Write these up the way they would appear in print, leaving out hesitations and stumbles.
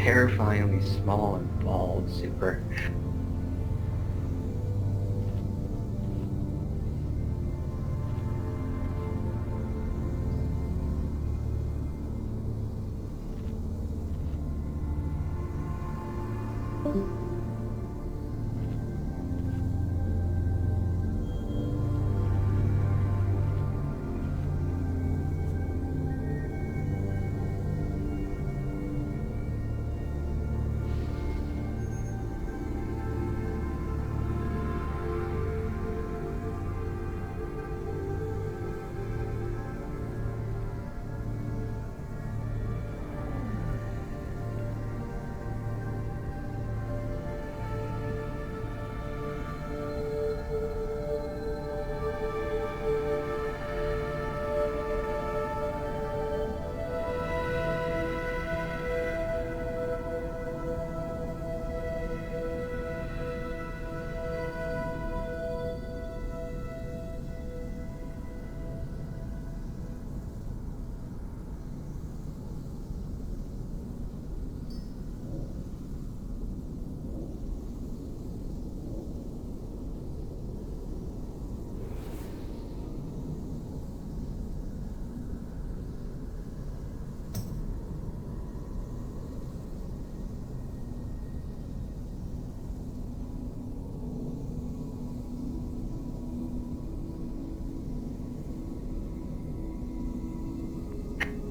terrifyingly small and bald, super.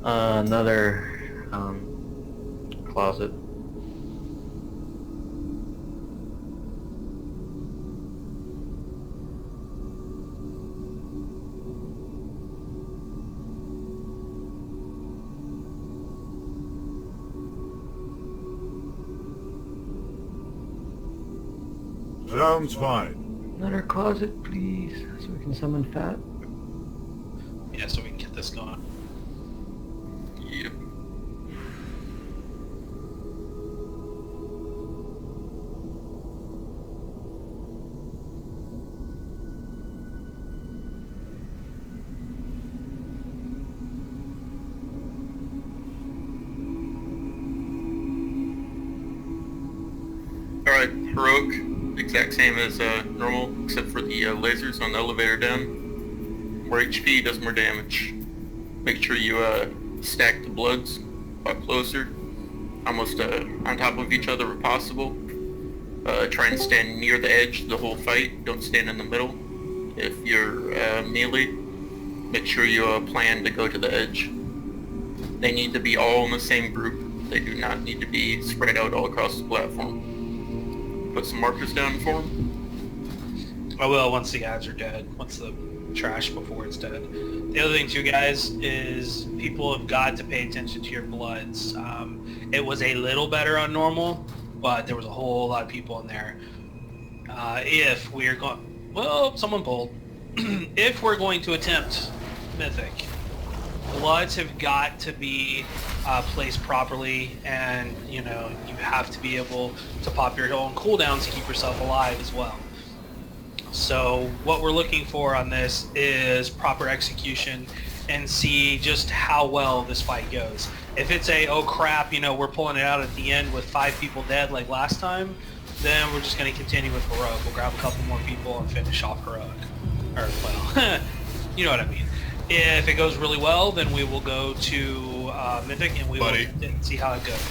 Another closet. Sounds fine. Another closet, please, so we can summon Fat. Yeah, so we can get this going. Yep. Alright, heroic, exact same as normal, except for the lasers on the elevator down. More HP does more damage. Make sure you stack the bloods up closer, almost on top of each other if possible. Try and stand near the edge the whole fight, don't stand in the middle. If you're melee, make sure you plan to go to the edge. They need to be all in the same group. They do not need to be spread out all across the platform. Put some markers down for them. I will once the guys are dead. Once the trash before it's dead. The other thing too, guys, is people have got to pay attention to your bloods. It was a little better on normal, but there was a whole lot of people in there. If we are going... Well, someone pulled. If we're going to attempt Mythic, bloods have got to be placed properly, and you know, you have to be able to pop your own cooldowns to keep yourself alive as well. So what we're looking for on this is proper execution and see just how well this fight goes. If it's a, oh crap, you know, we're pulling it out at the end with 5 people dead like last time, then we're just going to continue with Heroic. We'll grab a couple more people and finish off Heroic. Or, well, you know what I mean. If it goes really well, then we will go to Mythic and we will see how it goes.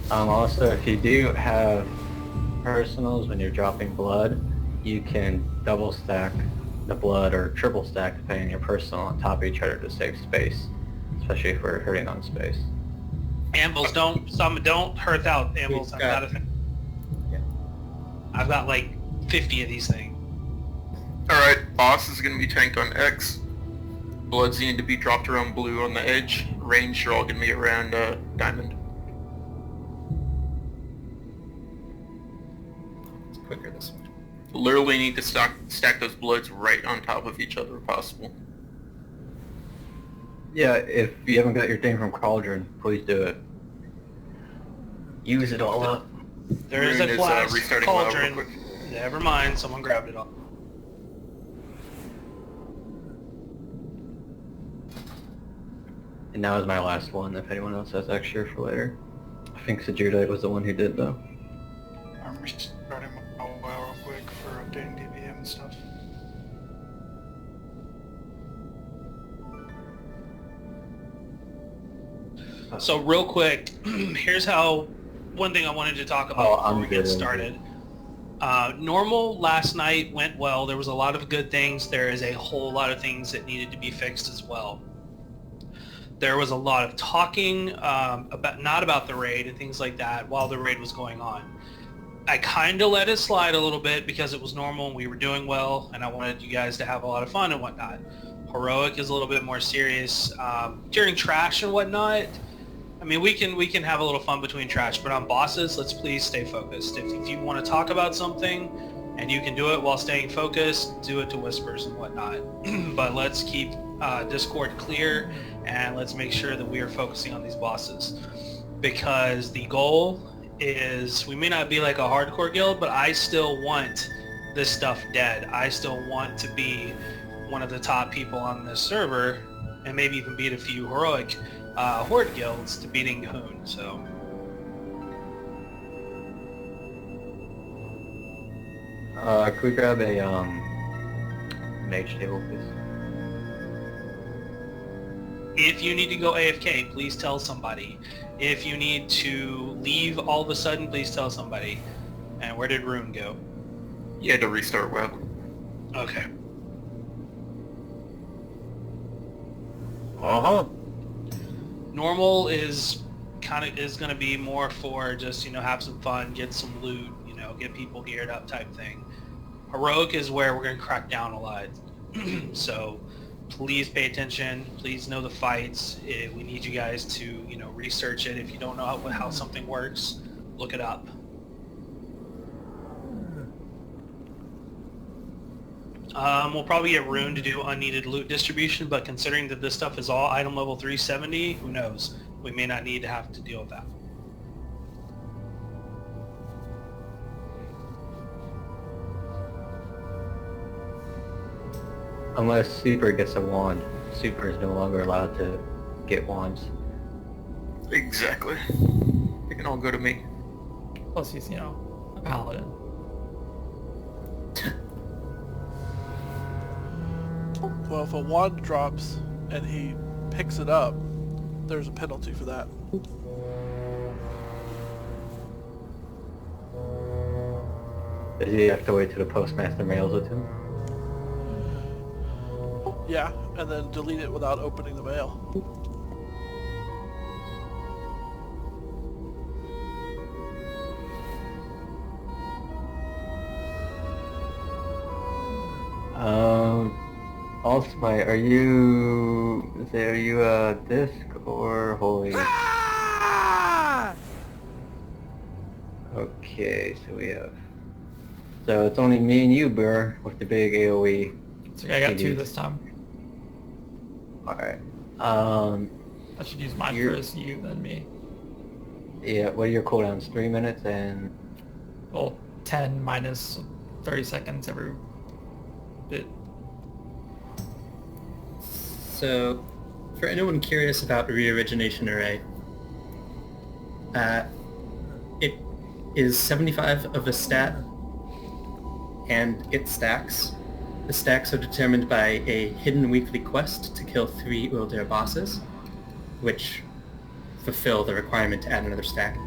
Also, if you do have personals when you're dropping blood, you can double stack the blood or triple stack depending on your personal on top of each other to save space, especially if we're hurting on space. Anvils don't hurt out anvils. I've got a thing. Yeah. I've got like 50 of these things. Alright, boss is going to be tanked on X. Bloods need to be dropped around blue on the edge. Range, you're all going to be around diamond. It's quicker this way. Literally need to stack those bloods right on top of each other if possible. Yeah, if you haven't got your thing from Cauldron, please do it. Use it all up. There is a flash restarting real cauldron. quick. Never mind, someone grabbed it all. And that was my last one, if anyone else has extra for later. I think Sajudite was the one who did, though. I'm restarting my WoW real quick for updating DBM and stuff. So real quick, here's how, one thing I wanted to talk about before we get started. Normal last night went well. There was a lot of good things. There is a whole lot of things that needed to be fixed as well. There was a lot of talking not about the raid and things like that while the raid was going on. I kind of let it slide a little bit because it was normal and we were doing well, and I wanted you guys to have a lot of fun and whatnot. Heroic is a little bit more serious. During trash and whatnot, I mean, we can have a little fun between trash, but on bosses, let's please stay focused. If you want to talk about something and you can do it while staying focused, do it to whispers and whatnot. But let's keep Discord clear, and let's make sure that we are focusing on these bosses, because the goal is, we may not be like a hardcore guild, but I still want this stuff dead. I still want to be one of the top people on this server, and maybe even beat a few heroic horde guilds to beating Hoon. So could we grab a mage table, please? if you need to go AFK, please tell somebody. If you need to leave all of a sudden, please tell somebody. And where did Rune go? You had to restart WoW. Okay. Normal is going to be more for just, have some fun, get some loot, get people geared up type thing. Heroic is where we're going to crack down a lot. So please pay attention. Please know the fights. We need you guys to, research it. If you don't know how something works, look it up. We'll probably get Rune to do unneeded loot distribution, but considering that this stuff is all item level 370, who knows? We may not need to have to deal with that. Unless Super gets a wand. Super is no longer allowed to get wands. Exactly. They can all go to me. Plus he's, a paladin. Well, if a wand drops and he picks it up, there's a penalty for that. Does he have to wait till the postmaster mails it to him? Yeah, and then delete it without opening the mail. Allsmite, are you disc or holy? Ah! Okay, so it's only me and you, Burr, with the big AoE. So I got 2 this time. Alright. I should use mine first, you, then me. Yeah, what are your cooldowns? 3 minutes and... Well, 10 minus 30 seconds every bit. So, for anyone curious about Reorigination Array, it is 75 of a stat, and it stacks. The stacks are determined by a hidden weekly quest to kill 3 Uldir bosses, which fulfill the requirement to add another stack.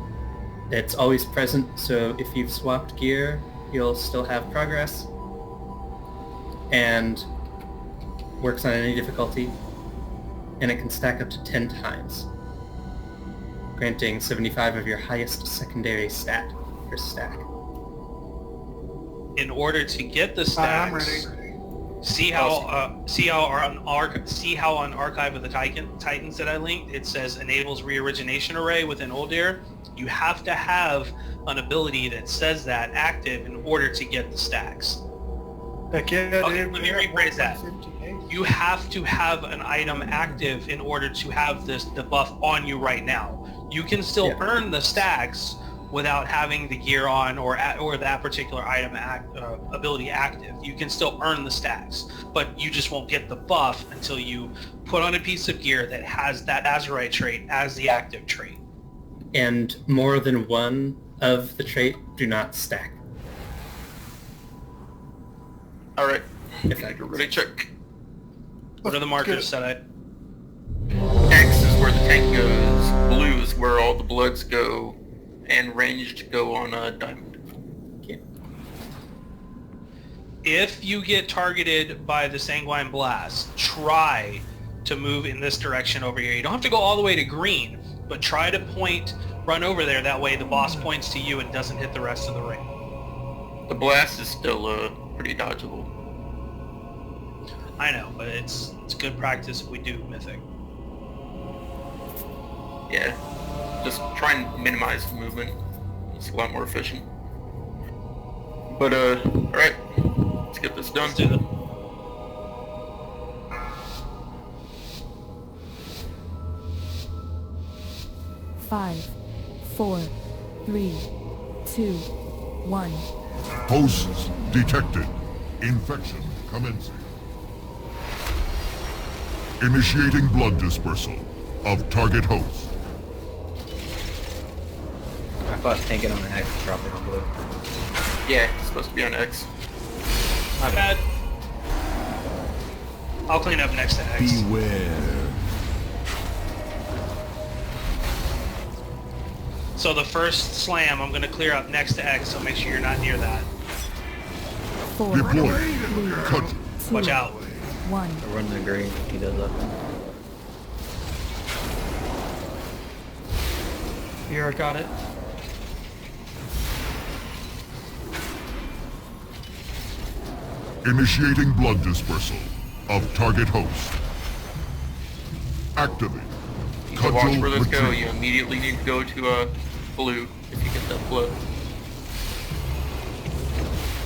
It's always present, so if you've swapped gear, you'll still have progress, and works on any difficulty, and it can stack up to 10 times, granting 75 of your highest secondary stat per stack. In order to get the I'm stacks, ready. see how on Archive of the Titans that I linked, it says enables reorigination array within Uldir. You have to have an ability that says that active in order to get the stacks. Heck yeah, Okay, dude, let we me got rephrase that. 158. You have to have an item active in order to have the buff on you right now. You can still earn the stacks without having the gear on or that particular item ability active. You can still earn the stacks, but you just won't get the buff until you put on a piece of gear that has that Azurite trait as the active trait. And more than one of the trait do not stack. Alright. If that Ready, check. What are the markers set at? X is where the tank goes, blue is where all the bloods go, and ranged go on diamond. Okay. If you get targeted by the Sanguine Blast, try to move in this direction over here. You don't have to go all the way to green, but try to run over there. That way the boss points to you and doesn't hit the rest of the ring. The blast is still pretty dodgeable. I know, but it's good practice if we do Mythic. Yeah, just try and minimize the movement. It's a lot more efficient. But alright, let's get this done. Let's do it. Five, 4, 3, 2, 1. Hosts detected. Infection commencing. Initiating blood dispersal of target host. I thought tanking on an X, dropping on blue. Yeah, it's supposed to be on X. My bad. I'll clean up next to X. Beware. So the first slam, I'm going to clear up next to X, so make sure you're not near that. 4, Deploy. 3, Cut. 2, Watch out. 1. I run the green, he does that. Here, I got it. Initiating blood dispersal of target host. Activate. To watch where this go, retreat. you immediately need to go to blue if you get that blood.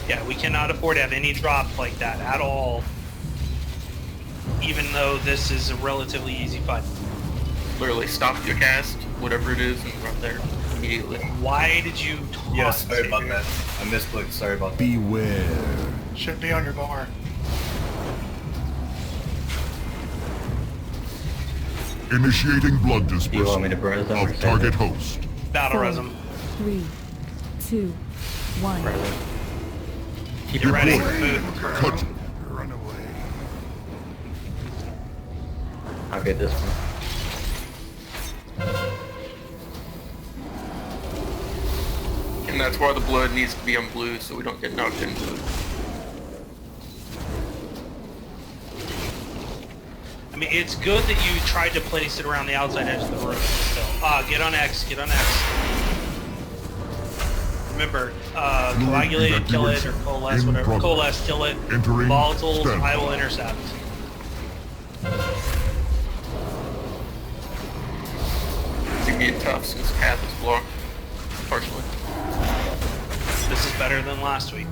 Yeah, we cannot afford to have any drop like that at all. Even though this is a relatively easy fight. Literally stop your cast, whatever it is, and run there immediately. Why did you talk Yeah, sorry to about me? that. I misclicked, sorry about that. Beware. Should be on your bar. Initiating blood Do you dispersal want me to burn them or of save target it? host. Battle 4, Resm. 3, 2, 1. Rather. Keep You're it ready. Deploy. Move. Cut. Run away. I'll get this one. And that's why the blood needs to be on blue so we don't get knocked into it. I mean, it's good that you tried to place it around the outside edge of the room still. Get on X, get on X. Remember, coagulate, kill it, or coalesce, In whatever. progress. Coalesce, kill it. Entering Volatiles, standby. I will intercept. It's gonna get tough since path is blocked, partially. This is better than last week.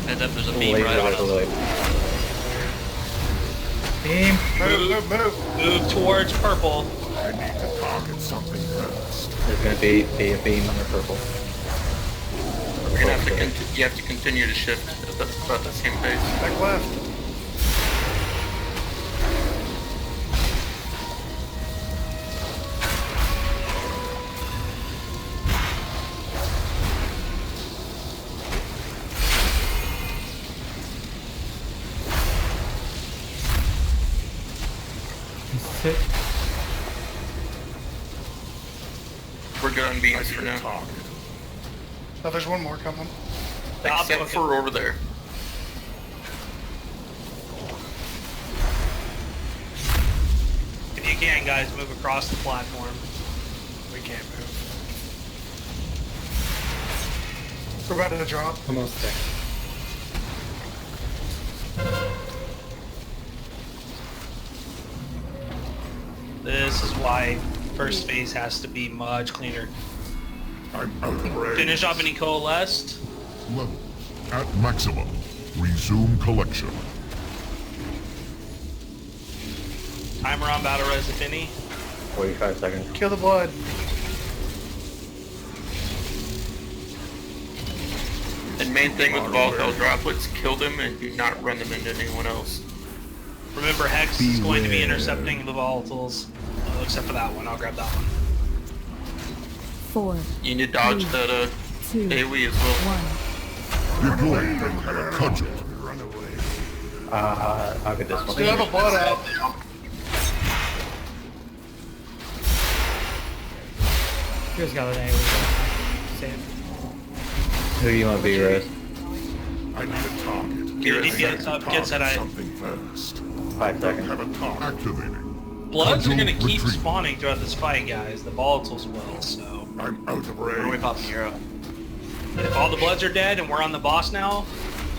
Heads up, there's a Laser beam right on like us. a light. Team, Move. move towards purple. I need to target something first. There's gonna be a beam under purple. We're gonna have to you have to continue to shift at about the same pace. Back left. Sit. We're good on beams for now. Oh, there's one more coming. Except for over there. If you can, guys, move across the platform. We can't move. We're about to drop. Almost there. This is why first phase has to be much cleaner. I'm outraged. Finish off any coalesced. Level at maximum. Resume collection. Timer on battle res if any. 45 seconds. Kill the blood. And main thing with volatile droplets, kill them and do not run them into anyone else. Remember, Hex is going to be intercepting the volatiles, except for that one. I'll grab that one. 4, You need to dodge 3, that 2, AoE as well. 1. Deploy. Cudgel. I'll get this one. Still have a blood out. Here's got an AoE. Save. Who do you want to be, Rose? I need a target. Get DPS up, get set eye. Something first. 5 seconds. Have a target. Activating. Bloods are Cudgel going to keep retreat. spawning throughout this fight, guys. The volatiles will, so... I'm out of Where do we range. pop the hero? If all the Bloods are dead and we're on the boss now,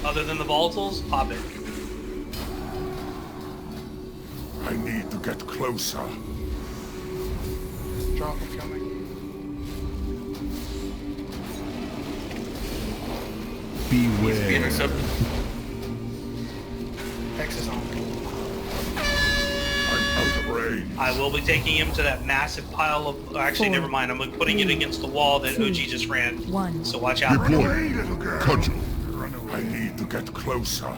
other than the volatiles, pop it. I need to get closer. Drop coming. Needs to be intercepted. Hex is on. I'm out of range. I will be taking him to that massive pile of... Actually, never mind. I'm putting it against the wall that OG just ran. 1. So watch out. Deploy. Cudgel. I need to get closer.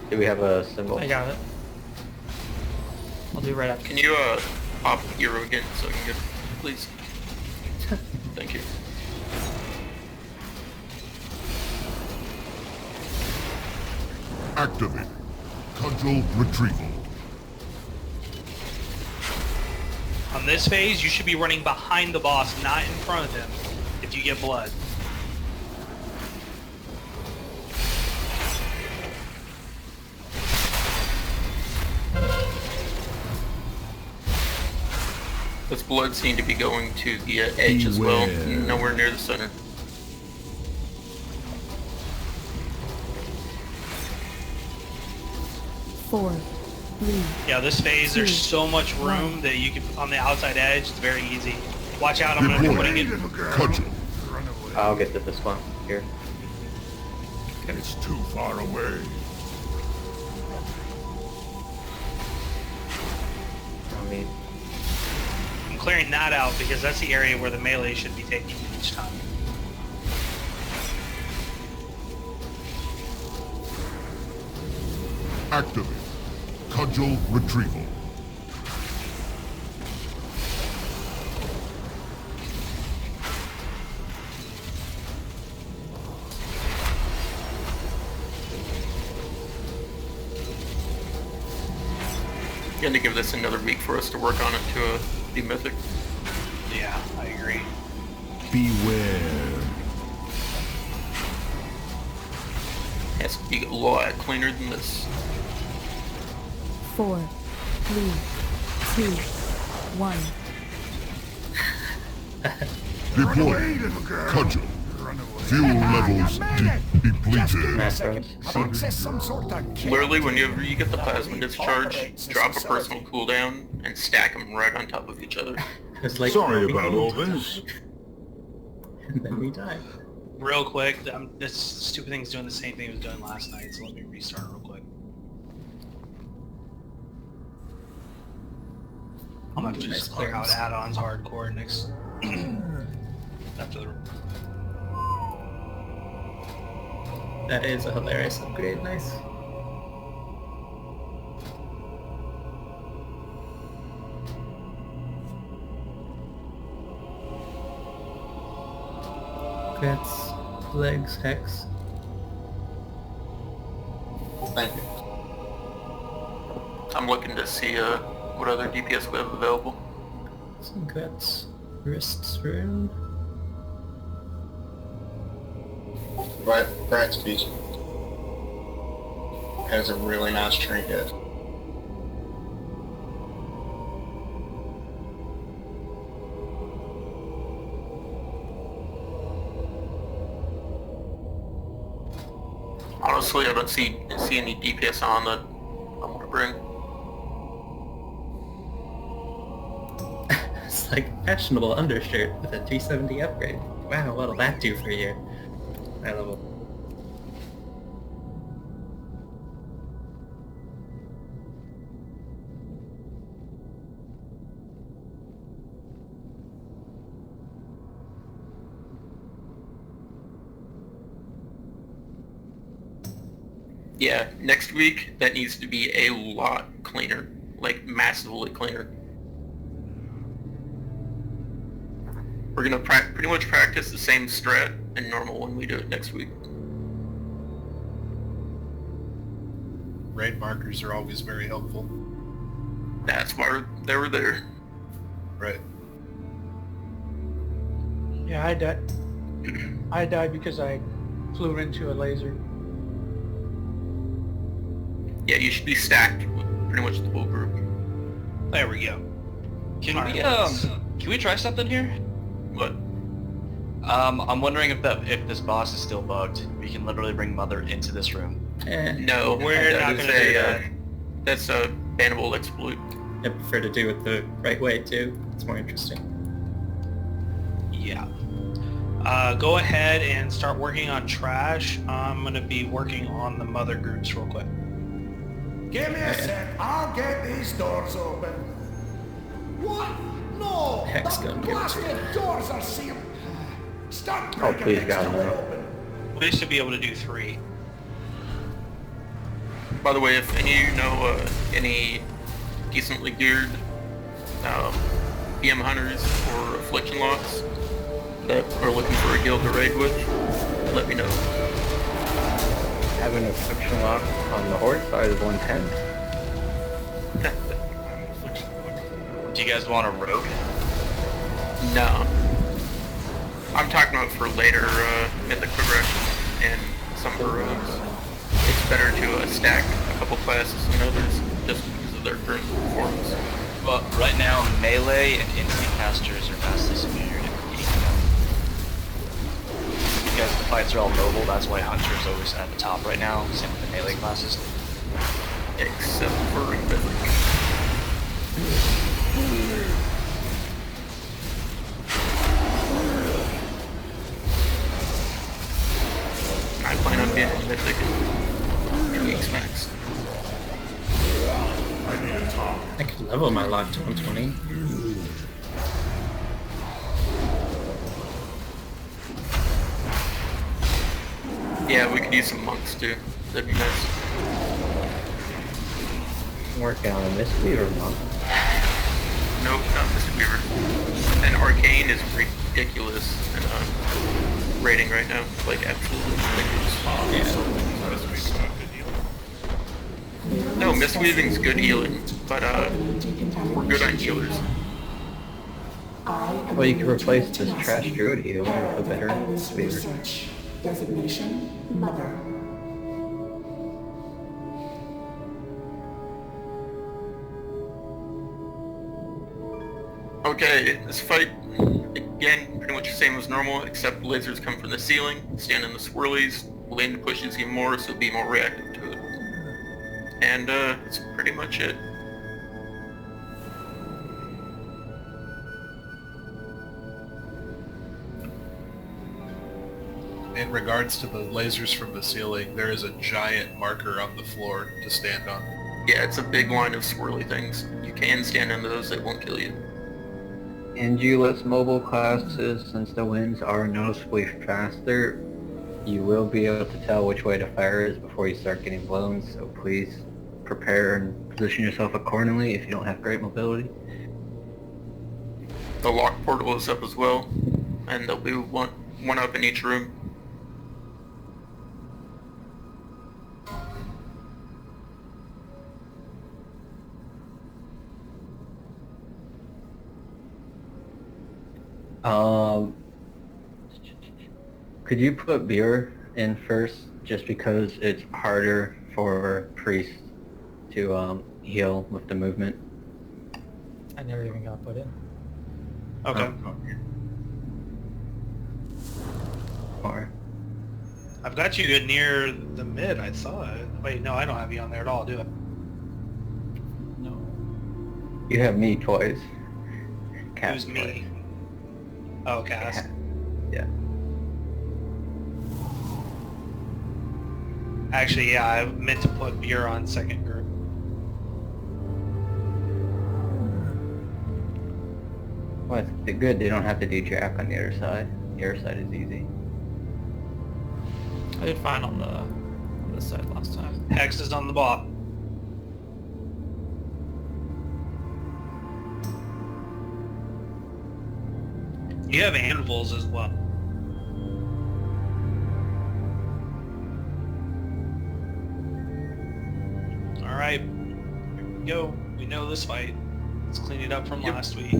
Do we have a symbol? I got it. I'll do it right after. Can you pop the hero again so I can get it, please? Thank you. Activate. Cudgel retrieval. On this phase, you should be running behind the boss, not in front of him, if you get blood. This blood seemed to be going to the edge as well, nowhere near the center. Four, 3. Yeah, this phase, there's so much room that you can, on the outside edge, it's very easy. Watch out, I'm going to be putting it... Cudgel. I'll get to this one. Here. It's too far away. I mean, I'm clearing that out because that's the area where the melee should be taking each time. Activate. Cudgel retrieval. Going to give this another week for us to work on it to be mythic. Yeah, I agree. Beware. Has to be a lot cleaner than this. 4, 3, 2, 1. Deploy. Cudgel. Fuel levels depleted. macros. Literally, whenever you get the plasma discharge, drop a personal cooldown and stack them right on top of each other. It's like Sorry about all this. And then we die. Real quick, this stupid thing's doing the same thing it was doing last night, so let me restart real quick. I'm gonna have to just clear out add-ons hardcore next... after the... That is a hilarious upgrade, nice. Crits, legs, hex. Thank you. I'm looking to see what other DPS we have available. Some crits, wrists rune. Right, speech has a really nice trinket. Honestly, I don't see any DPS on that I'm gonna bring. It's like fashionable undershirt with a 270 upgrade. Wow, what'll that do for you? High level. Yeah, next week that needs to be a lot cleaner, like massively cleaner. We're gonna pretty much practice the same strat and normal when we do it next week. Raid markers are always very helpful. That's why they were there. Right. Yeah, I died. I died because I flew into a laser. Yeah, you should be stacked with pretty much the whole group. There we go. Can we try something here? What? I'm wondering if this boss is still bugged. We can literally bring Mother into this room. No, We're not that is gonna do that. That's a bannable exploit. I prefer to do it the right way too. It's more interesting. Yeah. Go ahead and start working on trash. I'm gonna be working on the mother groups real quick. Give me a sec, I'll get these doors open. What? No! Hex gun, give it to blasted doors are sealed. Start Oh, breaking please, things God, till no. they open. We should be able to do 3. By the way, if any of you know any decently geared BM hunters or affliction locks that are looking for a guild to raid with, let me know. Having a affliction lock on the horde side is 110. Do you guys want a rogue? No. I'm talking about for later mythic progression and some of the rogues. It's better to stack a couple classes than others just because of their current performance. Well, right now, melee and instant casters are vastly superior to anything else. Because the fights are all mobile, that's why Hunter's always at the top right now, same with the melee classes. Except for mythic. I plan on being mythic in weeks max. I could level my lock to 120. Yeah, we could use some monks too. That'd be nice. Working on a Mistweaver monk. Nope, not Mr. Weaver. And Arcane is ridiculous in rating right now. Like, absolutely ridiculous. No, Mistweaving's good healing, but we're good on healers. Well, you could replace this trash druid heal with a better Mistweaver. Designation, Mother. Okay, this fight, again, pretty much the same as normal, except lasers come from the ceiling, stand in the swirlies, wind pushes you more, so be more reactive to it. And that's pretty much it. In regards to the lasers from the ceiling, there is a giant marker on the floor to stand on. Yeah, it's a big line of swirly things. You can stand on those, they won't kill you. And Julit's mobile classes, since the winds are noticeably faster, you will be able to tell which way to fire is before you start getting blown, so please prepare and position yourself accordingly if you don't have great mobility. The lock portal is up as well, and there'll be one up in each room. Could you put beer in first, just because it's harder for priests to heal with the movement? I never even got put in. Okay. Or I've got you good near the mid, I thought. Wait, no, I don't have you on there at all, do I? No. you have me twice. Cass Who's twice. me? Oh, Cass. Yeah. Actually, yeah, I meant to put beer on second group. Well, it's good. They don't have to do Jack on the other side. The other side is easy. I did fine on the this side last time. Hex is on the bot. You have anvils as well. Alright, here we go. We know this fight. Let's clean it up from last week.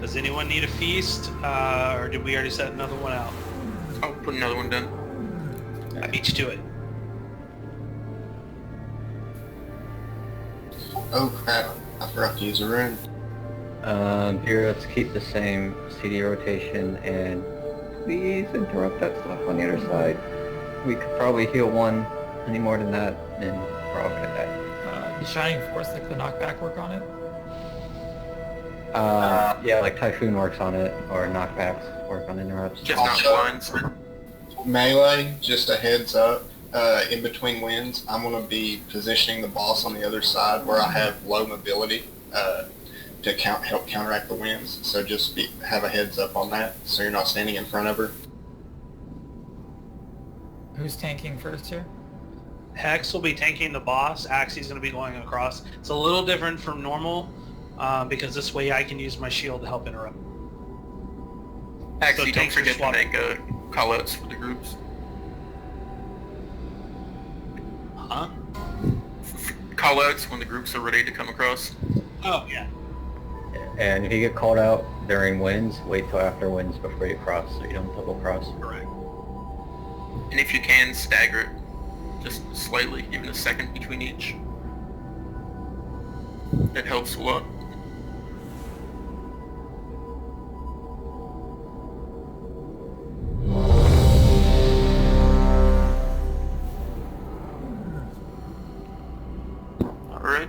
Does anyone need a feast? Or did we already set another one out? I'll put another one down. I beat you to it. Oh crap, I forgot to use a rune. Here, let's keep the same CD rotation and please interrupt that stuff on the other side. We could probably heal one. Any more than that, and we're all gonna die. The Shining Force, like the knockback work on it? Yeah, like Typhoon works on it, or knockbacks work on interrupts. Just not blinds. Melee, just a heads up, in between wins, I'm going to be positioning the boss on the other side where I have low mobility to help counteract the winds. So just have a heads up on that, so you're not standing in front of her. Who's tanking first here? Hex will be tanking the boss. Axie's going to be going across. It's a little different from normal because this way I can use my shield to help interrupt. Actually, So don't tanks are forget to swapping. make call-outs for the groups. Huh? Call-outs when the groups are ready to come across. Oh, yeah. And if you get called out during wins, wait till after wins before you cross, so you don't double cross. Correct. And if you can, stagger it. Just slightly, even a second between each. That helps a lot. Alright.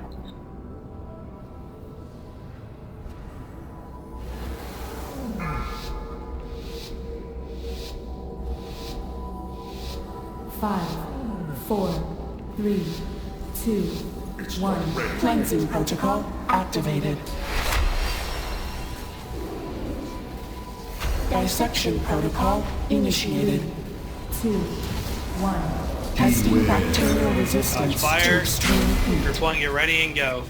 Five, 4, 3, 2, 1. Cleansing protocol activated. Dissection protocol initiated. 2, 1. Testing bacterial resistance Touch fire. to extreme heat. Group 1, get ready and go.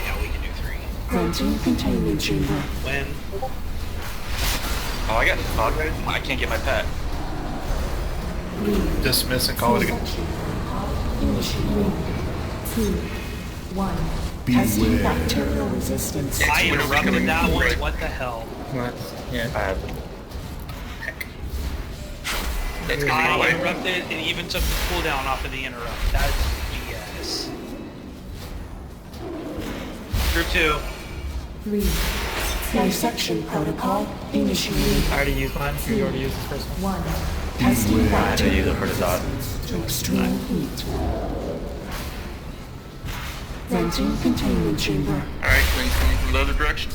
Yeah, we can do 3. Granting containment chamber. Win. Oh, I got fog. I can't get my pet. Dismiss and call it again. Initiated. 2, 1. Testing bacterial resistance. I When are we interrupted coming that one. right? What the hell? What? Yeah. That's gonna I be like, interrupted and even took the cooldown off of the interrupt. That's BS. Group 2. 3, Dissection protocol initiated. I already used mine, so you already used the first one. 1. Testing I use bacterial it for the dot. resistance to extreme heat. Granting containment chamber. alright, wind's coming from the other direction.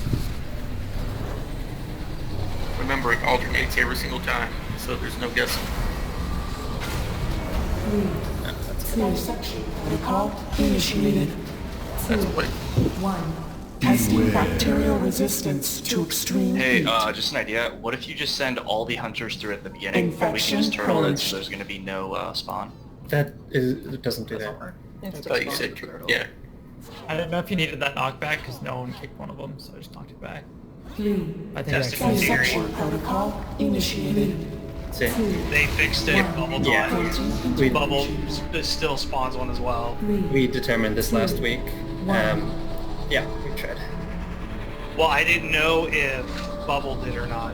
Remember, it alternates every single time, so there's no guessing. 3, 2, Dissection protocol initiated. That's a play. 1. Testing bacterial resistance to extreme Hey, heat. just an idea. What if you just send all the hunters through at the beginning, and we can Infection just turtle it purged. so there's going to be no spawn? That is, it doesn't do that. I thought you said, yeah. I didn't know if you needed that knockback because no one kicked one of them, so I just knocked it back. 3, I think Testing that's Dissection protocol initiated. See? 2, They fixed it. Bubble Yeah. time. We, Bubble still spawns one as well. 3. we determined this last week. Yeah, we tried. Well, I didn't know if Bubble did or not.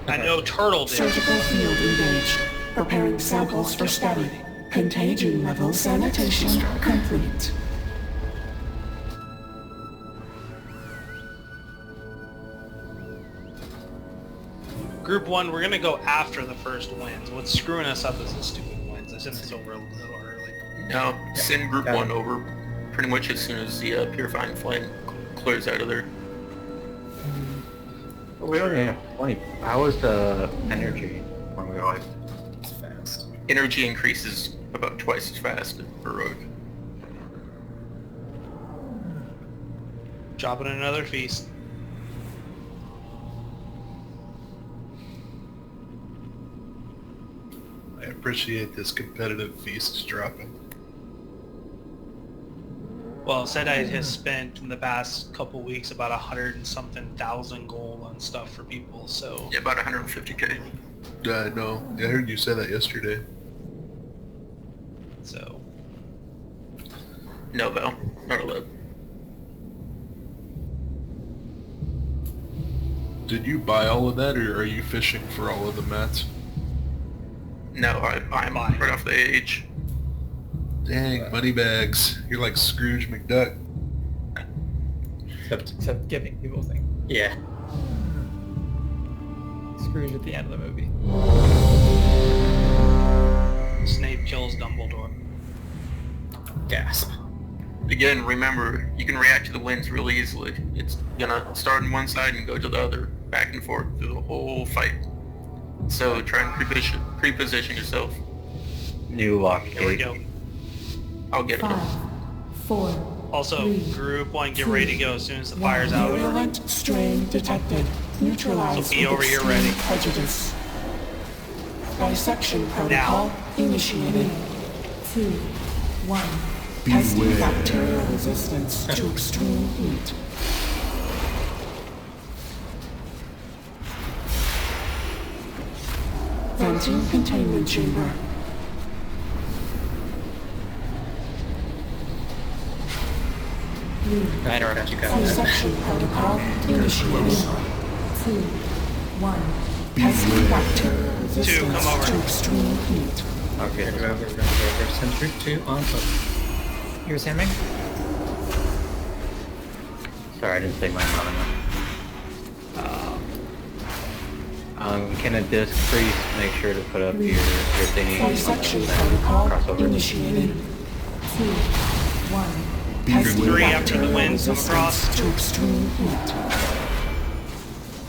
I know Turtle did. Surgical field engaged. Preparing samples for study. Contagion level sanitation complete. Group 1, we're gonna go after the first wins. What's screwing us up is the stupid wins. I sent this over a little early. No, send group 1 over pretty much as soon as the Purifying Flame clears out of there. We already have 20. How was the energy when we were It's fast. Energy increases about twice as fast in Heroic. Dropping another feast. appreciate this competitive feast dropping. Well, Sedite has spent in the past couple weeks about 100 and something thousand gold on stuff for people, so... Yeah, about 150k. No, I heard you say that yesterday. So... No, Val. Not allowed. Did you buy all of that, or are you fishing for all of the mats? No, I'm right off the age. Dang, money bags. You're like Scrooge McDuck. Except giving people things. Yeah. Scrooge at the end of the movie. Snape kills Dumbledore. Gasp. Again, remember, you can react to the winds really easily. It's gonna start on one side and go to the other, back and forth through the whole fight. So try and pre-position yourself. New lock Here we gate. go. I'll get it. 5, 4, Also, 3, group 1, get ready to go as soon as the fire's out. Virulent strain detected. Neutralize So be over here extreme ready. prejudice. Dissection protocol initiated. 2, 1. Testing bacterial resistance to extreme heat. Venting containment chamber. I interrupt you guys. Dissection protocol initiated. 2, 1. Testing bacterial resistance come over. to extreme heat. Okay, we're gonna go over center 2 on up. You're Samming? Sorry, I didn't say mine loud enough. Can a disc priest make sure to put up your thingy on Dissection the protocol crossover? initiated. 2, 1. Testing 3 after the bacterial winds come across. resistance to extreme heat.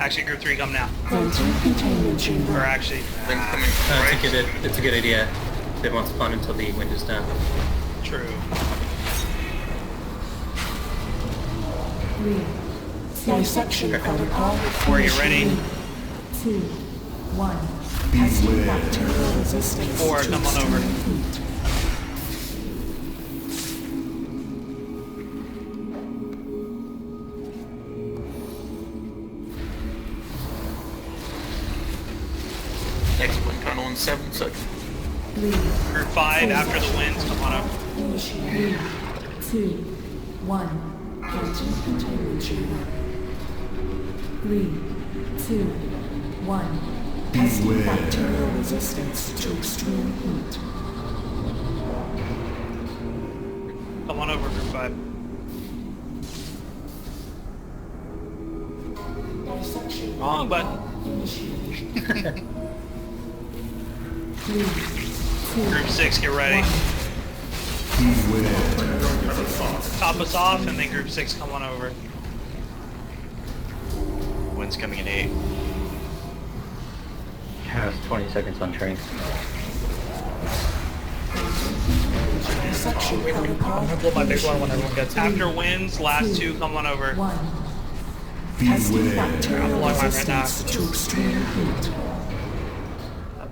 Actually, group 3, come now. Venting containment Or chamber. actually, Then coming It's a good idea. They won't spawn until the wind is done. true. 3, Dissection protocol Where you ready? initiated. 2, 1. Testing bacterial resistance 4, to come on over. extreme heat. next one tunnel in 7 seconds. 3, Group 5 after the winds, come on up. Initiated. 2, 1. Venting containment chamber. 3, 2, 1. Testing bacterial resistance to extreme heat. Come on over, group 5. Dissection Wrong button. initiated. 3, 2, Group 6, get ready. Top us off, and then group 6, come on over. Wind's coming in 8. Has 20 seconds on train. Dissection I'm protocol gonna blow my big one when everyone gets here. After winds, last 2, come on over. 1. testing bacterial I'm blowing mine right resistance to extreme heat.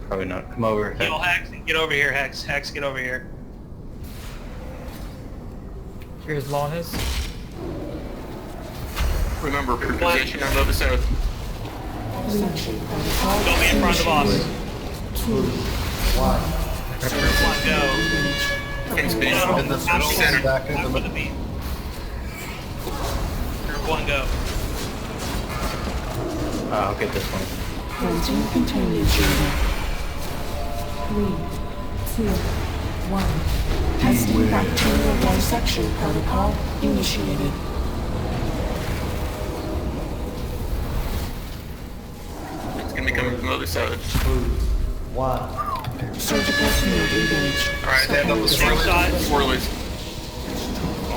Probably not. Come over. Heal Hex, and get over here, Hex. Hex, get over here. Here's blowing his. Remember, pre-position on the other side. Dissection protocol Don't be in front of us. initiated. Group 1, go. King speed. In the middle, Center. back in the After middle. the beat. Group 1, go. I'll get this one. Venting containment chamber. 3, 2, 1. Testing bacterial dissection protocol initiated. It's gonna be coming from the other side. Surgical field engaged. Alright, Stand up with Same side. swirlies.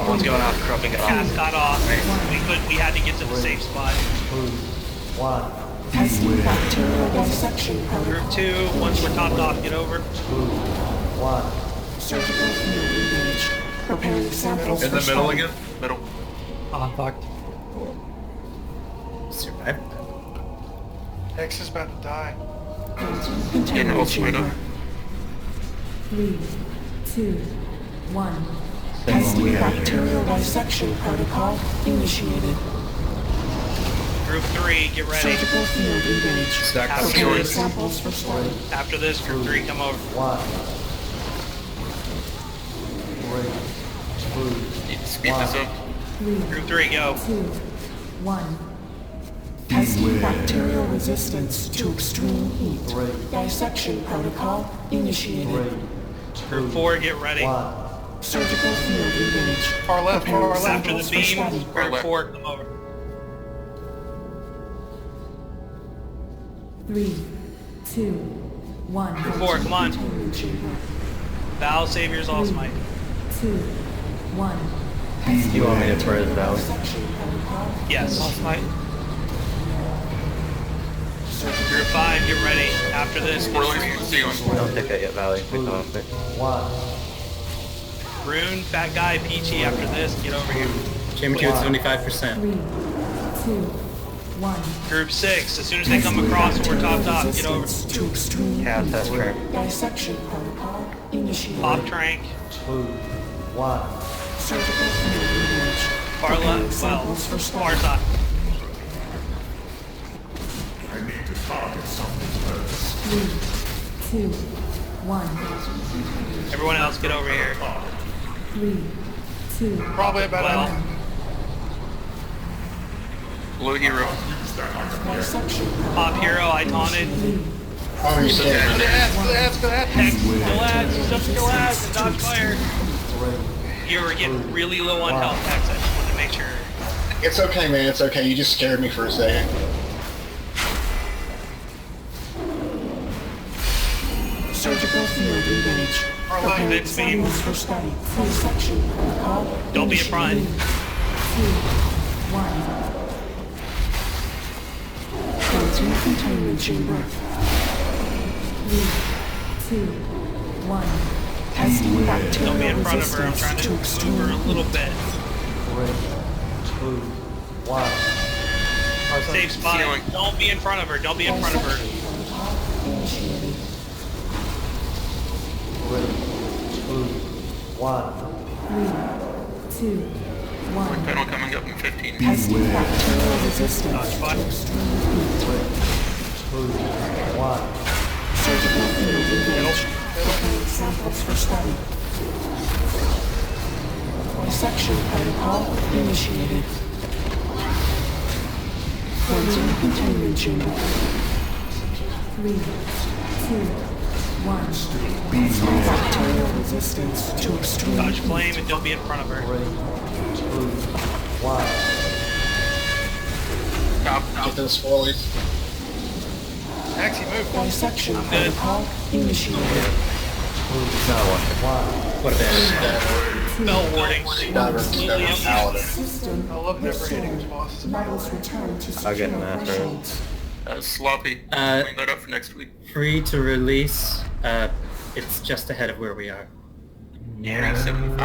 One's going off, corrupting it off. Cast got off. We had to get to the safe spot. Testing bacterial dissection protocol. Group 2, once we're topped off, get over. Surgical field engaged. Preparing samples In for the middle study. again? Middle. Oh, fucked. Survive. Hex is about to die. Venting Getting containment all spread chamber. up. 3, 2, 1. Testing bacterial dissection protocol initiated. Group 3, get ready. Surgical field engaged. After Preparing this, samples for study. after this, Group 3, come over. 1. Need to speed this up. 3, Group 3, go. 2, 1. Testing bacterial resistance to extreme heat. Dissection protocol initiated. Group 4, get ready. Surgical field engaged. Far left, far left. After the Samples for beam, study. Group 4, come over. 3, 2, 1. Group 4, come on. Containment chamber. Val, save yours all smite. 2, 1. You want me to press Valley? Dissection protocol. Yes. All smite. Group 5, get ready. After this, Spoilers from the ceiling. Don't take that yet, Valley. We can off it. Rune, Fat Guy, Peachy, after this, get over here. Chamber 2 at 75%. 3, 2, 1. Group 6, as soon as they come across and we're top, get over. Resistance to extreme Cast that turn. dissection protocol initiated. Pop Trank, Surgical field engaged. far Preparing left, well, samples for study. far side. I need to target something first. 3, 2, 1. Everyone else, get over here. 3, 2, Probably about Well, Blue hero. Dissection Pop Hero, I taunted. Oh, you said Go to ads, go to ads, go to ads. Hex, kill ads, jump kill ads, and dodge fire. You were getting really low on health, Hex. I just wanted to make sure. it's okay, man. It's okay. You just scared me for a second. Surgical field engaged. Our left, Preparing Vince beam. samples for study. Dissection protocol Don't be in front. 2, 1. Protein containment chamber. 3, 2, 1. Testing Don't be bacterial in front of her. I'm resistance trying to to move extreme her a little heat. bit. Safe spot. Ceiling. Don't be in front of her. Don't be in front of her. Dissection protocol initiated. 3, 2, 1. Tunnel coming up in 15. Testing bacterial resistance Dodge to spot. extreme heat. Surgical field engaged. Preparing samples for study. Dissection protocol initiated. Protein containment chamber. 3, 2, 1. Testing bacterial resistance to extreme Dodge heat. flame and don't be in front of her. Top. Get those spoilies. Actually, move. Dissection I'm good. protocol initiated. What a bad. Spell warding. Diver, Completely diver, empty. paladin. System I love never hitting these bosses. levels return to I'll get secure an answer. thresholds. Sloppy. Uh, Clean that up for next week. Free to release. It's just ahead of where we are. Yeah. 75.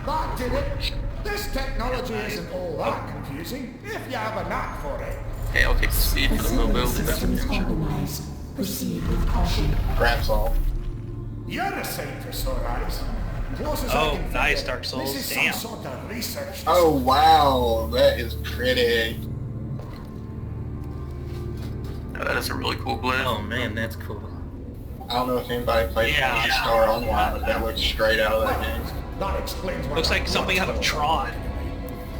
That did it. This technology isn't all that confusing if you have a knack for it. Hey, I'll take the speed for the mobility. That's Systems damage. compromised. Proceed with caution. Grabs all. You're a sight for sore eyes. Closest I Oh, can nice, think Dark of, Souls. This is Damn. some sort of research. Oh, wow. That is pretty. Oh, that is a really cool blade. Oh man, that's cool. I don't know if anybody played Yeah. Fantasy Star Online, but that looks straight out of that game. That explains why Looks like something out of Tron.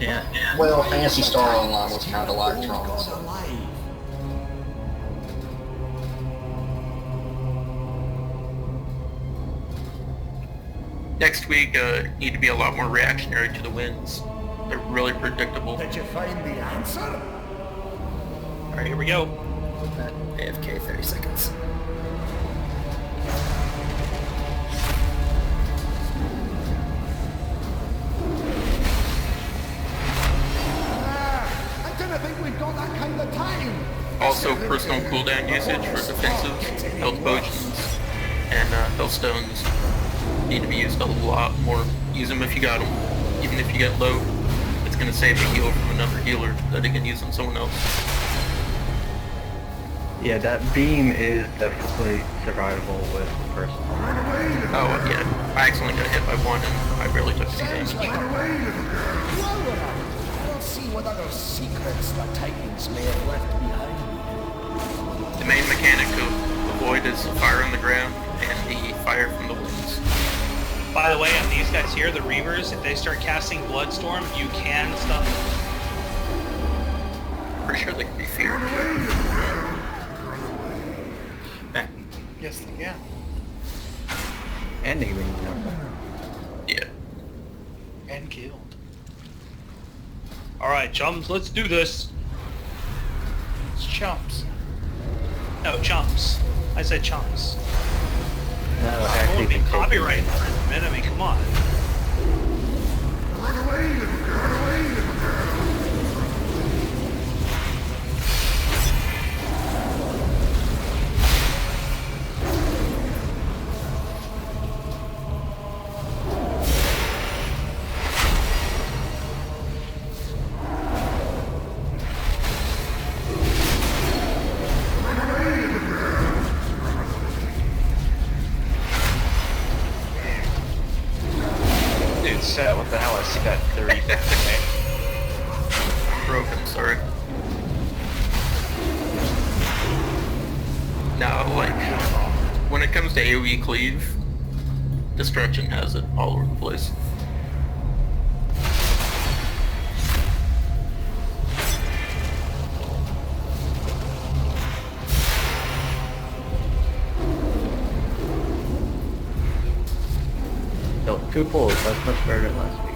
Yeah. Well, Fantasy Star Online was kind of like Tron. So. Next week, need to be a lot more reactionary to the winds. They're really predictable. Did you find the answer? Alright, here we go. AFK 30 seconds. I don't think we've got that kind of time. Also, personal cooldown usage for defensive health potions and health stones need to be used a lot more. Use them if you got them. Even if you get low, it's going to save a heal from another healer that it can use on someone else. Yeah, that beam is definitely survivable with personal. Oh, yeah. I accidentally got hit by one and I barely took any damage. I don't see what other secrets the Titans may have left behind. The main mechanic of the Void is fire on the ground and the fire from the winds. By the way, on these guys here, the Reavers, if they start casting Bloodstorm, you can stun them. Pretty sure they can be feared. Back. Yes, they can. And they can be knocked out. Yeah. And killed. Alright, chums, let's do this. It's chumps. No, chumps. I said chumps. No, I actually, won't be you can take copyright it. infringement. I mean, come on. Dude, Sept, what the hell? I see that 30 Broken, sorry. No, like, when it comes to AoE cleave, Destruction has it all over the place. So, 2 pulls, that's much better than last week.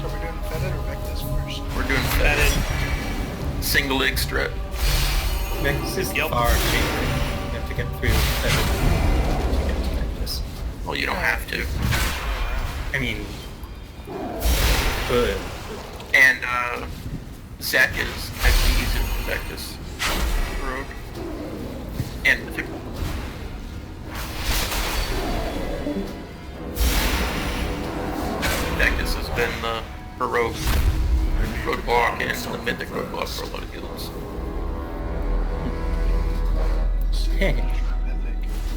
So we're doing Fetid or Vectus first? We're doing Fetid. single leg strip. Vex is Yep. far cheaper. You have to get through that to get to Vectus. Well, you don't have to. I mean, good. And, Zac is actually easier than Vectus. Rogue. And Mythic. Vectus has been the heroic roadblock and the mythic roadblock for a lot of guilds. Hey,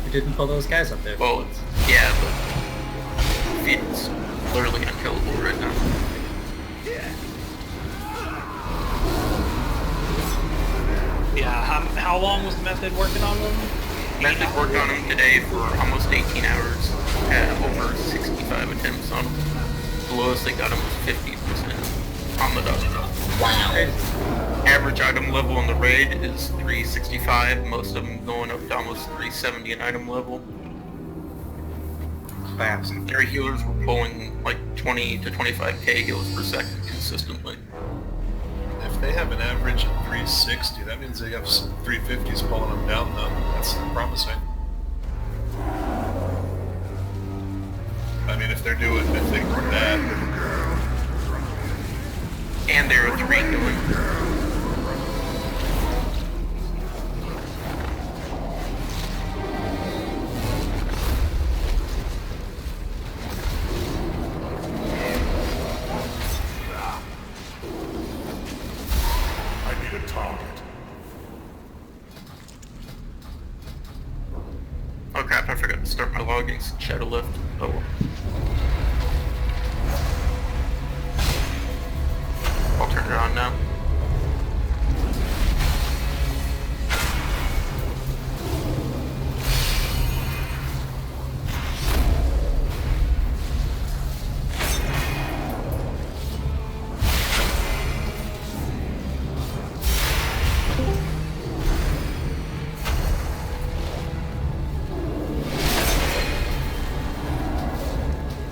we didn't pull those guys up there. Well, it's, yeah, but it's literally unkillable right now. Yeah, how long was the Method working on them? Mythic worked on him today for almost 18 hours, had over 65 attempts on him. The lowest they got him was 50% on the dot. Wow. Average item level on the raid is 365, most of them going up to almost 370 an item level. Fast. Their healers were pulling like 20 to 25k heals per second consistently. If they have an average of 360, that means they have some 350s pulling them down though. That's promising. I mean, if they do that. And they're a 3 healing. I need a target. Oh crap, I forgot to start my loggings. Shadow left. Oh well. I'll turn it on now.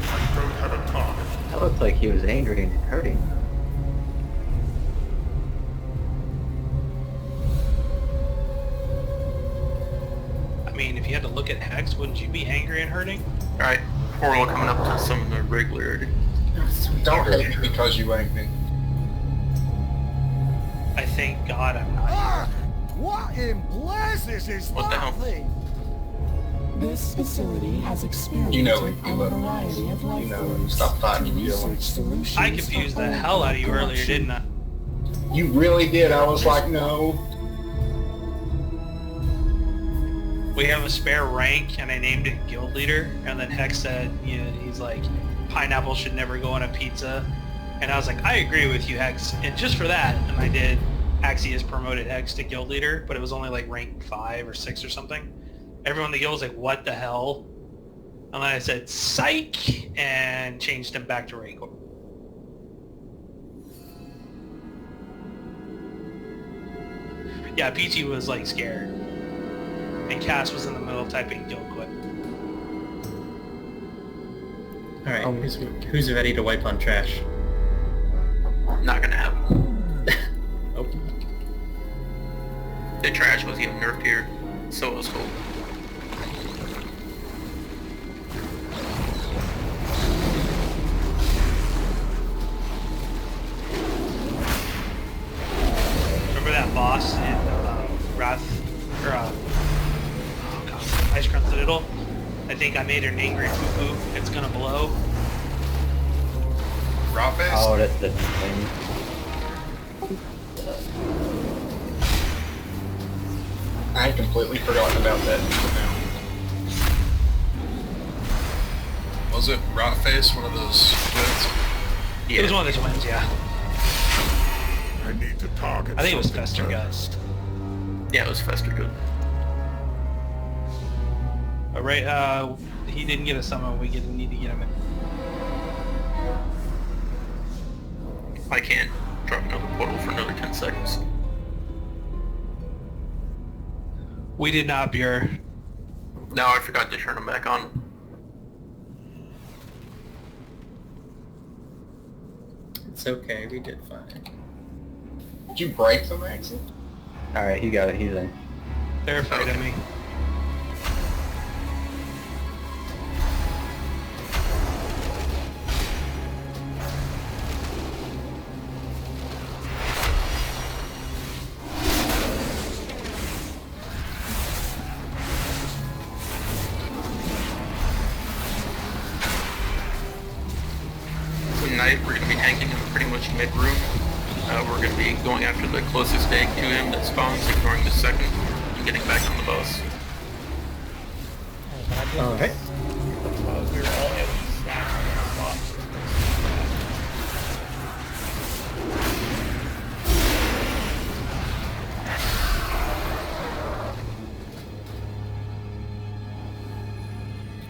I don't have a target. That looked like he was angry and hurting. I mean, if you had to look at Hex, wouldn't you be angry and hurting? Alright, Portal coming up to some of the regularity. Don't hate me because you ain't me. I thank God I'm not. Ah! What in blazes is What the hell? that thing? This facility has experimented You know it, you on love a variety of life You know it. forms Stop to fighting, Dylan. research solutions I confused for the hell out of you earlier, corruption. didn't I? You really did. I was like, no. We have a spare rank, and I named it Guild Leader. And then Hex said, he's like, pineapple should never go on a pizza. And I was like, I agree with you, Hex. And just for that, and I did Axius promoted Hex to Guild Leader, but it was only like rank 5 or 6 or something. Everyone in the guild was like, what the hell? And then I said, psych, and changed him back to Rancor. Yeah, PT was like scared. And Cass was in the middle of typing guild quit. Alright, who's ready to wipe on trash? Not gonna happen. Oh. The trash was even nerfed here, so was gold. Remember that boss in Wrath, or oh god, Ice Crunch Citadel? I think I made her an angry poo-poo. It's gonna blow. Raw face? Oh, that's the thing. I had completely forgotten about that. Was it Rot Face, one of those twins? Yeah. It was one of the twins, yeah. I need to target. I think it was Fester Gut. Yeah, it was Fester Good. Alright, he didn't get a summon, we need to get him in. I can't drop another portal for another 10 seconds. We did not, Buer. No, I forgot to turn them back on. It's okay, we did fine. Did you break them, Maxie? Alright, he got it, he's in. They're afraid of me. Tonight we're going to be tanking him pretty much mid-room. We're going to be going after the closest egg to him that spawns, ignoring the second, and getting back on the boss. Alright. We were all able to stack on the spot.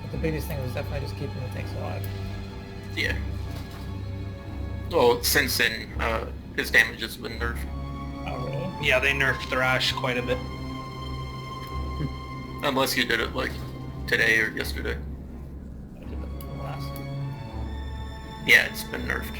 But the biggest thing was definitely just keeping the tanks alive. Yeah. Well, since then, his damage has been nerfed. Oh, really? Yeah, they nerfed Thrash quite a bit. Unless you did it, like, today or yesterday. I did the last. Yeah, it's been nerfed.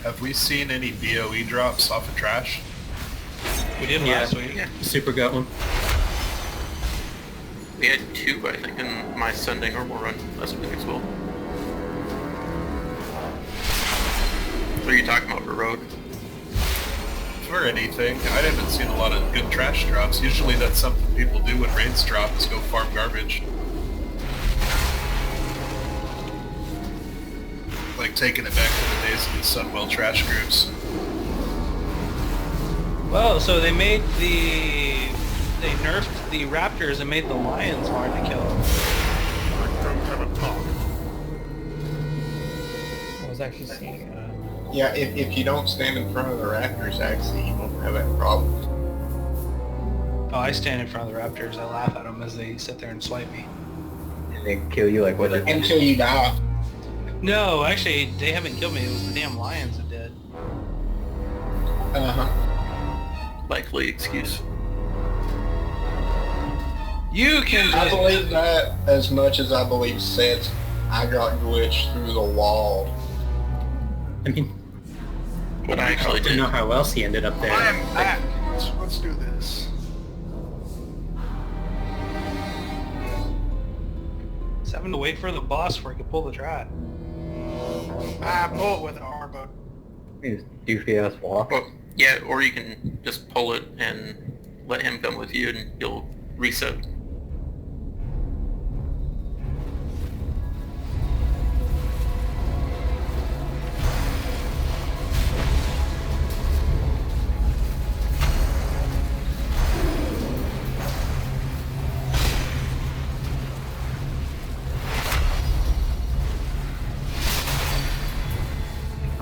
Have we seen any BOE drops off of trash? We did last week. Yeah. Super got one. We had 2, I think, in my Sunday normal run last week as well. What are you talking about, for road? For anything, I haven't seen a lot of good trash drops. Usually that's something people do when raids drop, is go farm garbage. Like taking it back to the days of the Sunwell trash groups. Well, so they nerfed the raptors and made the lions hard to kill. I don't have a target. I was actually seeing Yeah, if you don't stand in front of the raptors, actually, you won't have that problem. Oh, I stand in front of the raptors. I laugh at them as they sit there and swipe me. And they kill you like what? Until you die. No, actually, they haven't killed me. It was the damn lions that did. Uh-huh. Likely excuse. You can I believe that as much as I believe Sept, I got glitched through the wall. I mean, What I actually I don't did. know how else he ended up there. I am back. Let's do this. Just having to wait for the boss before I can pull the trap. Pull it with an arm boat. He's doofy ass walk. Well, yeah, or you can just pull it and let him come with you and you'll reset.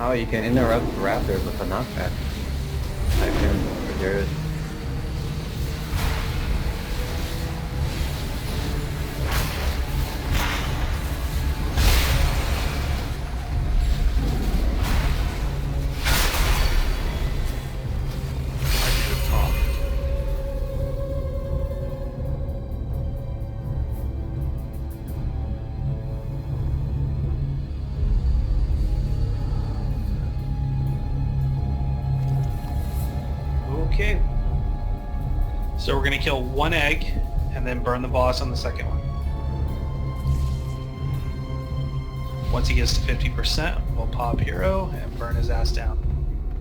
Oh, you can interrupt the raptors with a knockback. Type in reserve. Okay. So we're gonna kill one egg and then burn the boss on the second one. Once he gets to 50%, we'll pop hero and burn his ass down.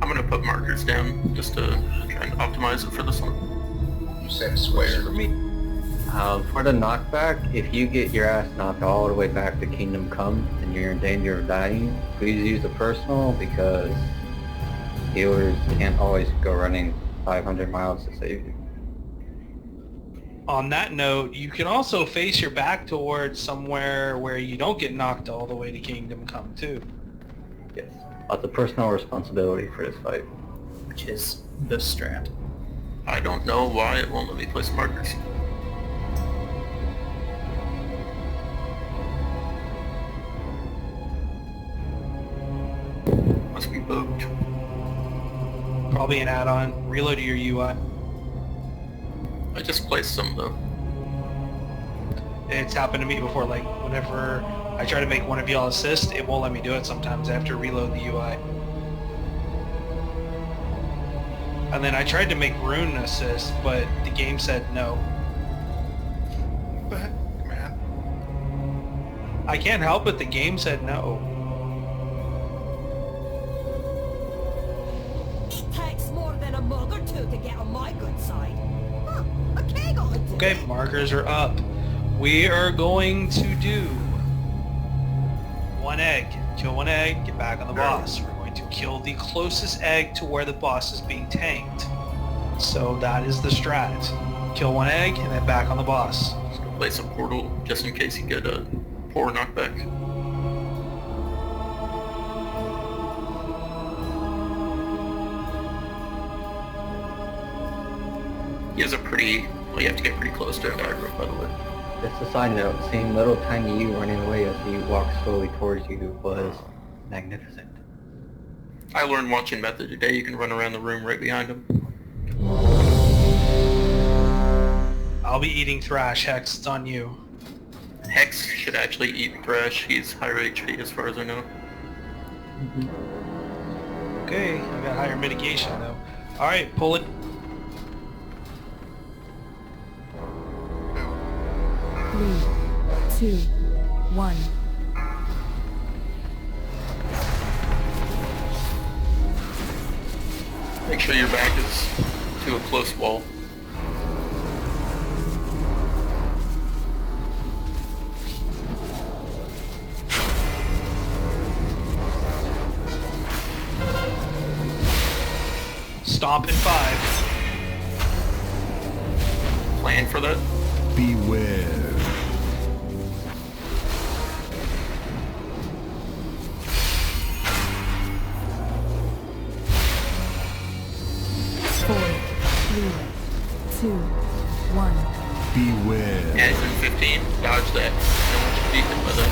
I'm gonna put markers down just to try and optimize it for this one. You said square. For me. For the knockback, if you get your ass knocked all the way back to Kingdom Come and you're in danger of dying, please use the personal because healers can't always go running 500 miles to save you. On that note, you can also face your back towards somewhere where you don't get knocked all the way to Kingdom Come too. Yes. Lots of personal responsibility for this fight. Which is the strat. I don't know why it won't let me place markers. Must be bugged. Probably an add-on. Reload to your UI. I just placed some though. It's happened to me before, like whenever I try to make one of y'all assist, it won't let me do it sometimes. I have to reload the UI. And then I tried to make Rune assist, but the game said no. What the heck, man? I can't help it, the game said no. It takes more than a mug or two to get on my good side. Huh, a keg ought to do Okay, it. markers are up. We are going to do one egg. Kill one egg, get back on the boss. We're going to kill the closest egg to where the boss is being tanked. So that is the strat. Kill one egg and then back on the boss. Just gonna place a portal just in case you get a poor knockback. He has a pretty... well, you have to get pretty close to a aggro, by the way. Just a side note, seeing little tiny you running away as he walks slowly towards you was magnificent. I learned watching Method today, you can run around the room right behind him. I'll be eating Thrash. Hex, it's on you. Hex should actually eat Thrash, he's higher HP as far as I know. Okay, I got higher mitigation though. Alright, pull it. 3, 2, 1. Make sure your back is to a close wall. Stomp in 5. Plan for that. Beware. Beware. Yeah, it's in 15. Dodge that. Don't want you to beat him with it.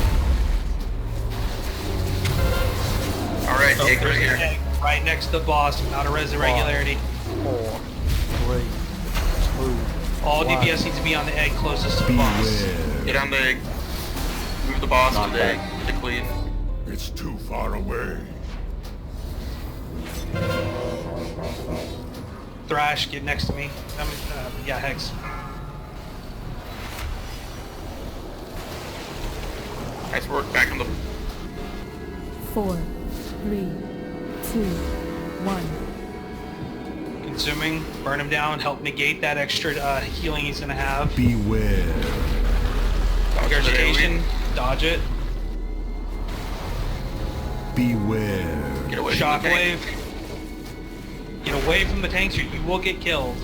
Alright, take right here. Egg right next to the boss without a res irregularity. 4, 3, 2. All DPS needs to be on the egg closest to the boss. Get on the egg. Move the boss to the egg to cleave. It's too far away. Thrash, get next to me. Yeah, Hex. Nice work, back on the... 4, 3, 2, 1. Consuming, burn him down, help negate that extra healing he's gonna have. Beware. Regurgitation, dodge it. Beware. Get away from the tank. Shockwave. Get away from the tanks or you will get killed.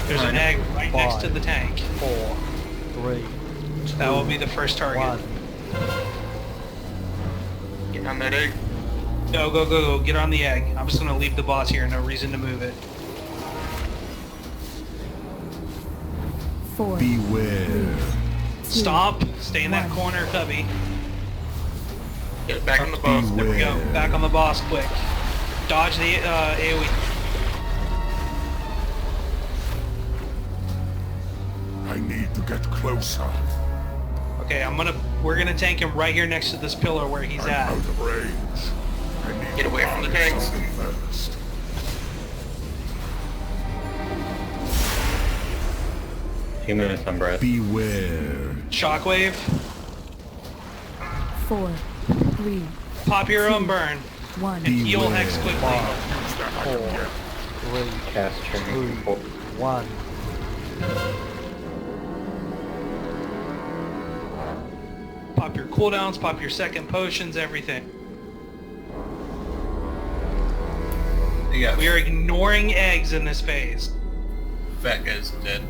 There's an egg right next to the tank. 4, 3, 2, That will be the first target. 1. Get on that egg. Go, go, go, go. Get on the egg. I'm just gonna leave the boss here. No reason to move it. 4. Beware. Stomp. Stay in that corner, Cubby. Get it back on the boss. There we go. Back on the boss, quick. Dodge the AoE. I need to get closer. Okay, we're gonna tank him right here next to this pillar where he's I'm at. out of range. I need Get away from the tanks. something first. Few minutes on breath. Beware. Shockwave. 4, 3, Pop your own burn. 1. And heal Hex quickly. 4, 3, Cast 2, training. 1. Pop your cooldowns, pop your second potions, everything. Yeah, We are ignoring eggs in this phase. fat guy's dead.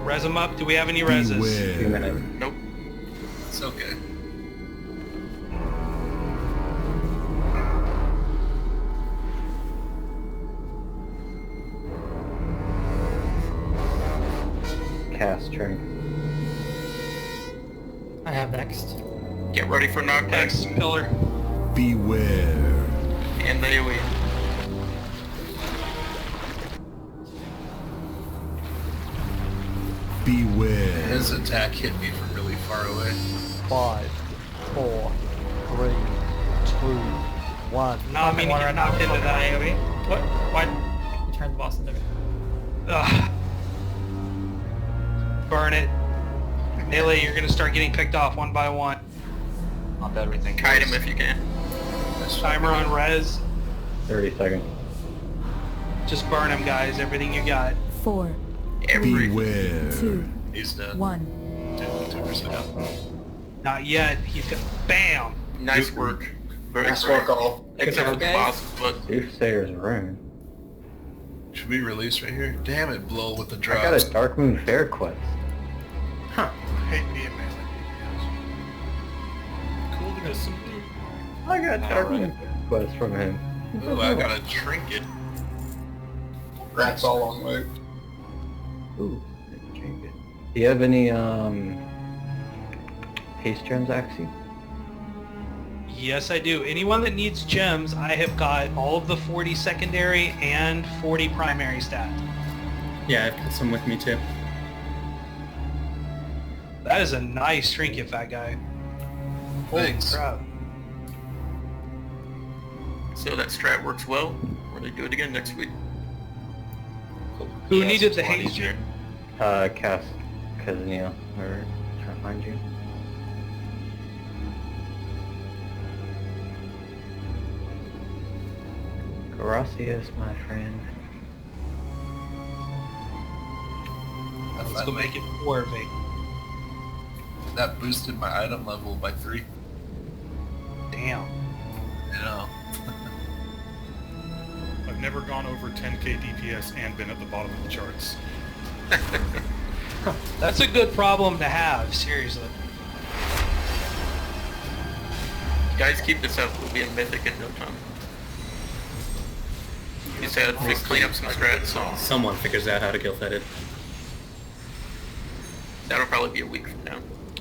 Res them up. Do we have any reses? Few minutes. Nope. It's okay. Cast training. I have next. Get ready for knockback. Hex, pillar. Beware. And the AoE. Beware. His attack hit me from really far away. 5, 4, 3, 2, 1. Not meaning to get knocked into that. AoE. What? Why? You turned the boss into me. Ugh. Burn it. Melee, you're gonna start getting picked off one by one. Pop everything. Kite him if you can. Timer on res. 30 seconds. Just burn him, guys. Everything you got. 4, Beware. 2, He's dead. 1. 2%. Not yet. He's got. Bam! Nice work. Very Nice great. work, all. Except for the Okay. boss, but Soothsayer's Rune. Should we release right here? Damn it, blow with the I got drops. a Dark Moon Fair quest. I hate being melee Cool to get some. I got Dark Alright. Moon Fair quest from him. Ooh, I got a trinket. Rats all on loot. Ooh, change it. Do you have any haste gems, Axie? Yes, I do. Anyone that needs gems, I have got all of the 40 secondary and 40 primary stat. Yeah, I've got some with me too. That is a nice trinket, fat guy. Holy Thanks. crap. so that strat works well. We're gonna do it again next week. Who Yes, needed it's the a lot haste easier. gem? Cass Kazneil, or trying to find you. Gracias, my friend. Let's go make it worthy. That boosted my item level by 3. Damn. I know. I've never gone over 10k DPS and been at the bottom of the charts. That's a good problem to have, seriously. Guys, keep this up. We'll be in Mythic in no time. You said clean up some strats, so Someone figures out how to kill Fetid. that'll probably be a week from now.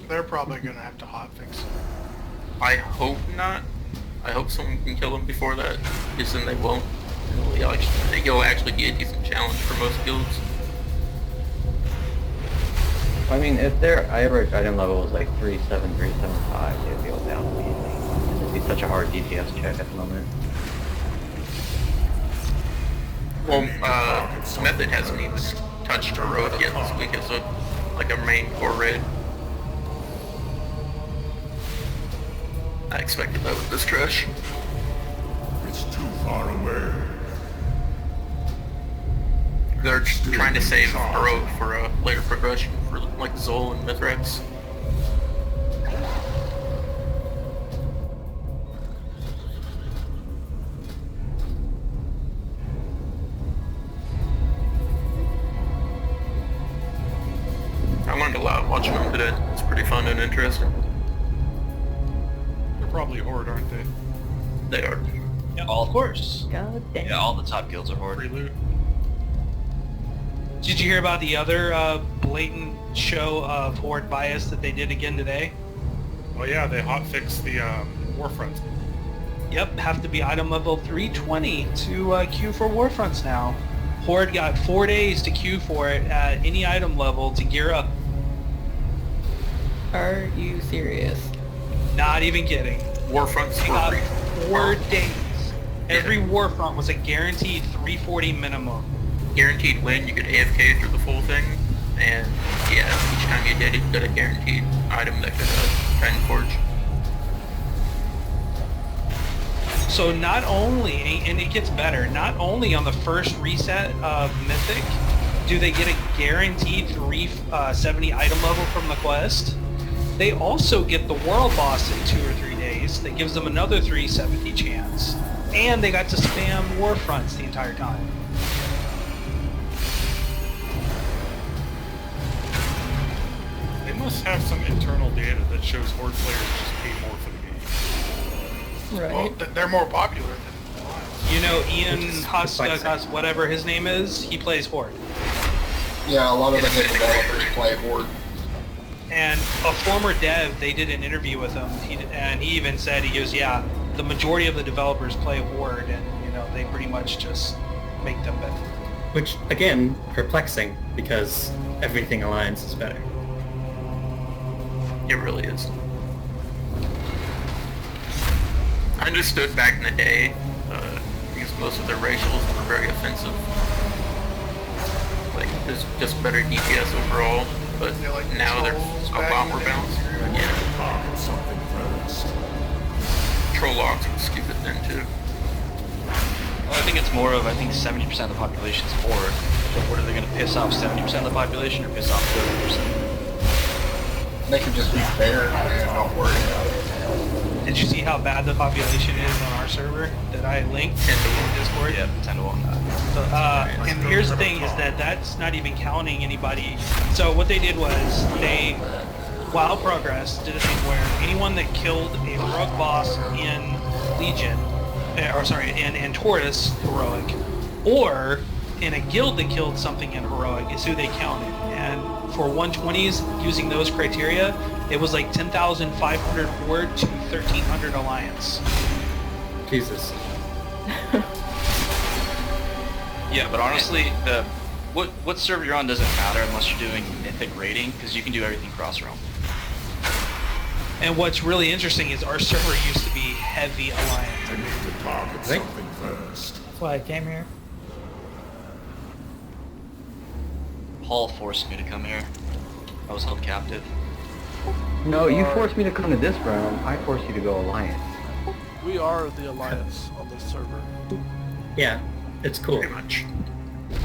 They're probably gonna have to hotfix it. I hope not. I hope someone can kill him before that, because then they won't. It'll actually be a decent challenge for most guilds. I mean, if their average item level was like 3.7, 3.75, they'd be able down easily. It'd be such a hard DPS check at the moment. Well, Method hasn't even touched heroic yet this week as a main core raid. I expected that with this trash. It's too far away. They're trying to save heroic for a later progression for like Zol and Mithrax. I learned a lot watching them today. It's pretty fun and interesting. They're probably Horde, aren't they? They are. Yeah, of course. God damn. Yeah, all the top guilds are Horde. Free loot. Did you hear about the other blatant show of Horde bias that they did again today? Oh yeah, they hotfixed the Warfront. Yep, have to be item level 320 to queue for Warfronts now. Horde got 4 days to queue for it at any item level to gear up. Are you serious? Not even kidding. Warfronts They got 4 days. Every Warfront was a guaranteed 340 minimum. Guaranteed win, you could AFK through the full thing, and yeah, each time you did it, you got a guaranteed item that could Titan Forge. So not only, and it gets better, not only on the first reset of Mythic do they get a guaranteed 370 item level from the quest, they also get the world boss in 2 or 3 days that gives them another 370 chance. And they got to spam Warfronts the entire time. They must have some internal data that shows Horde players just pay more for the game. Right. Well, they're more popular than Alliance. You know, Ian Huskas, whatever his name is, he plays Horde. Yeah, a lot of the head developers play Horde. And a former dev, they did an interview with him, and he even said, he goes, yeah, the majority of the developers play Horde, and, you know, they pretty much just make them better. Which, again, perplexing, because everything Alliance is better. It really is. I understood back in the day, because most of their racials were very offensive. Like, there's just better DPS overall, but now they're a lot more balanced. Yeah. Troll locks are stupid then too. Well, I think it's more of, 70% of the population is Horde. So what are they going to piss off 70% of the population or piss off 30%? They could just be fair and not worry about it. Did you see how bad the population is on our server that I linked in Discord? Yeah, 10 to 1. So, and here's the thing is that that's not even counting anybody. So what they did was they, while Progress did a thing where anyone that killed a heroic boss in Legion, in Taurus Heroic, or in a guild that killed something in Heroic is who they counted. And for 120s, using those criteria, it was like 10,500 Horde to 1,300 Alliance. Jesus. Yeah, but honestly, what server you're on doesn't matter unless you're doing Mythic raiding, because you can do everything cross-realm. And what's really interesting is our server used to be heavy Alliance. I need to target something first. That's why I came here. Paul forced me to come here. I was held captive. No, you forced me to come to this realm. I forced you to go Alliance. We are the Alliance on this server. Yeah, it's cool.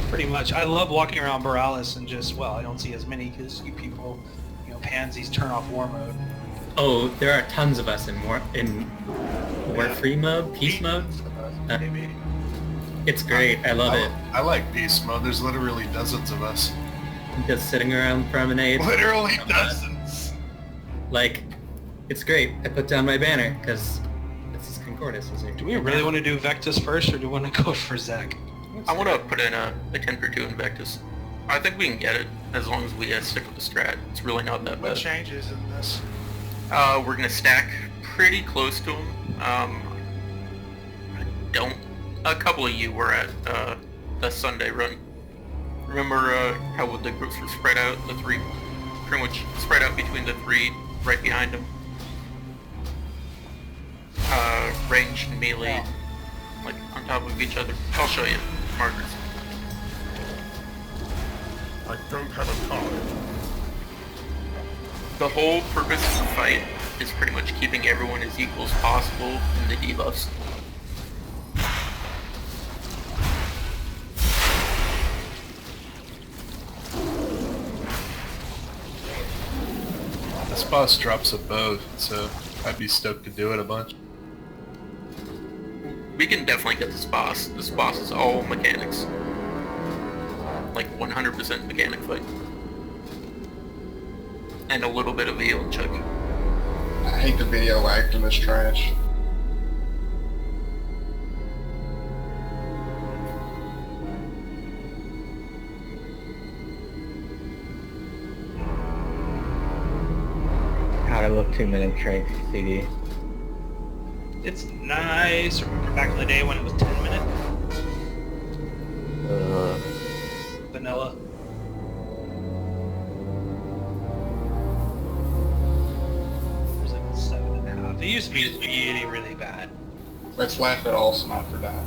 Pretty much. I love walking around Borealis and just, well, I don't see as many because you people, you know, pansies turn off war mode. Oh, there are tons of us in war free mode, peace mode. It's great. I love it. I like peace mode. There's literally dozens of us. Just sitting around promenade. Literally dozens. Like, it's great. I put down my banner because this is Concordus. Do we really want to do Vectus first, or do we want to go for Zek? I want to put in a 10 for 2 in Vectus. I think we can get it as long as we stick with the strat. It's really not that What bad. changes in this? We're gonna stack pretty close to them. A couple of you were at the Sunday run. Remember how the groups were spread out? The three, pretty much spread out between the three right behind them. Ranged and melee, like on top of each other. I'll show you markers. I don't have a target. The whole purpose of the fight is pretty much keeping everyone as equal as possible in the debuffs. This boss drops a bow, so I'd be stoked to do it a bunch. We can definitely get this boss. This boss is all mechanics. Like 100% mechanic fight. And a little bit of heal and chugging. I hate the video lag from this trash. How to look 2-minute trade CD. It's nice. Remember back in the day when it was 10 minutes? Vanilla. There's like 7.5. It used to be really, really bad. Let's laugh at all Smart for that.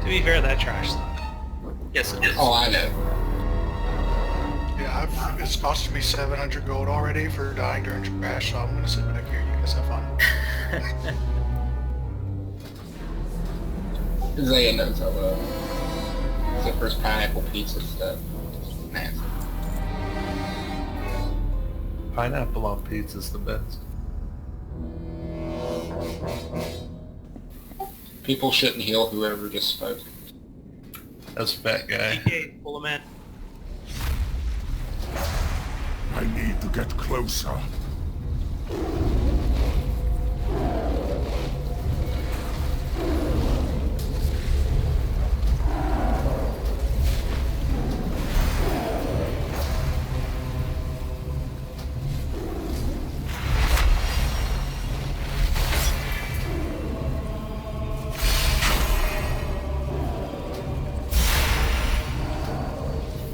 To be fair, that trash sucked. Yes, it is. Oh, I know. Yeah, it's costed me 700 gold already for dying during trash, so I'm gonna sit back here. You guys have fun. Zaya knows I love Zipper's pineapple pizza stuff. Nasty. Pineapple on pizza is the best. People shouldn't heal whoever just spoke. That's a fat guy. DK, pull him in. I need to get closer.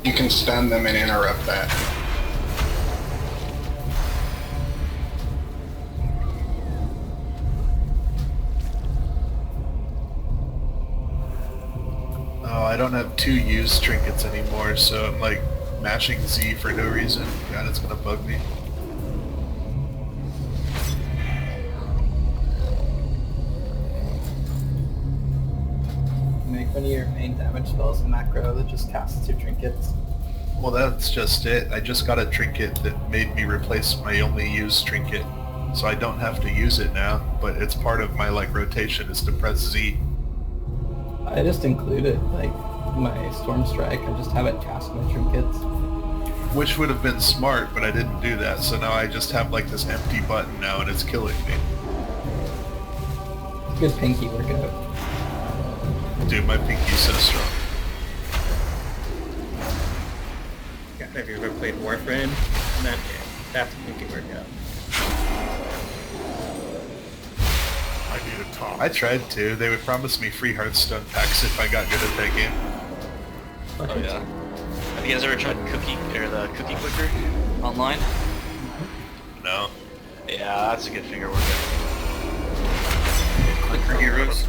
You can stun them and interrupt that. Oh, I don't have 2 used trinkets anymore, so I'm like mashing Z for no reason. God, it's gonna bug me. Make one of your main damage spells a macro that just casts 2 trinkets. Well, that's just it. I just got a trinket that made me replace my only used trinket, so I don't have to use it now, but it's part of my like rotation is to press Z. I just include it, like my Storm Strike, I just have it cast my trinkets. Which would have been smart, but I didn't do that, so now I just have like this empty button now and it's killing me. Good pinky workout. Dude, my pinky's so strong. God, have you ever played Warframe? That game. That's a pinky workout. I need a target. I tried to. They would promise me free Hearthstone packs if I got good at that game. Oh yeah. Have you guys ever tried Cookie or the Cookie Clicker online? No. Yeah, that's a good finger workout. Clicker heroes.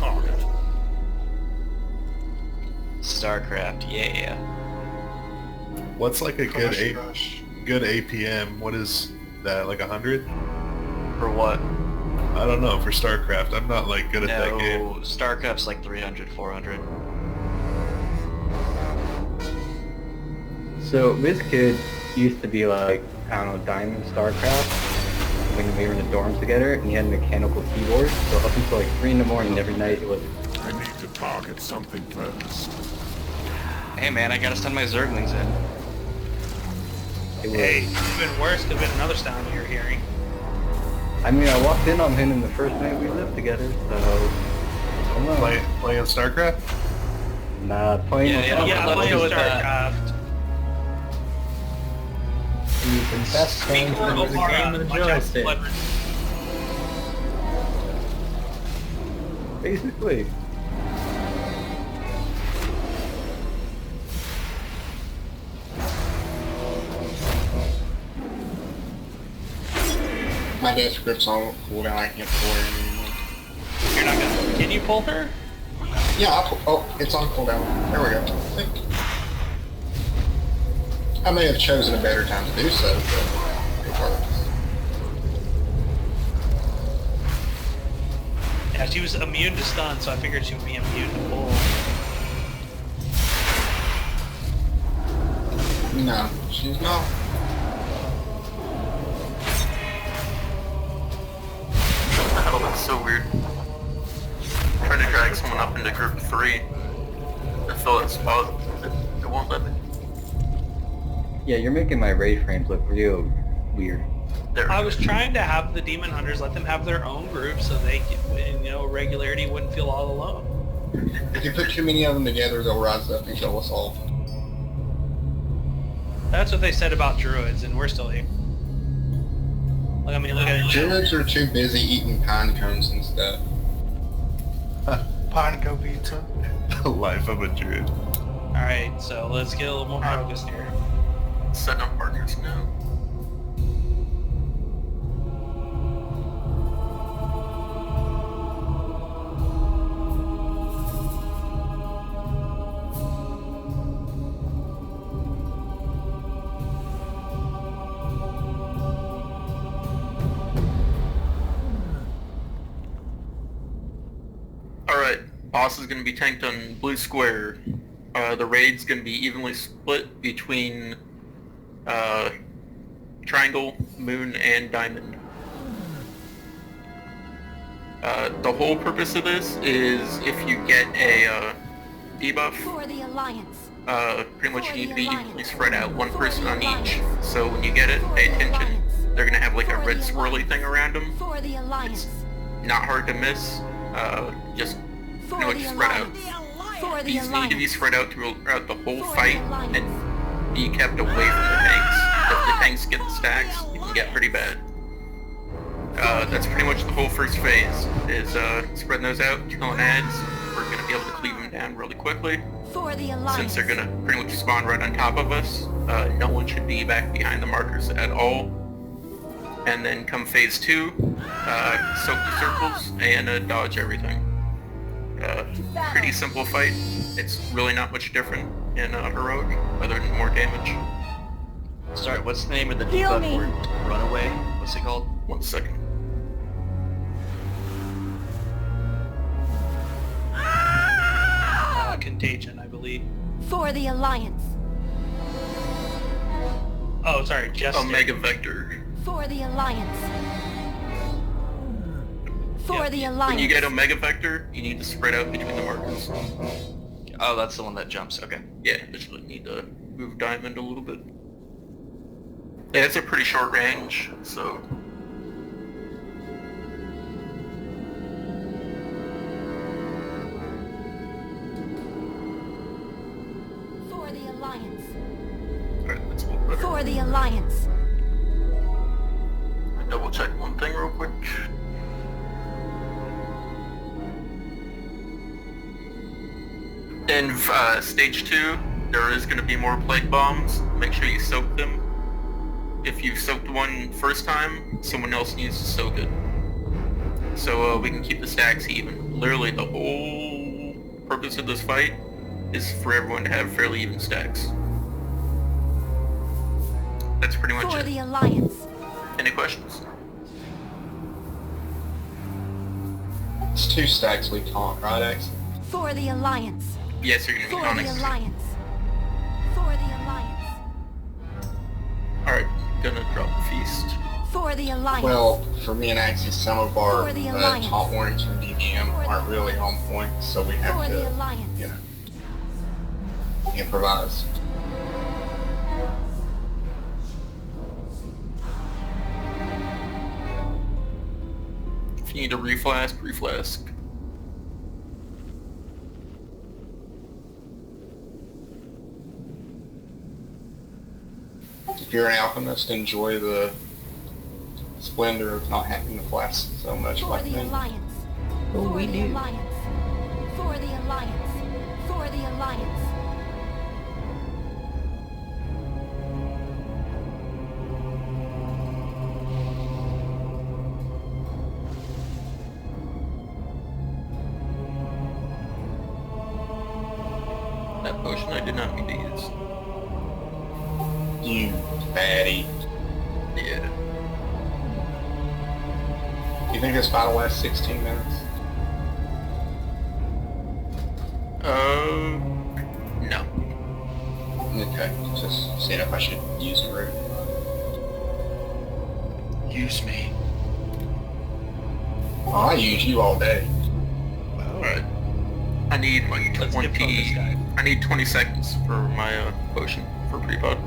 StarCraft, yeah. What's like a good APM? What is that? Like 100? For what? I don't know. For StarCraft, I'm not like good at that game. No, StarCraft's like 300, 400. So this kid used to be like, I don't know, Diamond StarCraft when we were in the dorms together, and he had a mechanical keyboard, so up until like 3 in the morning every night it was... I need to target something first. Hey man, I gotta send my Zerglings in. Hey, even worse could have been another sound you're hearing. I mean, I walked in on him in the first night we lived together, so... I don't know. Playing StarCraft? Nah, playing... Yeah, playing StarCraft. The best thing for the game of the joystick. Basically. My death script's on cooldown, I can't pour it anymore. You're not gonna Can you pull her? Yeah, oh, it's on cooldown. There we go. I may have chosen a better time to do so, but it works. Yeah, she was immune to stun, so I figured she would be immune to pull. No, she's not. Oh, that's so weird. Trying to drag someone up into group 3 to fill that spot. It won't let me. Yeah, you're making my raid frames look real weird. I was trying to have the demon hunters let them have their own group so they could, regularity wouldn't feel all alone. If you put too many of them together, they'll rise up and kill us all. That's what they said about druids, and we're still here. Like, I mean, look at it. Druids are too busy eating pine cones and stuff. Pine cone pizza. The life of a druid. Alright, so let's get a little more focused here. Setting up markers now. Boss is going to be tanked on blue square. The raid's going to be evenly split between triangle, moon, and diamond. The whole purpose of this is if you get a debuff, For the Alliance. pretty much you need to be evenly spread out, one person on each. So when you get it, pay attention. They're going to have like a red swirly thing around them. For the Alliance. Not hard to miss. Just pretty much spread out. These need to be spread out throughout the whole fight and be kept away from the tanks. If the tanks get the stacks, it can get pretty bad. That's pretty much the whole first phase, is spreading those out, killing ads. We're going to be able to cleave them down really quickly. Since they're going to pretty much spawn right on top of us, no one should be back behind the markers at all. And then come phase 2, soak the circles and dodge everything. Pretty simple fight. It's really not much different in heroic, other than more damage. Sorry, what's the name of the debuff word? Runaway? What's it called? 1 second. Contagion, I believe. For the Alliance. Oh, sorry, just Omega Vector. For the Alliance. For the Alliance. When you get Omega Vector, you need to spread out between the markers. Oh, that's the one that jumps, okay. Yeah, just need to move diamond a little bit. Yeah, it's a pretty short range, so... For the Alliance. Alright, that's a little better. For the Alliance. Double check one thing real quick. In stage 2, there is going to be more plague bombs. Make sure you soak them. If you soaked one first time, someone else needs to soak it. So we can keep the stacks even. Literally the whole purpose of this fight is for everyone to have fairly even stacks. That's pretty much For it. the Alliance. Any questions? It's 2 stacks we taunt, right, X? For the Alliance. Yes, you're going to be For the honest. Alliance. For the Alliance. Alright, gonna drop the feast. For the Alliance. Well, for me and Axis, some of our For the Alliance. taunt warnings from DBM aren't really on point, so we have For the to, Alliance. you know, improvise. If you need a reflask, reflask. If you're an alchemist, enjoy the splendor of not having to flask so much For like the me. Alliance. Oh, For we the do. Alliance. For the Alliance. For the Alliance. that potion I did not mean to use. You fatty. Yeah. You think this fight will last 16 minutes? No. Okay, just seeing if I should use a root. Use me. I use you all day. Alright. I need like 20... I need 20 seconds for my potion for pre-pod.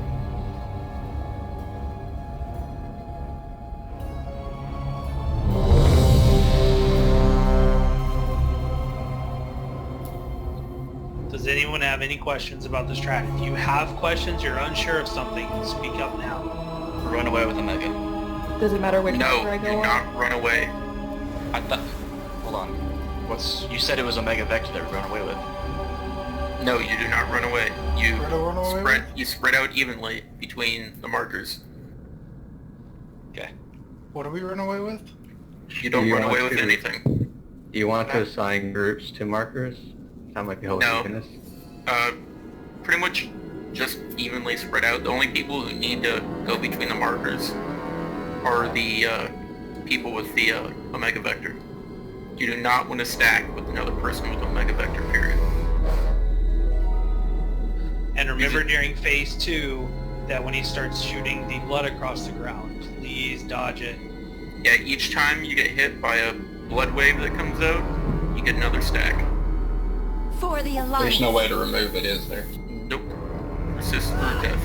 Does anyone have any questions about this track? If you have questions, you're unsure of something, speak up now. Run away with a mega. Does it matter which No, number I do go on? not run away. I thought... Hold on. You said it was a mega vector that we run away with. No, you do not run away. You Where do I run away spread. You spread out evenly between the markers. Okay. What do we run away with? You don't Do you run away want with to- anything. Do you want to assign groups to markers? That might be whole No. weakness. Pretty much just evenly spread out. The only people who need to go between the markers are the people with the Omega Vector. You do not want to stack with another person with Omega Vector, period. And remember during phase 2 that when he starts shooting the blood across the ground, please dodge it. Yeah, each time you get hit by a blood wave that comes out, you get another stack. For the Alliance. There's no way to remove it, is there? Nope. It's just for death.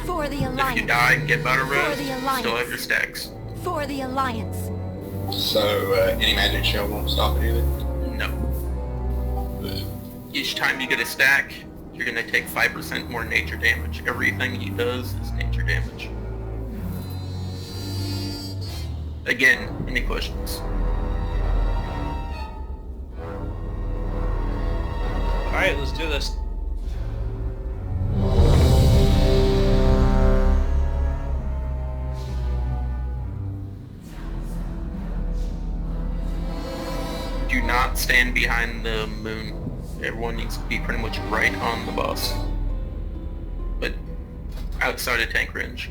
For the Alliance. If you die and get battle res, For the you Alliance. still have your stacks. For the Alliance. So, any magic shell won't stop it either? No. Each time you get a stack, you're going to take 5% more nature damage. Everything he does is nature damage. Again, any questions? Alright, let's do this. Do not stand behind the moon. Everyone needs to be pretty much right on the boss. But outside of tank range.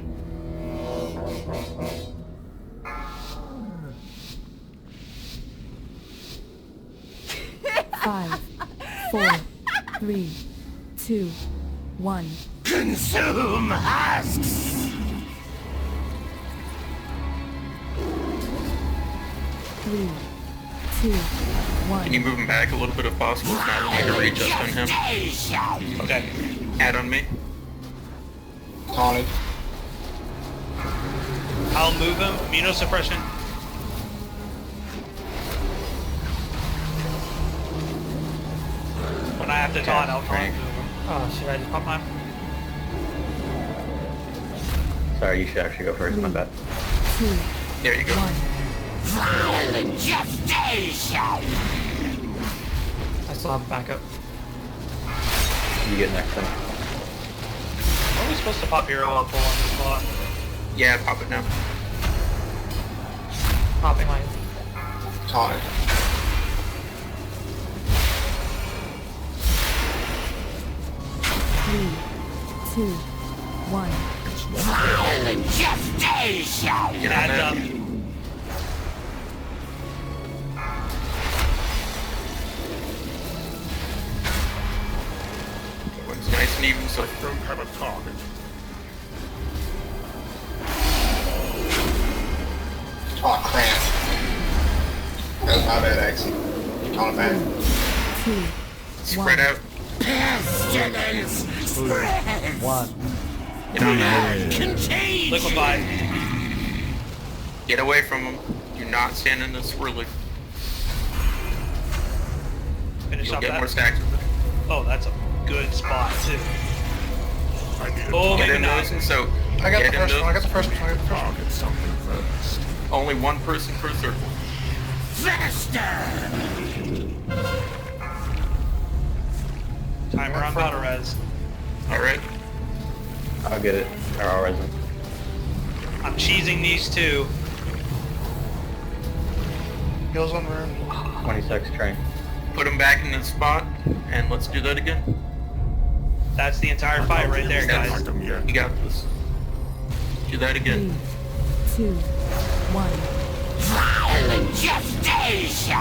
Five, 4, 3, 2, 1. Consume husks! 3, 2, 1. Can you move him back a little bit if possible? It's not really to readjust on him. Okay. Add on me. Taunted. I'll move him. Immunosuppression. When I have to taunt, I'll taunt. Oh, should I just pop mine? Sorry, you should actually go first, my bad. 2, There you go. 1. I still have backup. You get next thing. Are we supposed to pop hero up full on the spot? Yeah, pop it now. Popping mine. Taunted. Three, 2, 1. Get on Adds that. up. It's nice and even, so Don't have a target. Oh, crap. That was my bad, actually. Taunt back. 2, spread out. Pestilence! 1. Get on that. Liquefy. Get away from him. Do not stand in the swirly. Finish You'll off get that. more stacks with it. Oh, that's a good spot too. I need a Oh, Get maybe in not. those, and so I got get the in first one. I got the first one. I got the first one. target something first. Only one person per circle. Timer on battle res. Alright? I'll get it. Or I'll res him. I'm cheesing these two. Heals on rune. 26 train. Put him back in the spot, and let's do that again. That's the entire fight right there, guys. You got this. Do that again. 3, 2, 1. Violent gestation!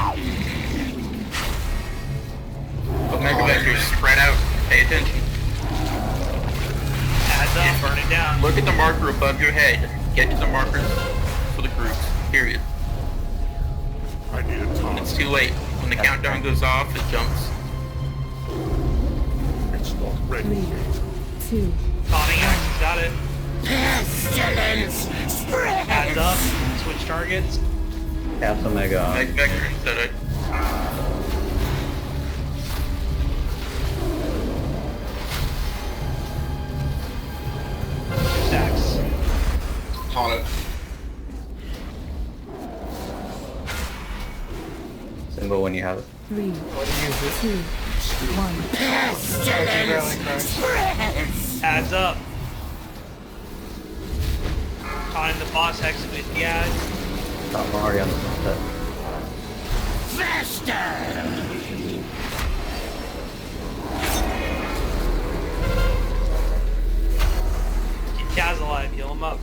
Omega Vectors spread out. Pay attention. Adds up, burn it down. Look at the marker above your head. Get to the markers for the groups. Period. I need a time. It's too late. When the countdown goes off, it jumps. It's not ready. 3, 2, Conning X, got it. Pestilence! Spread! Adds up, switch targets. Cast Omega on. Omega Vector instead of... Stacks. On it. Symbol when you have it. 3, 2, 1. Pestilence! Spread! Adds up. Conning the boss hex with the ads. I'm already on the sunset. Faster! Keep Kaz alive, heal him up.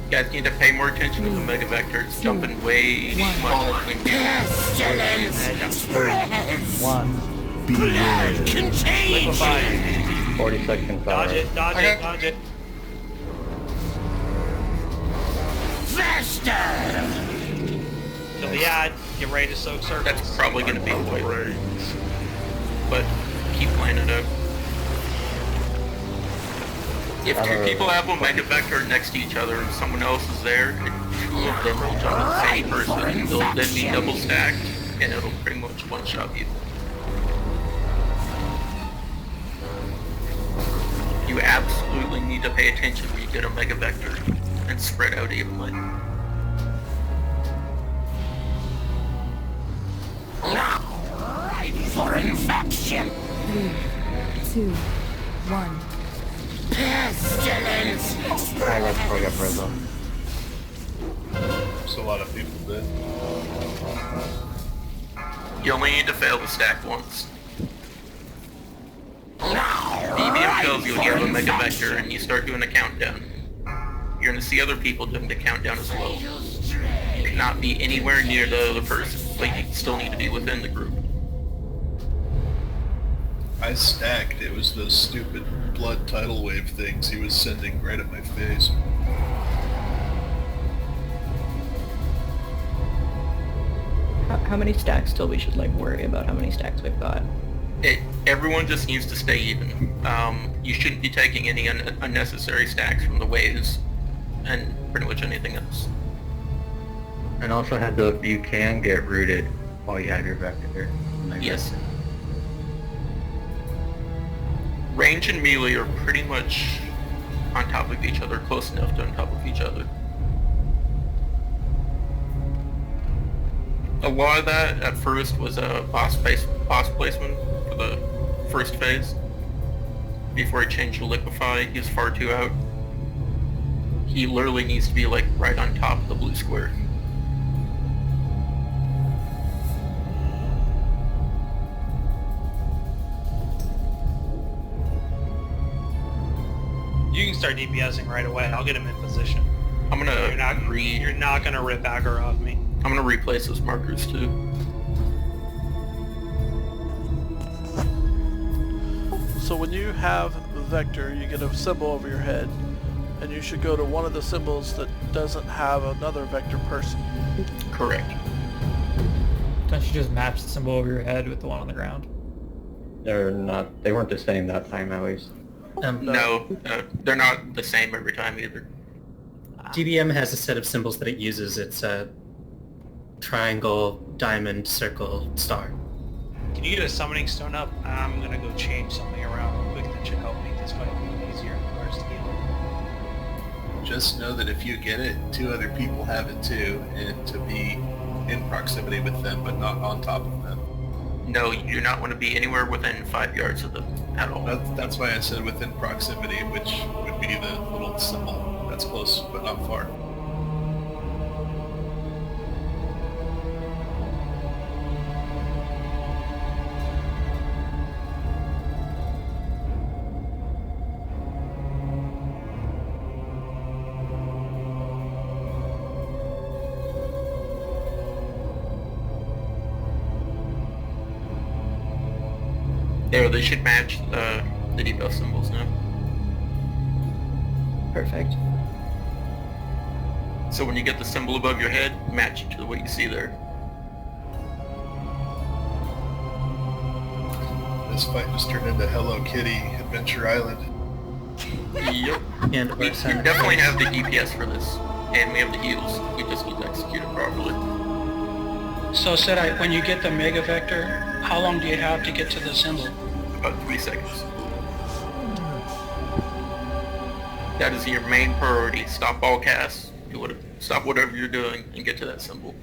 You guys need to pay more attention to the Omega Vector. It's jumping way too much between people. Pestilence! Spread! 1. Blood contagion! Liquefy. 40 seconds. Dodge it, dodge it, dodge it. Faster! Kill the ad, get ready to soak circles. That's probably going to be the way. But keep playing it out. If two people have Omega Vector next to each other and someone else is there, two of them will jump at the same person. They'll then be double stacked, and it'll pretty much one-shot people. You absolutely need to pay attention when you get Omega Vector and spread out evenly. Now, ready for infection! 3, 2, 1. Pestilence! Alright, let's go get Rizzo. There's a lot of people dead. You only need to fail the stack once. Now, BBM tells you when you have Omega Vector and you start doing the countdown. You're going to see other people doing the countdown as well. You cannot be anywhere near the other person, but you still need to be within the group. I stacked. It was those stupid blood tidal wave things he was sending right at my face. How many stacks till we should like worry about how many stacks we've got? Everyone just needs to stay even. You shouldn't be taking any unnecessary stacks from the waves and pretty much anything else. And also heads up, you can get rooted while you have your vector. Yes. Range and melee are pretty much on top of each other, close enough to on top of each other. A lot of that at first was a boss placement for the first phase. Before he changed to Liquefy, he was far too out. He literally needs to be like right on top of the blue square. You can start DPSing right away. I'll get him in position. I'm gonna You're not gonna rip aggro off me. I'm gonna replace those markers too. So when you have the vector, you get a symbol over your head, and you should go to one of the symbols that doesn't have another vector person. Correct. Don't you just match the symbol over your head with the one on the ground? They weren't the same that time at least. No, they're not the same every time either. DBM has a set of symbols that it uses. It's a triangle, diamond, circle, star. Can you get a summoning stone up? I'm gonna go change something around real quick that should help make this fight a little easier in regards to healing. Just know that if you get it, 2 other people have it too, and to be in proximity with them, but not on top of them. No, you do not want to be anywhere within 5 yards of them at all. That's why I said within proximity, which would be the little symbol that's close but not far. There, they should match the debuff symbols now. Perfect. So when you get the symbol above your head, match it to what you see there. This fight just turned into Hello Kitty Adventure Island. Yep. And We definitely have the DPS for this, and we have the heals. We just need to execute it properly. So Sept, when you get the Mega Vector, how long do you have to get to the symbol? About 3 seconds. That is your main priority. Stop all casts, stop whatever you're doing, and get to that symbol.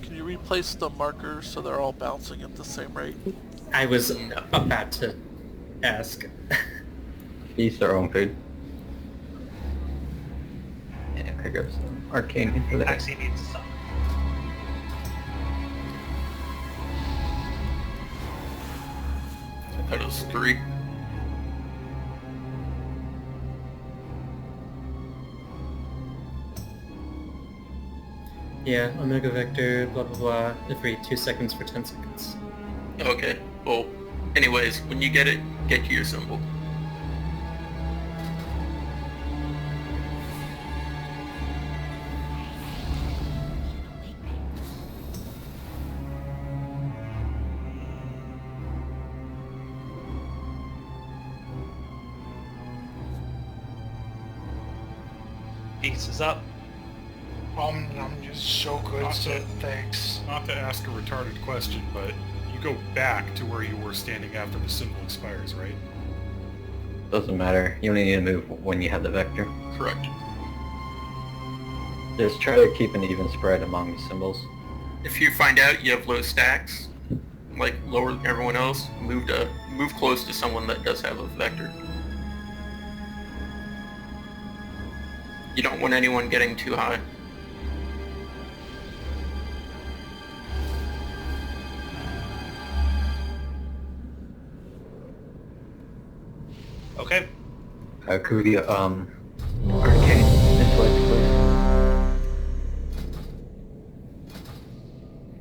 Can you replace the markers so they're all bouncing at the same rate? I was about to ask. Eat their own food. And pick up some arcane info there. Actually needs some. I thought it was 3. Yeah, Omega Vector, blah blah blah, every 2 seconds for 10 seconds. Okay, well, anyways, when you get it, get to your symbol. Peace is up. I'm just so good, so thanks. Not to ask a retarded question, but you go back to where you were standing after the symbol expires, right? Doesn't matter. You only need to move when you have the vector. Correct. Just try to keep an even spread among the symbols. If you find out you have low stacks, like lower than everyone else, move close to someone that does have a vector. You don't want anyone getting too high. Okay. Could we, arcane intellect,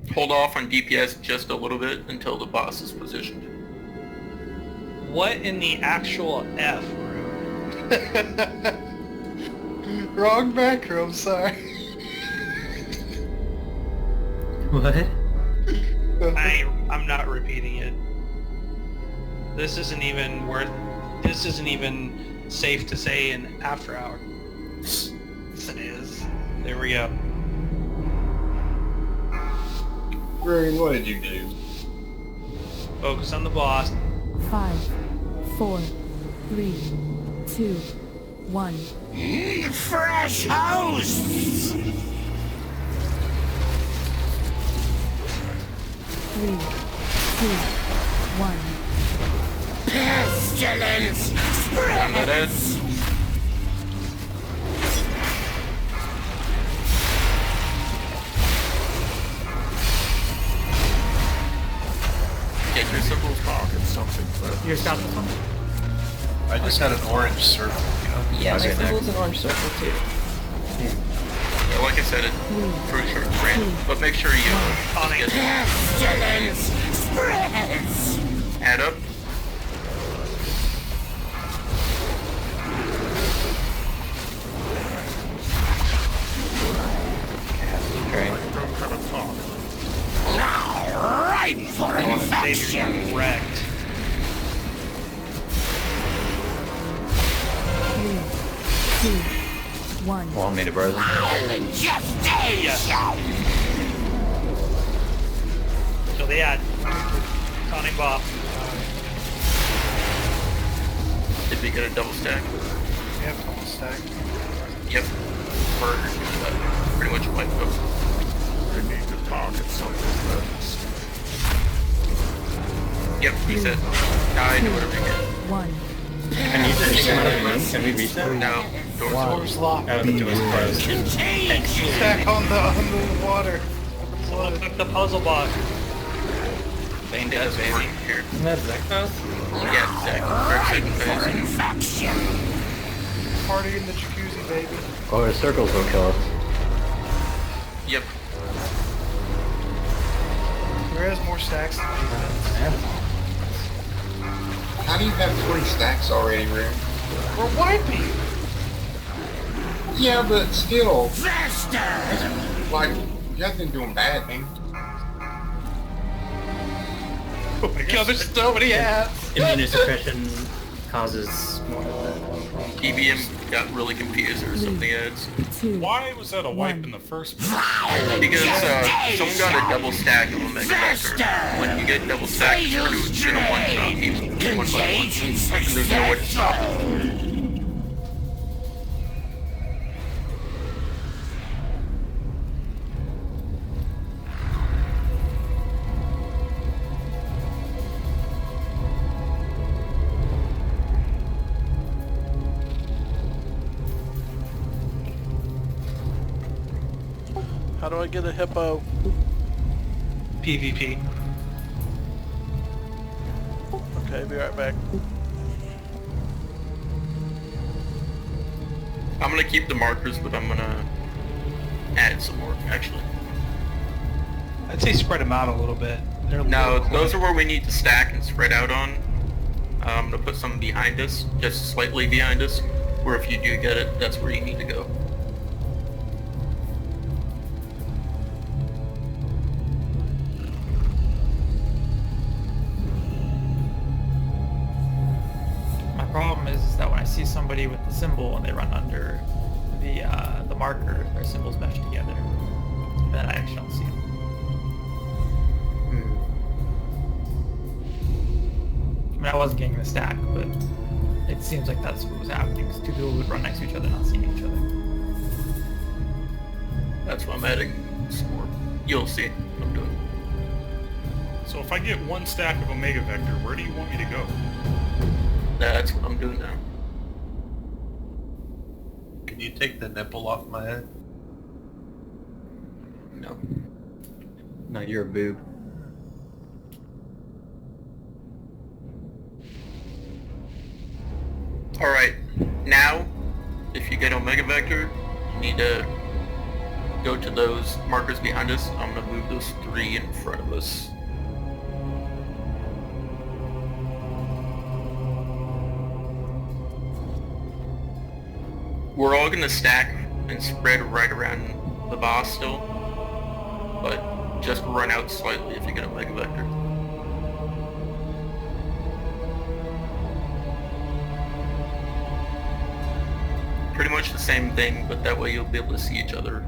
please? Hold off on DPS just a little bit until the boss is positioned. What in the actual F? Wrong macro, I'm sorry. What? I'm not repeating it. This isn't even safe to say in after hour. Yes, it is. There we go. Green, what did you do? Focus on the boss. 5, 4, 3, 2, 1. Fresh hosts! 3, 2, 1. Pestilence spreads! Get your symbols pocket something. Your got this one? I just had an orange circle. Yeah, my symbol's an orange circle too. Yeah, like I said, it's for sure it's random, but make sure you get Pestilence spreads! add up. Right for infection! Wrecked. 3, 2, 1. Want me to burn them? Yes. So they had Tonic Bob. Did we get a double stack? We have double stack. Yep. Burger. Pretty much wiped out. I need to target something first. Yep, reset. Die, do whatever you get. 1. Can you take him out of the room? Can we reach that? No. Door's locked. Oh, the door's closed. Stack on the water. Someone took the puzzle box. Bane does, baby. Here. Isn't that Zekos? Yeah, exactly. Infection! Party in the jacuzzi, baby. Oh, the circles will kill us. Yep. Who has more stacks than me? How do you have 20 stacks already, Rick? We're wiping! Yeah, but still. Like, you guys been doing bad, man. Oh my god, there's so many apps! Immunosuppression causes more of that. EBM got really confused or something ads. Why was that a wipe in the first place? Because someone got a double stack of a mega vector. When you get double stacked, you're gonna one-shot people one by one. And there's no way to stop it. How do I get a hippo? PvP. Okay, be right back. I'm gonna keep the markers, but I'm gonna add some more, actually. I'd say spread them out a little bit. No, those are where we need to stack and spread out on. I'm gonna put some behind us, just slightly behind us, where if you do get it, that's where you need to go. Problem is that when I see somebody with the symbol and they run under the marker, their symbols mesh together, and then I actually don't see them. I mean, I wasn't getting the stack, but it seems like that's what was happening, because two people would run next to each other not seeing each other. That's why I'm adding some more. You'll see what I'm doing. So if I get one stack of Omega Vector, where do you want me to go? That's what I'm doing now. Can you take the nipple off my head? No. No, you're a boob. Alright, now, if you get Omega Vector, you need to go to those markers behind us. I'm gonna move those 3 in front of us. We're all gonna stack and spread right around the boss still, but just run out slightly if you get a Mega Vector. Pretty much the same thing, but that way you'll be able to see each other.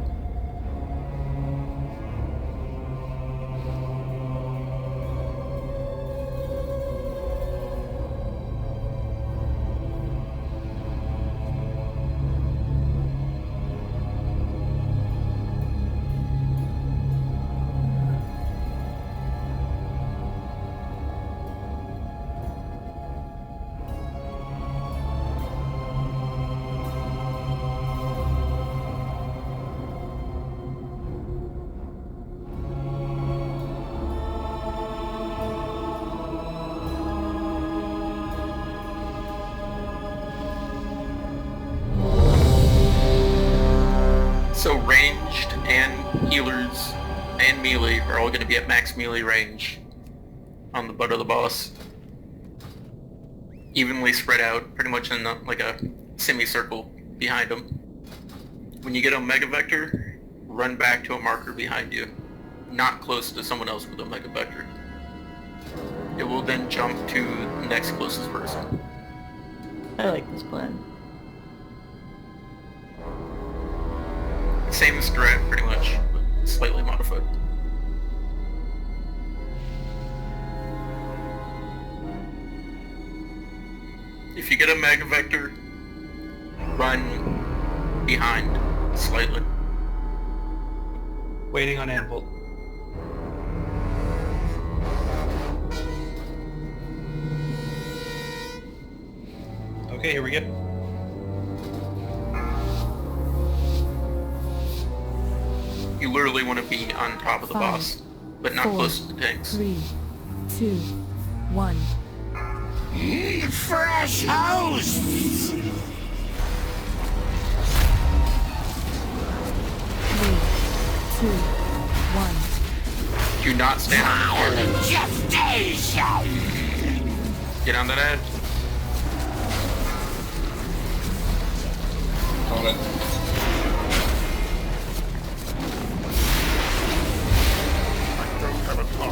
So ranged and healers and melee are all going to be at max melee range on the butt of the boss. Evenly spread out, pretty much in like a semicircle behind them. When you get a Mega Vector, run back to a marker behind you, not close to someone else with a Mega Vector. It will then jump to the next closest person. I like this plan. Same strat, pretty much, but slightly modified. If you get a Mega Vector, run behind slightly. Waiting on Anvil. Okay, here we go. You literally want to be on top of the boss, but not 4, close to the tanks. 3, 2, 1. Fresh hosts! 3, 2, 1. Do not stand on the marker. Get on that edge. On it. I don't have a car.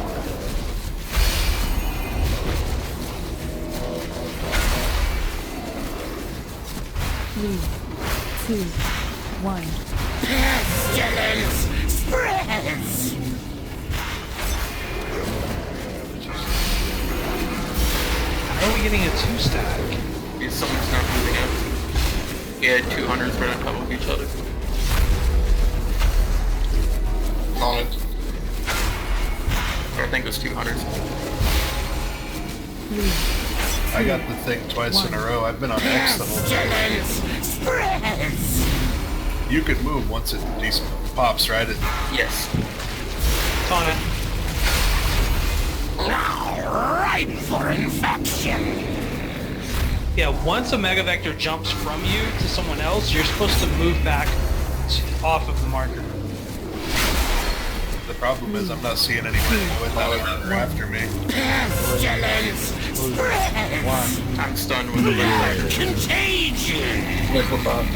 3, 2, 1. Pestilence spreads! How are we getting a 2-stack? If someone's not moving up. We had 200s right on top of each other. On it. Or I think it was 200s. 3, I got the thing twice in a row. I've been on X the whole time. Spreads! You could move once it pops, right? Yes. On it. Ripe for infection! Yeah, once a Mega Vector jumps from you to someone else, you're supposed to move back off of the marker. The problem is I'm not seeing anything with that marker after me. Pestilence spreads! I'm stunned with the Mega Vector. Contagion! Liquid bomb.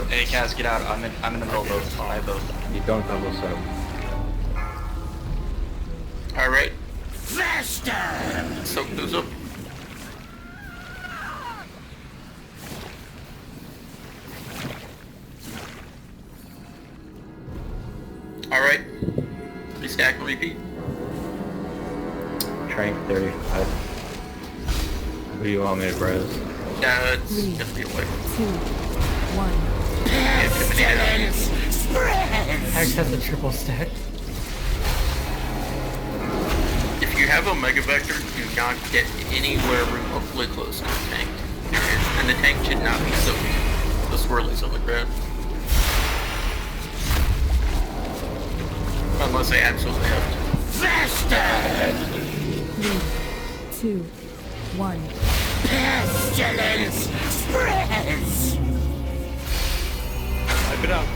Hey, Kaz, get out. I'm in the middle of both. I have both. You don't double soak. Alright. Faster! Soak those up. Alright. Restack and repeat. Trank 35. Who do you want me to browse? It's 3, definitely away. 2, 1. Pestilence spreads! Hex has a triple stack. If you have a Mega Vector, do not get anywhere remotely close to the tank. And the tank should not be soaked. The swirlies on the ground. Unless they absolutely have to. Faster! 3, 2, 1. Pestilence spreads! Wipe it up.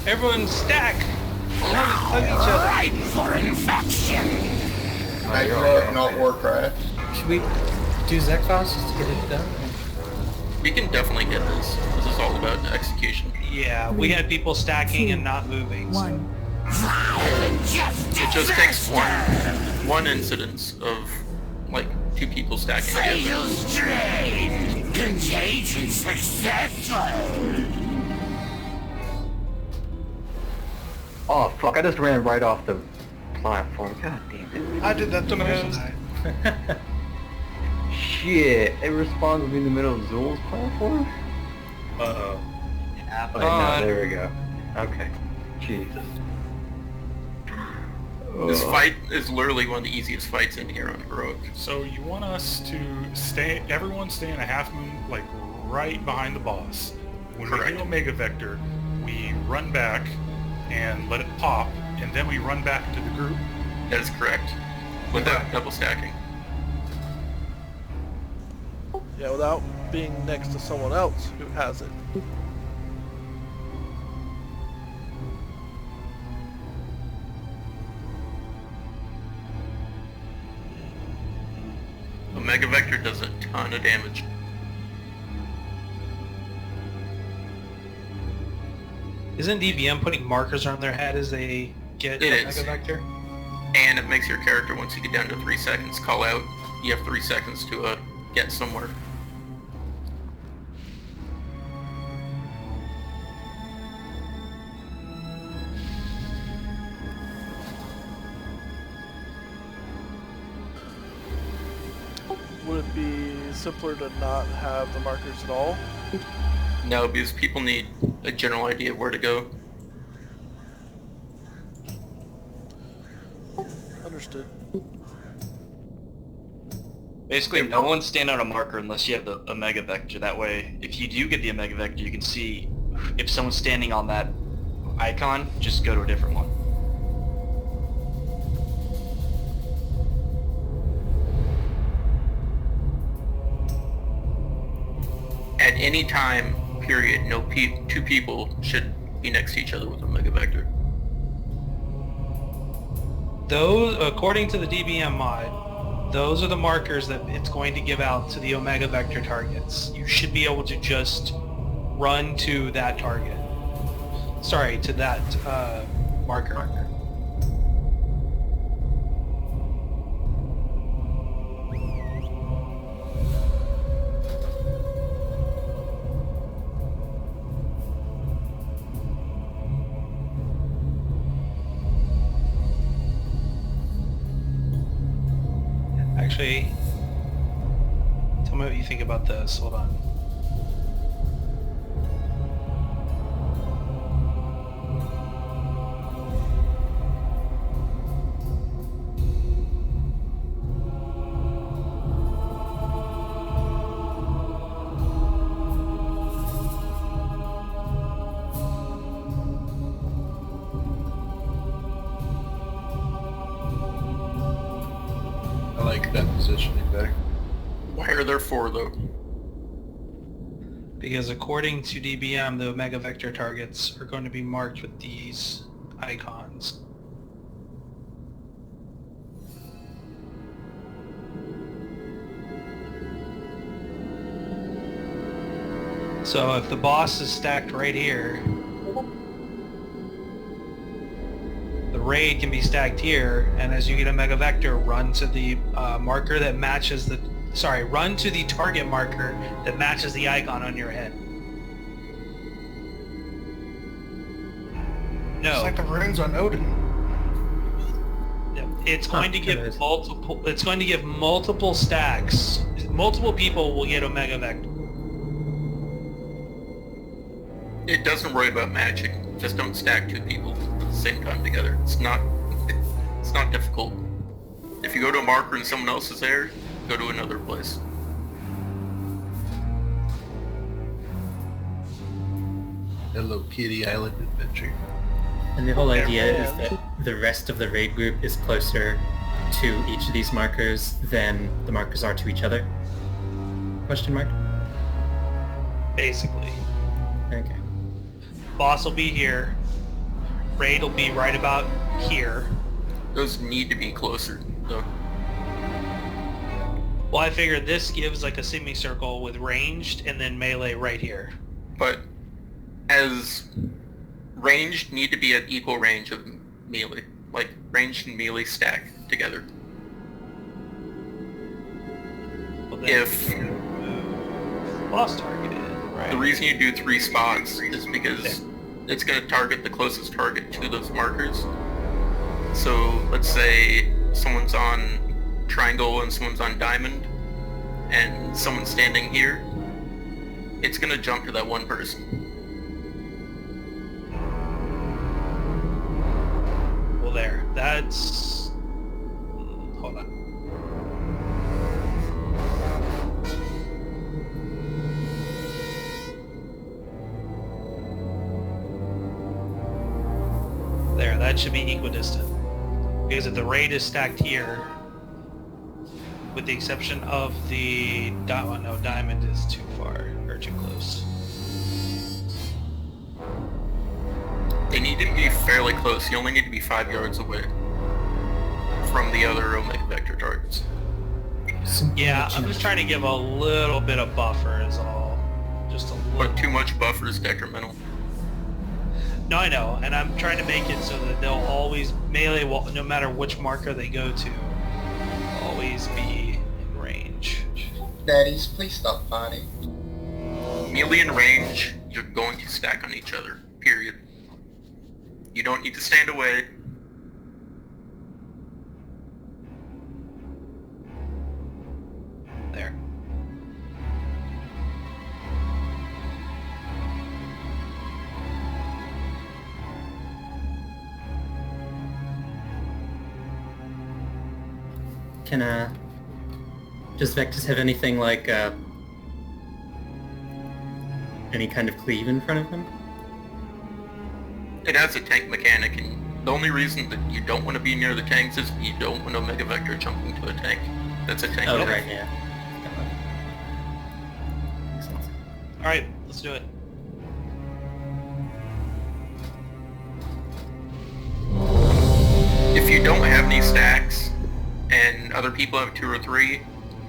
Everyone stack! Hug each other. Ripe for infection! Nitro, not Warcraft. Should we do Zekphos just to get it done? You can definitely get this. This is all about execution. Yeah, we had people stacking and not moving. So. 1. It just takes one incidence of like 2 people stacking together. Fatal strain! Contagion successful! Oh fuck, I just ran right off the platform. God damn it. I did that the first time. Shit, it respawns me in the middle of Zul's platform? Uh-oh. Wait, no, there we go. Okay. Jesus. This fight is literally one of the easiest fights in here on Heroic. So you want us to everyone stay in a half moon, like right behind the boss. When we do a Mega Vector, we run back and let it pop, and then we run back to the group. That is correct. Without double stacking. Yeah, without being next to someone else who has it. A Mega Vector does a ton of damage. Isn't DVM putting markers on their head as they get It a is. Mega Vector? And it makes your character, once you get down to 3 seconds, call out. You have 3 seconds to get somewhere. Would it be simpler to not have the markers at all? No, because people need a general idea of where to go. Understood. Basically, no one stand on a marker unless you have a Mega Vector. That way, if you do get the Mega Vector, you can see if someone's standing on that icon, just go to a different one. At any time, period, two people should be next to each other with a mega vector. Those, according to the DBM mod, those are the markers that it's going to give out to the Omega Vector targets. You should be able to just run to that target. Sorry, to that marker. Actually, tell me what you think about this. Hold on. I like that positioning better. Why are there 4 though? Because according to DBM, the Omega Vector targets are going to be marked with these icons. So if the boss is stacked right here, the raid can be stacked here, and as you get a Mega Vector, run to the marker that matches the... Sorry, run to the target marker that matches the icon on your head. No. It's like the runes on Odin. It's going to give multiple... It's going to give multiple stacks. Multiple people will get Omega Vector. It doesn't worry about magic. Just don't stack 2 people at the same time together. It's not difficult. If you go to a marker and someone else is there, go to another place. Hello Kitty Island Adventure. And the whole idea is that the rest of the raid group is closer to each of these markers than the markers are to each other? Question mark? Basically. Okay. Boss will be here. Raid will be right about here. Those need to be closer, though. Well, I figured this gives like a semicircle with ranged and then melee right here. But as ranged need to be at equal range of melee. Like ranged and melee stack together. Well, then if boss targeted, right? The reason you do 3 spots is because it's going to target the closest target to those markers. So let's say someone's on triangle and someone's on diamond, and someone's standing here, it's going to jump to that one person. Well, there. That's... Hold on. There, that should be equidistant. Because if the raid is stacked here, with the exception of the... no, diamond is too far, or too close. They need to be fairly close. You only need to be 5 yards away from the other Omega Vector targets. Yeah, I'm just trying to give a little bit of buffer is all. Just a little. But too much buffer is detrimental. No, I know, and I'm trying to make it so that they'll always, melee will, no matter which marker they go to, always be in range. Daddies, please stop fighting. Melee and range, you're going to stack on each other, period. You don't need to stand away. There. Does Vectus have anything like, any kind of cleave in front of him? It has a tank mechanic, and the only reason that you don't want to be near the tanks is you don't want a Mega Vector jumping to a tank. That's a tank. Oh, mechanic. right, yeah. Makes sense. Alright, let's do it. If you don't have any stacks, and other people have 2 or 3,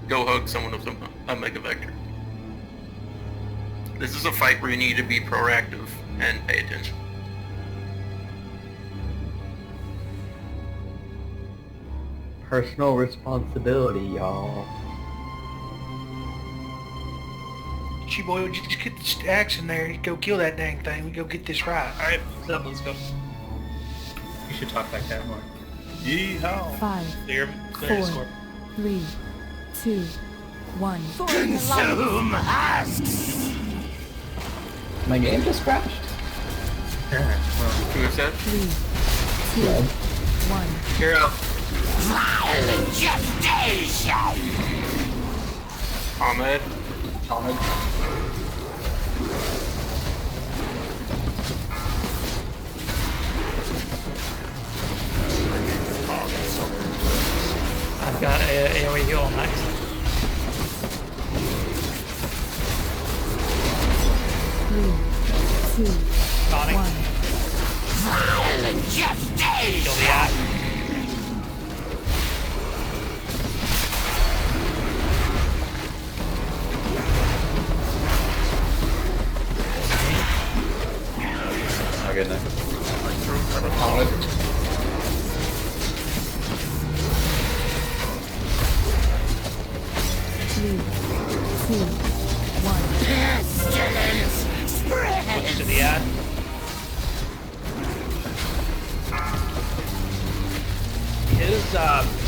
go hug someone with a Mega Vector. This is a fight where you need to be proactive and pay attention. Personal responsibility, y'all. Gee boy, would you just get the stacks in there? You go kill that dang thing. We go get this right. Alright, let's go. You should talk like that more. Yeehaw. 5, Clear 4, score. 3, 2, 1. Consume husks! My game just crashed. Who is that? 3, 2, 1. You're up. Violent gestation! Ahmed. I've got a AoE heal next. Three, 2, Sonic. 1. Violent gestation! Kill the app. Oh goodness. Three, 2, 1. Pestilence! Switch to the ad. His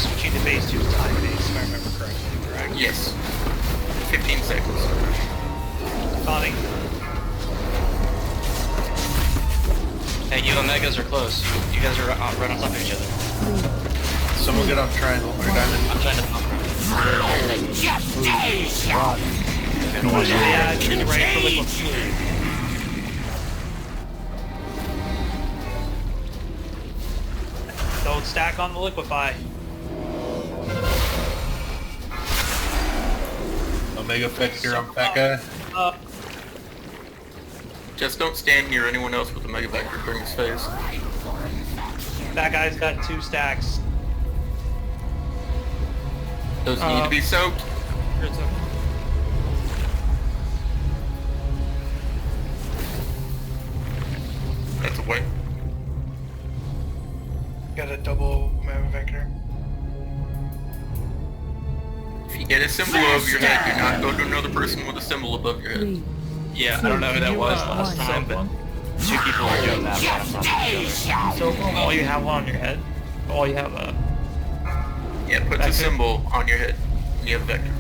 switching to base 2 is time based, if I remember correctly, correct? Yes. 15 seconds. Sonic. Hey, you Omegas are close. You guys are right on top of each other. Someone get on triangle or diamond. I'm trying to pump around. Violent gestation! Switch to the ad, get ready for liquid. Don't stack on the liquefy. Omega Vector on Pekka. Just don't stand near anyone else with a Mega Vector during this phase. That guy's got 2 stacks. Those need to be soaked. It's okay. That's a way. Got a double Mega Vector. If you get a symbol over your head, do not go to another person with a symbol above your head. 3, Yeah, I don't know who that was last time, but 2 people are doing that right on top of each other. So while you have one on your head, while you have a... Yeah, puts a symbol on your head when you have a vector.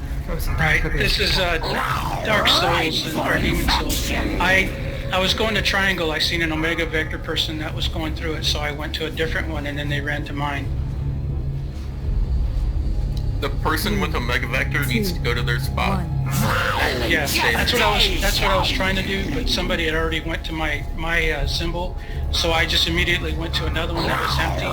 Right, this is Dark Souls or Demon Souls. I was going to Triangle, I seen an Omega Vector person that was going through it, so I went to a different one and then they ran to mine. The person with a Mega Vector needs to go to their spot. Yeah, that's what I was trying to do, but somebody had already went to my symbol, so I just immediately went to another one that was empty,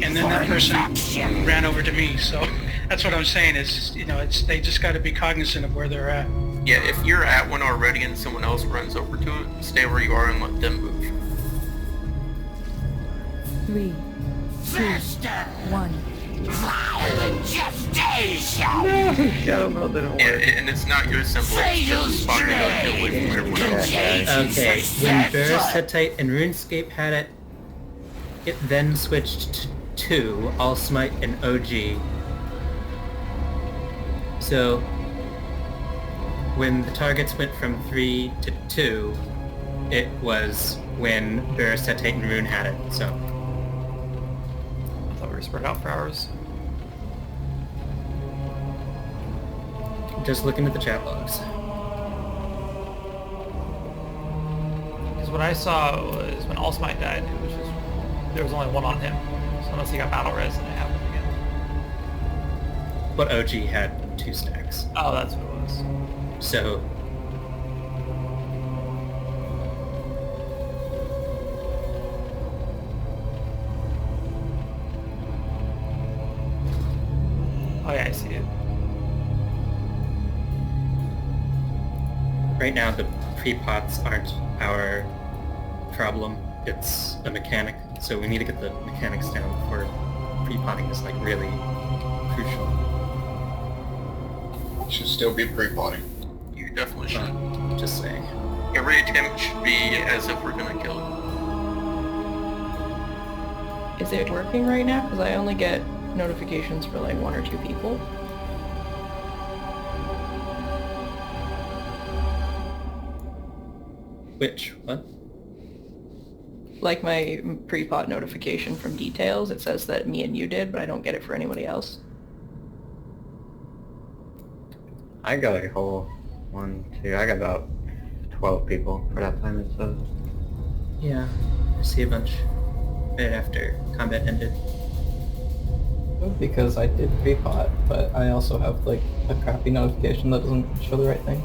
and then that person ran over to me. So that's what I'm saying is, you know, they just got to be cognizant of where they're at. Yeah, if you're at one already and someone else runs over to it, stay where you are and let them move. 3, 2, 1. Violent gestation! Yeah, and it's not your symbol, it's just a spot to go away from everyone else. Okay, when Barris Hittite and RuneScape had it, it then switched to All Smite and OG. So, when the targets went from 3 to 2, it was when Barris Hittite and Rune had it, so... I thought we were spread out for hours. Just looking at the chat logs. Because what I saw was when All Smite died, which is there was only one on him. So unless he got battle res, then it happened again. But OG had 2 stacks. Oh, that's what it was. So... right now the pre-pots aren't our problem. It's a mechanic, so we need to get the mechanics down before pre-potting is like really crucial. Should still be pre-potting. You definitely should. Just saying. Every attempt should be as if we're gonna kill it. Is it working right now? Because I only get notifications for like 1 or 2 people. Which? What? Like my pre-pot notification from details, it says that me and you did, but I don't get it for anybody else. I got a whole 1, 2, I got about 12 people for that time it says. Yeah, I see a bunch right after combat ended. Because I did pre-pot, but I also have like a crappy notification that doesn't show the right thing.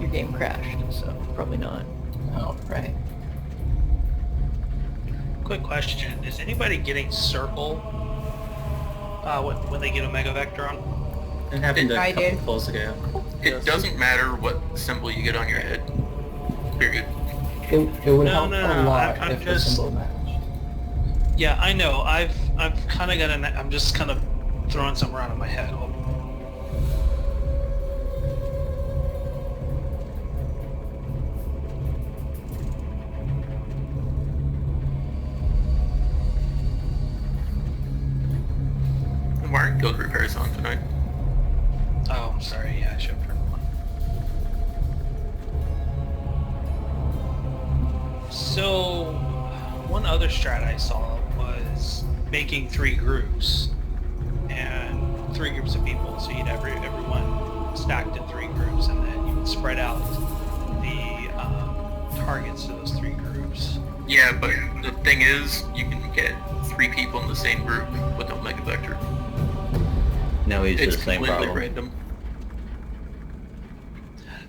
Your game crashed, so probably not. Oh, right. Quick question: is anybody getting circle when they get Omega Vector on? It happened a I couple did. pulls ago. It doesn't matter what symbol you get on your head. Period. It would help no, a lot I'm if just- the symbol matched. Yeah, I know. I've kind of got an. I'm just kind of throwing something around in my head. Why aren't guild repairs on tonight? Oh, I'm sorry. Yeah, I should have turned them on. So, one other strat I saw was making 3 groups, and 3 groups of people. So you'd have everyone stacked in 3 groups, and then you would spread out the targets to those 3 groups. Yeah, but the thing is, you can get 3 people in the same group with Omega Vector. No, it's It's the same completely problem. random.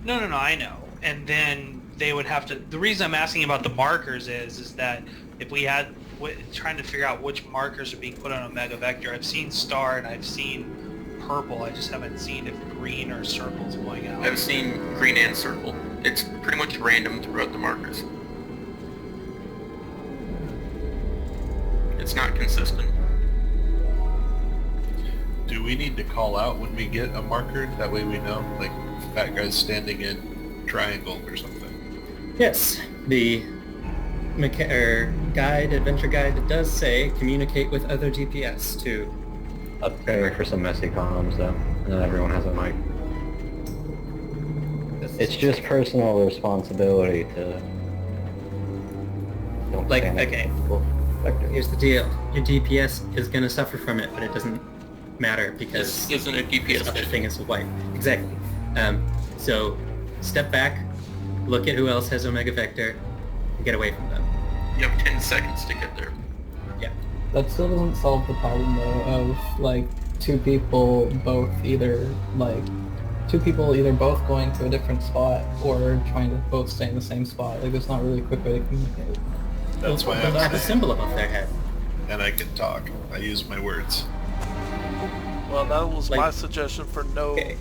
No, I know. And then they would have to. The reason I'm asking about the markers is that if we had trying to figure out which markers are being put on Omega Vector. I've seen star and I've seen purple. I just haven't seen if green or circles going out. I've seen green and circle. It's pretty much random throughout the markers. It's not consistent. Do we need to call out when we get a marker? That way we know, like, if that guy's standing in triangle or something. Yes, the adventure guide does say communicate with other DPS to... Prepare for some messy comms though, and not everyone has a mic. It's just personal responsibility to... Don't Like, stand okay, Vector. here's the deal. Your DPS is going to suffer from it, but it doesn't matter because... This isn't a DPS this other mission. thing is a wipe. Exactly. So, step back, look at who else has Omega Vector, and get away from them. You have 10 seconds to get there. Yeah. That still doesn't solve the problem though of like two people either both going to a different spot or trying to both stay in the same spot. Like there's not really a quick way to communicate. That's why They'll have a symbol above their head. And I can talk. I use my words. Well, that was Like- my suggestion for no Okay.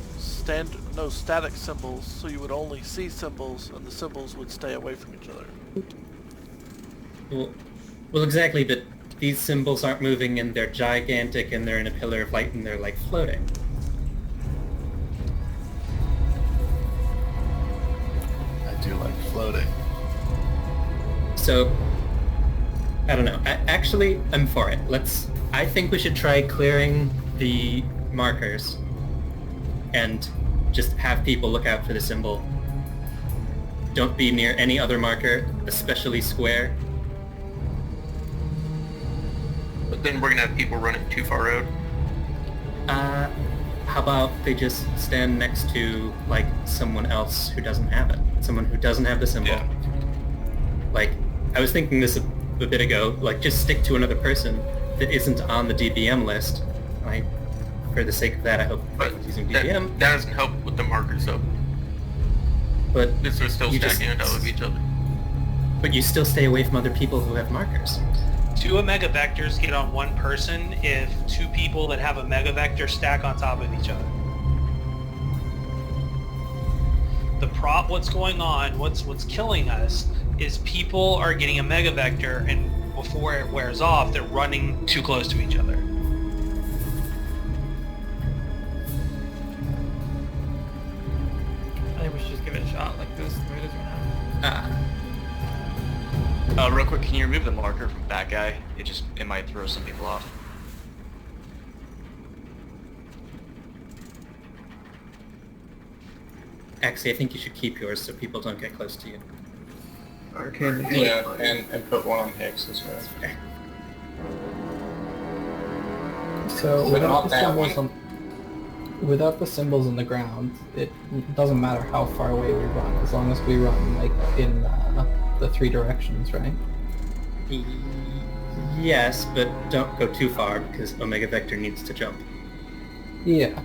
no static symbols, so you would only see symbols, and the symbols would stay away from each other. Well, exactly, but these symbols aren't moving and they're gigantic and they're in a pillar of light and they're like floating. I do like floating. So, I don't know. I'm for it. I think we should try clearing the markers and just have people look out for the symbol. Don't be near any other marker, especially square. But then we're gonna have people running too far out. How about they just stand next to, like, someone else who doesn't have it? Someone who doesn't have the symbol. Yeah. Like, I was thinking this a bit ago, like, just stick to another person that isn't on the DBM list. For the sake of that, I hope But using that DBM. doesn't help with the markers though. But Because they're still you just- stacking on top of each other. But you still stay away from other people who have markers. 2 Omega Vectors get on one person if 2 people that have a Mega Vector stack on top of each other. what's going on, what's killing us, is people are getting a mega vector, and before it wears off, they're running too close to each other. I think we should just give it a shot like this. The way it is right now. Real quick, can you remove the marker from that guy? It might throw some people off. Actually, I think you should keep yours so people don't get close to you. Arcane. Yeah, and put one on Hex as well. So But without not the that symbols one. without the symbols on the ground, it doesn't matter how far away we run, as long as we run like in the 3 directions, right? Yes, but don't go too far because Omega Vector needs to jump. Yeah.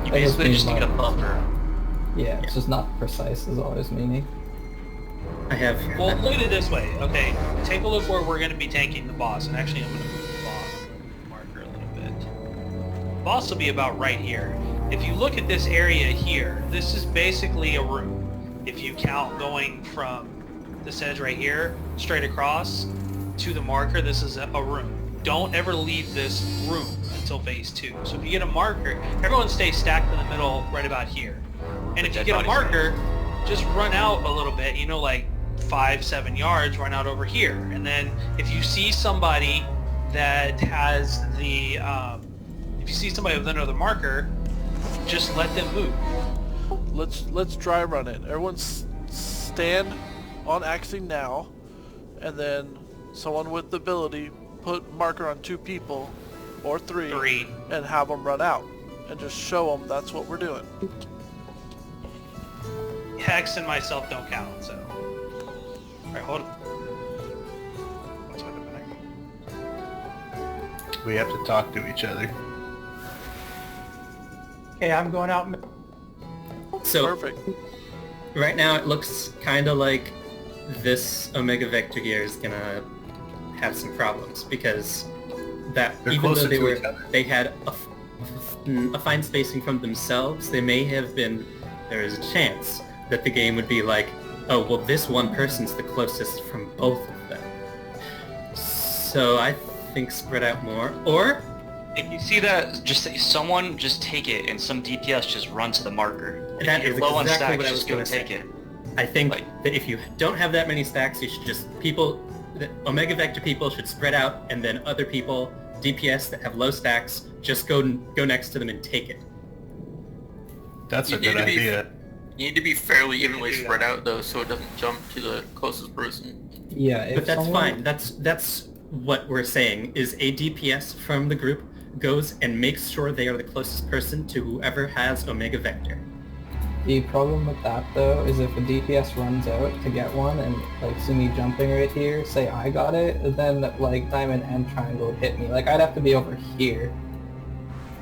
You I basically just need a like- buffer. Yeah, it's just not precise is all I was meaning. I have... Well, look at it this way. Okay, take a look where we're going to be tanking the boss, and actually I'm going to move the boss marker a little bit. The boss will be about right here. If you look at this area here, this is basically a room. If you count going from this edge right here, straight across to the marker, this is a room. Don't ever leave this room until phase 2. So if you get a marker, everyone stays stacked in the middle right about here. And if you get a marker, just run out a little bit, you know, like 5-7 yards, run out over here. And then if you see somebody that has the, if you see somebody with another marker, just let them move. Let's dry run it. Everyone stand on axing now, and then someone with the ability put marker on 2 people, or 3, and have them run out. And just show them that's what we're doing. Hex and myself don't count, so. Alright, hold on. We have to talk to each other. Okay, I'm going out. So, Perfect. right now it looks kind of like this Omega Vector here is gonna have some problems because that They're even though closer to each other. they had a fine spacing from themselves, they may have been, there is a chance that the game would be like, oh, well, this one person's the closest from both of them. So I think spread out more, or If you see that, just someone just take it, and some DPS just run to the marker. that If is you're low on exactly stacks, what I was just go going and to say. take it. I think that if you don't have that many stacks, you should just, the Omega Vector people should spread out, and then other people, DPS that have low stacks, just go next to them and take it. That's a You need good to be- idea. You need to be fairly evenly spread out though, so it doesn't jump to the closest person. Yeah, if But that's someone- fine. That's what we're saying, is a DPS from the group goes and makes sure they are the closest person to whoever has Omega Vector. The problem with that though is if a DPS runs out to get one and like see me jumping right here, say I got it, then like Diamond and Triangle would hit me. Like I'd have to be over here.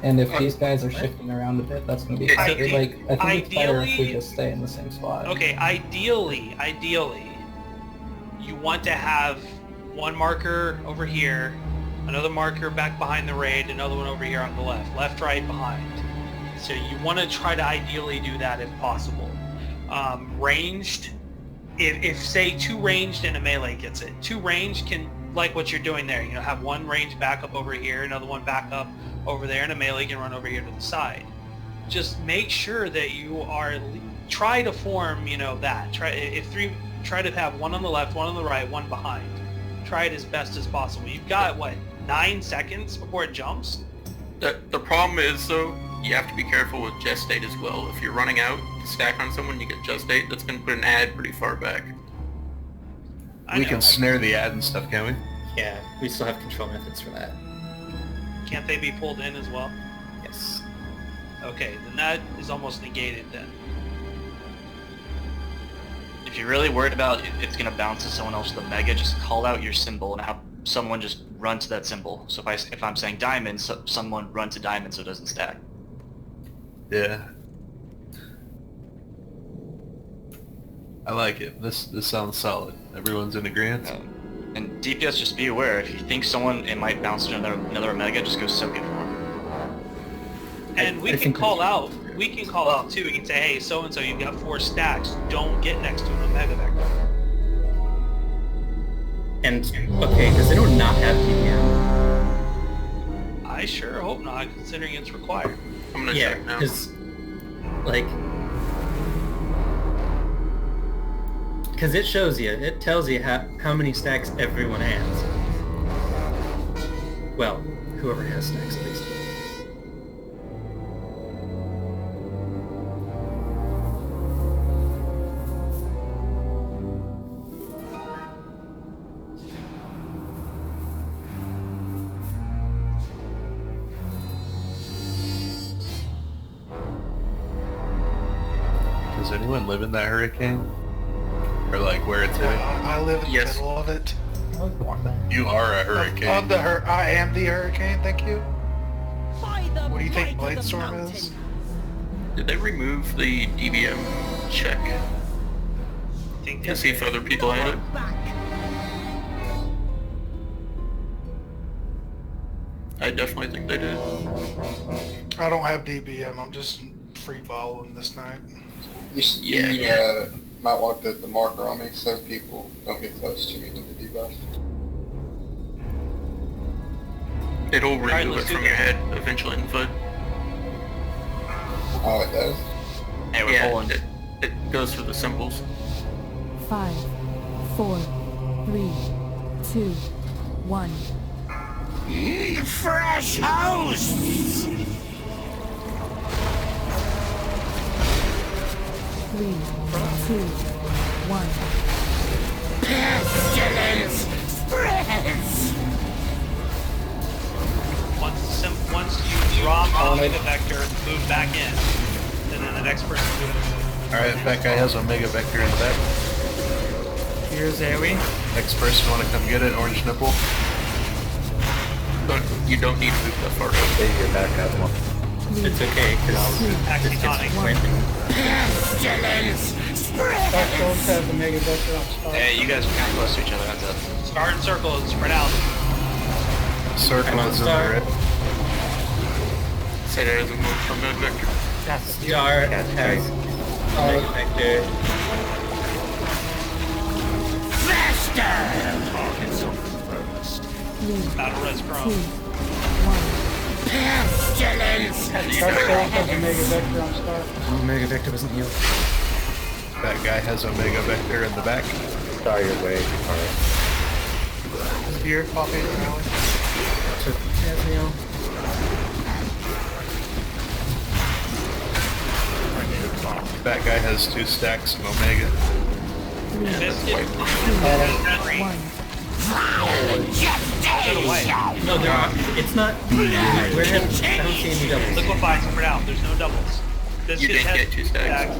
And if these guys are shifting around a bit, that's gonna be Okay, hard. so Like I think it's better if we ideally- just stay in the same spot. Okay, ideally, you want to have one marker over here, another marker back behind the raid, another one over here on the left, right, behind. So you want to try to ideally do that if possible. Ranged, if say 2 ranged and a melee gets it, 2 ranged can, like what you're doing there, you know, have one range back up over here, another one back up over there, and a melee can run over here to the side. Just make sure that you are, try to form, you know, that. Try to have one on the left, one on the right, one behind. Try it as best as possible. You've got, what, 9 seconds before it jumps? The problem is though, you have to be careful with gestate as well. If you're running out to stack on someone, you get gestate, that's going to put an ad pretty far back. We can snare the ad and stuff, can we? Yeah, we still have control methods for that. Can't they be pulled in as well? Yes. Okay, then that is almost negated then. If you're really worried about it's gonna bounce to someone else with a mega, just call out your symbol and have someone just run to that symbol. So if I'm saying diamond, someone run to diamond so it doesn't stack. Yeah. I like it. This sounds solid. Everyone's in agreement. And DPS, just be aware. If you think it might bounce to another mega, just go soak it for them. And we can call out We can call out too. We can say, hey, so and so, you've got 4 stacks. Don't get next to an Omega Vector. And okay, does anyone not have DPM? I sure hope not, considering it's required. I'm gonna Yeah, check now. because like, because it shows you, it tells you how many stacks everyone has. Well, whoever has stacks at least. Does anyone live in that hurricane? Or like where it's hitting? I live in the middle of it. You are a hurricane. I am the hurricane, thank you. What do you think Bladestorm is? Did they remove the DBM check? To see if other people had it? I definitely think they did. I don't have DBM, I'm just free following this night. You might want to put the marker on me so people don't get close to me with the debuff. It'll remove it from your head eventually in the foot. Oh, it does? Hey, we're pulling. It goes for the symbols. 5, 4, 3, 2, 1. Fresh hosts! 3, 2, 1. Pestilence spreads! Once you drop Omega Vector, move back in. And then the next person do it. Alright, that guy has Omega Vector in the back. Here's AoE. Next person want to come get it, orange nipple. But you don't need to move that far up. You're back at one. It's okay, because this gets planted. Pestilence Dark Souls has a Mega Vector on start. Hey, you guys are kind of close to each other. That's it. Start in circle and spread out. Circle is in the red. Say that doesn't move from that vector. Star has Omega Vector. Battle res chrome. Pestilence! Dark Souls has a Mega Vector on start. Omega Vector wasn't healed. That guy has Omega Vector in the back. Star your way, alright. Here, pop in rally. Took Tasmiel. That guy has 2 stacks of Omega. No, there are. It's not. I don't see any doubles. Liquefy, spread out. There's no doubles. This You just didn't has get 2 stacks.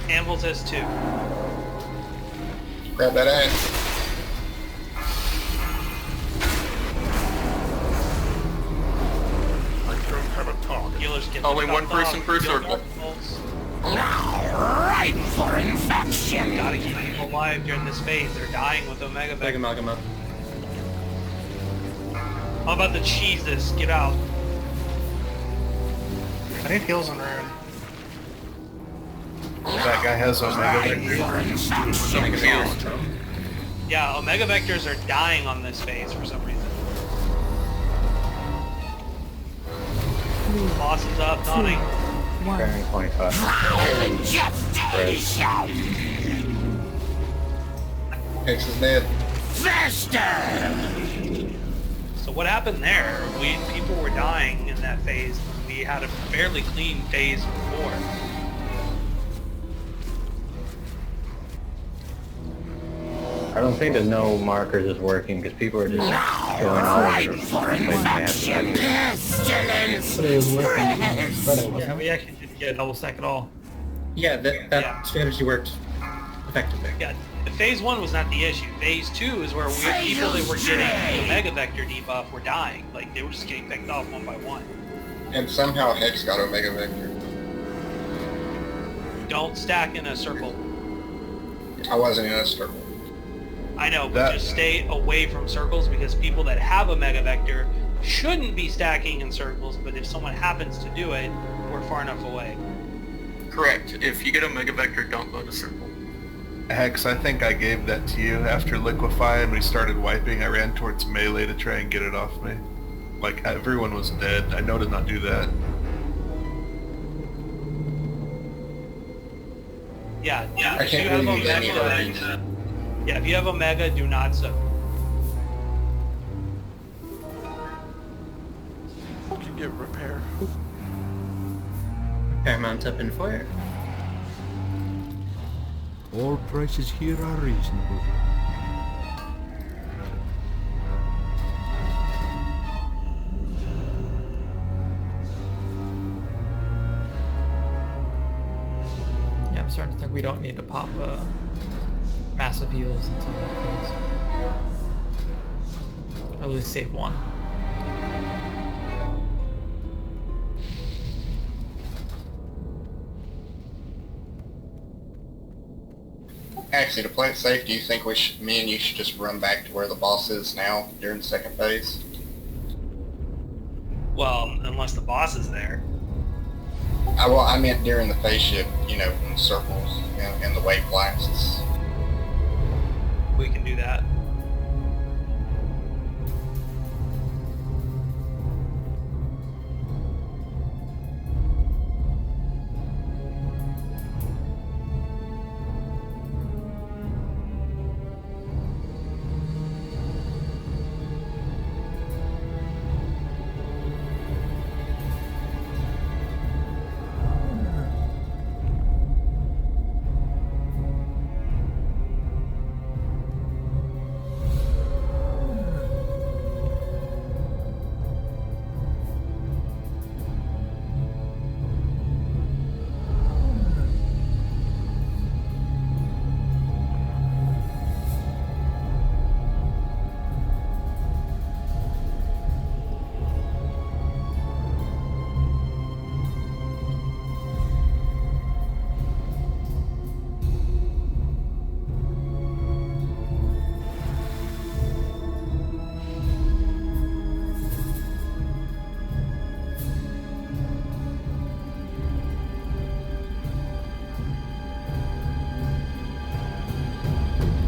Anvils has 2. Grab that axe. Healers get Only one person per circle. Right for infection! Gotta keep people alive during this phase. They're dying with Omega Vector. Magma. How about the cheese this? Get out. I need heals on Rune. That guy has Omega Vector. Yeah, Omega Vectors are dying on this phase for some reason. Boss is up, nodding. Bearing 25. X is dead. So what happened there? People were dying in that phase. We had a fairly clean phase before. I don't think the no markers is working because people are just going all over the place. But it was working. Yeah, we actually didn't get a double stack at all. Yeah, that strategy worked effectively. Yeah, phase 1 was not the issue. Phase 2 is where people that were getting the Omega Vector debuff were dying. Like, they were just getting picked off one by one. And somehow Hex got Omega Vector. Don't stack in a circle. I wasn't in a circle. I know, but just stay away from circles because people that have a Mega Vector shouldn't be stacking in circles, but if someone happens to do it, we're far enough away. Correct. If you get a Mega Vector, don't go to circle. Hex, I think I gave that to you after Liquefy and we started wiping. I ran towards melee to try and get it off me. Like, everyone was dead. I know to not do that. Yeah, I if you can't have really a use any Mega, yeah, if you have a Mega, do not soak. You can get repair. Paramount up in fire. All prices here are reasonable. Yeah, I'm starting to think we don't need to pop massive heals until that phase. Or at least save one. Actually, to play it safe, do you think me and you should just run back to where the boss is now during the second phase? Well, unless the boss is there. Well, I meant during the phase shift, you know, in circles and the wave blasts. We can do that.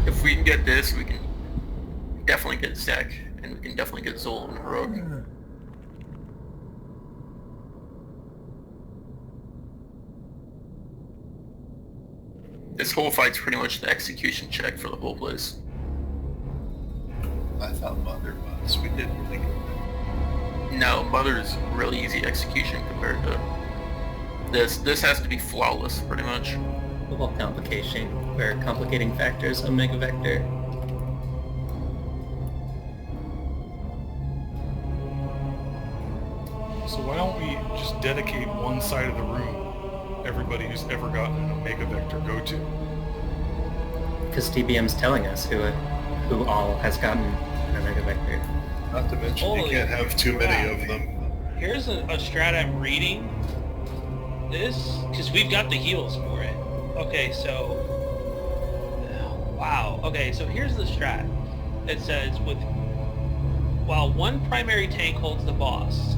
If we can get this, we can definitely get Zek, and we can definitely get Zol and Heroic. This whole fight's pretty much the execution check for the whole place. I thought Mother was. We didn't think of that. No, Mother's really easy execution compared to this. This has to be flawless, pretty much. Well, complication, or complicating factors, Omega Vector. So why don't we just dedicate one side of the room everybody who's ever gotten an Omega Vector go to? Because TBM's telling us who all has gotten an Omega Vector. Not to mention you can't have too many of them. Here's a strat I'm reading. This, because we've got the heals for it. Okay, so... Wow. Okay, so here's the strat. It says, while one primary tank holds the boss,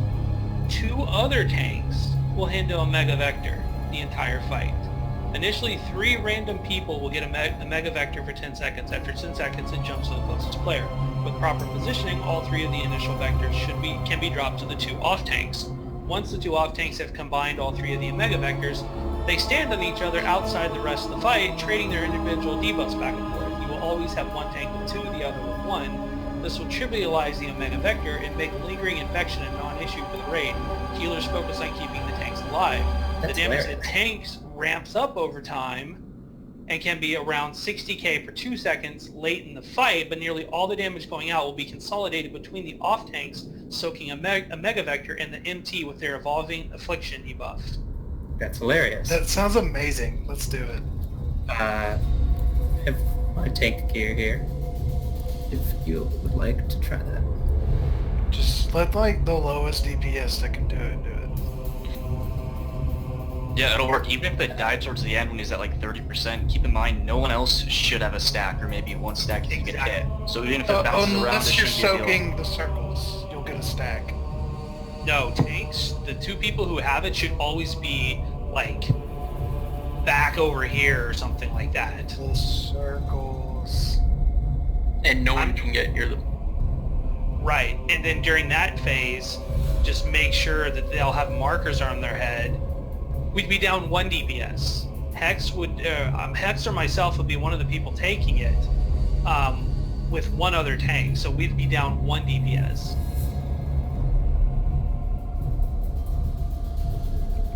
2 other tanks will handle a Mega Vector the entire fight. Initially, 3 random people will get a Mega Vector for 10 seconds. After 10 seconds, it jumps to the closest player. With proper positioning, all 3 of the initial vectors can be dropped to the 2 off tanks. Once the 2 off tanks have combined all 3 of the Omega Vectors, they stand on each other outside the rest of the fight, trading their individual debuffs back and forth. You will always have one tank with 2, the other with 1. This will trivialize the Omega Vector and make lingering infection a non-issue for the raid. Healers focus on keeping the tanks alive. The damage to tanks ramps up over time and can be around 60k for 2 seconds late in the fight, but nearly all the damage going out will be consolidated between the off tanks soaking a Mega Vector and the MT with their evolving affliction debuff. That's hilarious. That sounds amazing. Let's do it. I have my tank gear here. If you would like to try that. Just let like the lowest DPS that can do it. Yeah, it'll work. Even if it died towards the end when he's at like 30%, keep in mind no one else should have a stack, or maybe 1 stack can get hit. So even if it bounces around, Unless it you're shouldn't be a deal. soaking the circles, you'll get a stack. No, tanks, the two people who have it should always be, like, back over here or something like that. The circles. And no one can get near them. Right, and then during that phase, just make sure that they'll have markers on their head. We'd be down 1 DPS. Hex would, Hex or myself would be one of the people taking it, with one other tank, so we'd be down 1 DPS.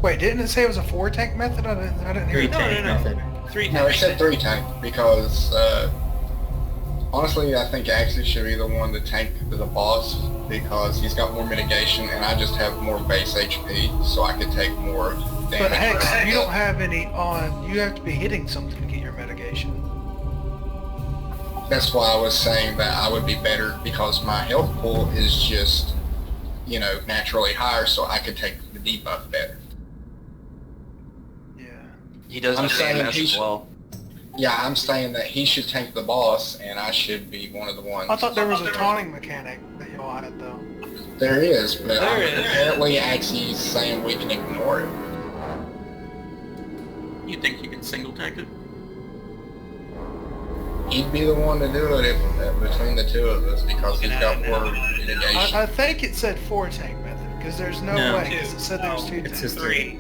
Wait, didn't it say it was a 4-tank method? I didn't hear it. No. 3 No, it said 3 tank because honestly, I think Axie should be the one to tank the boss because he's got more mitigation, and I just have more base HP, so I could take more damage. But Hex, you don't have any on. You have to be hitting something to get your mitigation. That's why I was saying that I would be better because my health pool is just, you know, naturally higher, so I could take the debuff better. He does I'm the saying DMS he as should- well. Yeah, I'm saying that he should tank the boss, and I should be one of the ones. I thought there was a taunting mechanic that y'all had though. There is, but There is. apparently Axie's saying we can ignore it. You think you can single tank it? He'd be the one to do it if, between the two of us because he's got more mitigation. I think it said 4-tank method because there's no way because it said there was 2 tanks. 3.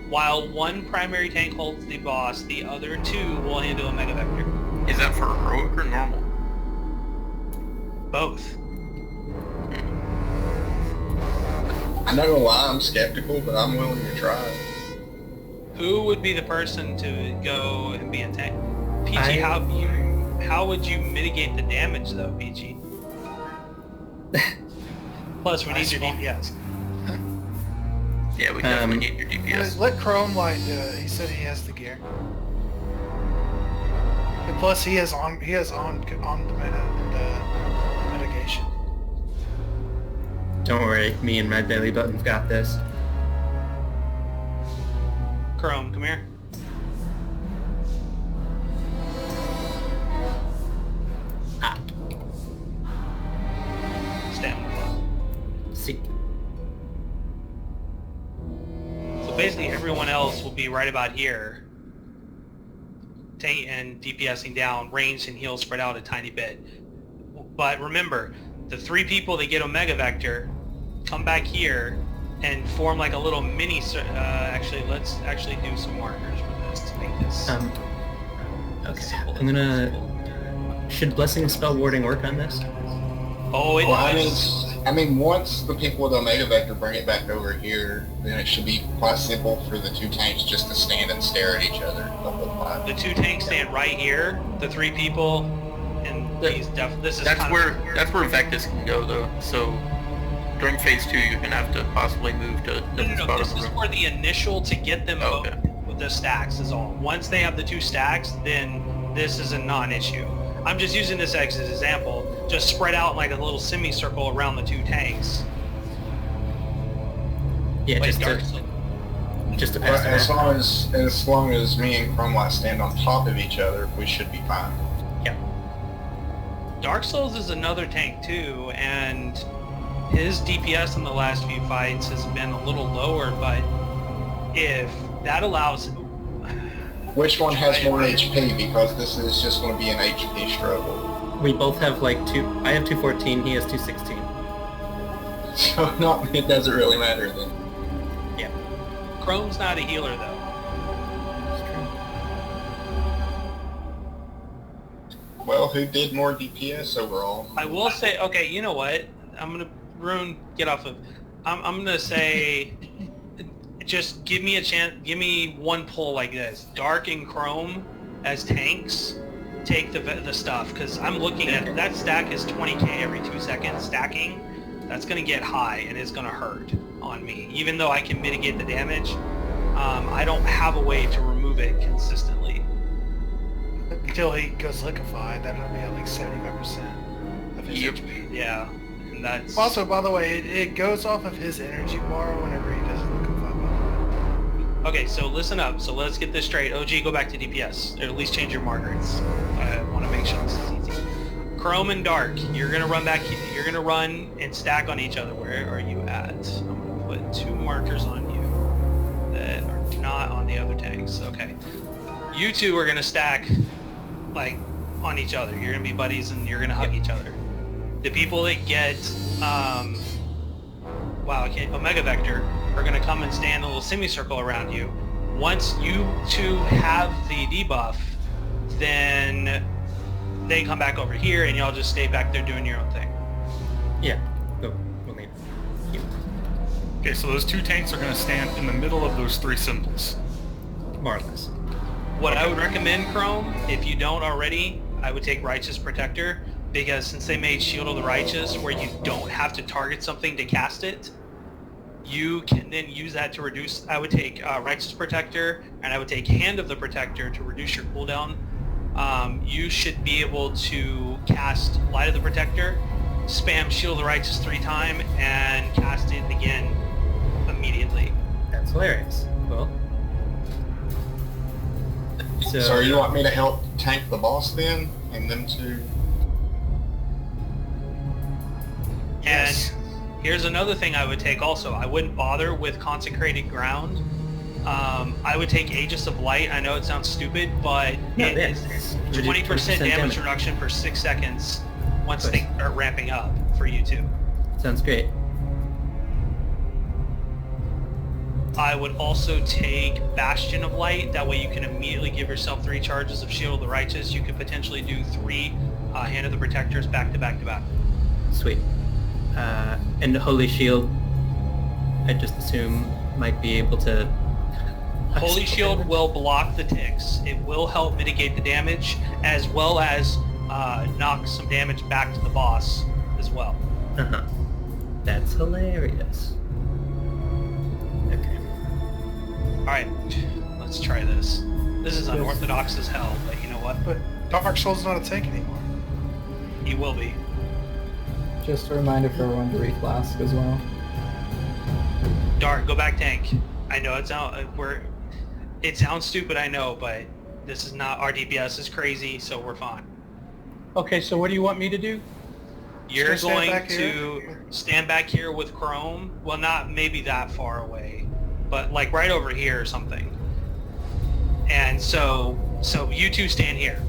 While 1 primary tank holds the boss, the other 2 will handle a Mega Vector. Is that for heroic or normal? Both. I'm not gonna lie, I'm skeptical, but I'm willing to try. Who would be the person to go and be a tank? PG, how would you mitigate the damage though, PG? Plus, we need your DPS. Yeah, we definitely need your DPS. Let Chrome Light do it. He said he has the gear. And plus, he has on mitigation. Don't worry, me and my belly button's got this. Chrome, come here. Stamina. See. So basically, everyone else will be right about here, and DPSing down, range and heal spread out a tiny bit. But remember, the 3 people that get Omega Vector come back here and form like a little mini. Actually, let's actually do some markers for this to make this. Okay, I'm gonna. Should Blessing Spell Warding work on this? Oh, it does. I mean, once the people with Omega Vector bring it back over here, then it should be quite simple for the 2 tanks just to stand and stare at each other the whole time. The 2 tanks stand right here. The 3 people, and these this is That's kind where of, Vectus can go though. So during phase 2, you're gonna have to possibly move to different spot This of the is room. for the initial to get them both with the stacks is all. Once they have the 2 stacks, then this is a non-issue. I'm just using this as an example. Just spread out like a little semicircle around the 2 tanks. Yeah, Like just to pass But it. as long as me and Chrome Light stand on top of each other, we should be fine. Yeah. Dark Souls is another tank too, and his DPS in the last few fights has been a little lower, but if that allows... Which one has more HP? Because this is just going to be an HP struggle. We both have like 2. I have 214. He has 216. So it doesn't really matter then. Yeah. Chrome's not a healer though. Well, who did more DPS overall? I will say, okay, you know what? I'm gonna get off of. I'm gonna say, just give me a chance. Give me 1 pull like this. Dark and Chrome as tanks. Take the stuff because I'm looking at that stack is 20k every 2 seconds stacking. That's gonna get high and it's gonna hurt on me. Even though I can mitigate the damage, I don't have a way to remove it consistently. Until he goes liquefied, that'll be at like 75% of his HP. Yeah, and that's... Also, by the way, it goes off of his energy bar whenever he does liquefy. Okay, so listen up. So let's get this straight. OG, go back to DPS. Or at least change your markers. I want to make sure this is easy. Chrome and Dark, you're gonna run back. You're gonna run and stack on each other. Where are you at? I'm 2 markers on you that are not on the other tanks. Okay. You two are going to stack, like, on each other. You're going to be buddies and you're going to hug each other. The people that get, Omega Vector are going to come and stand in a little semicircle around you. Once you two have the debuff, then they come back over here and y'all just stay back there doing your own thing. Yeah, we'll leave. Okay, so those 2 tanks are going to stand in the middle of those 3 symbols. More or less. What I would recommend, Chrome, if you don't already, I would take Righteous Protector, because since they made Shield of the Righteous, where you don't have to target something to cast it, you can then use that to reduce. I would take Righteous Protector, and I would take Hand of the Protector to reduce your cooldown. You should be able to cast Light of the Protector, spam Shield of the Righteous 3 times, and cast it again immediately. That's hilarious. Cool. So you want me to help tank the boss then, and them to... And here's another thing I would take also. I wouldn't bother with Consecrated Ground. I would take Aegis of Light. I know it sounds stupid, but it is 20% damage reduction for 6 seconds once they start ramping up for you two. Sounds great. I would also take Bastion of Light. That way you can immediately give yourself 3 charges of Shield of the Righteous. You could potentially do 3 Hand of the Protectors back to back to back. Sweet. And the Holy Shield, I just assume, might be able to... Holy Shield will block the ticks. It will help mitigate the damage, as well as knock some damage back to the boss as well. Uh-huh. That's hilarious. Okay. Alright, let's try this. This is unorthodox as hell, but you know what? But Dark Soul's not a tank anymore. He will be. Just a reminder for everyone to reflask as well. Dark, go back tank. I know it sounds stupid, I know, but this is not, our DPS is crazy, so we're fine. Okay, so what do you want me to do? You're going to stand back here with Chrome. Well, not maybe that far away, but like right over here or something. And so you two stand here.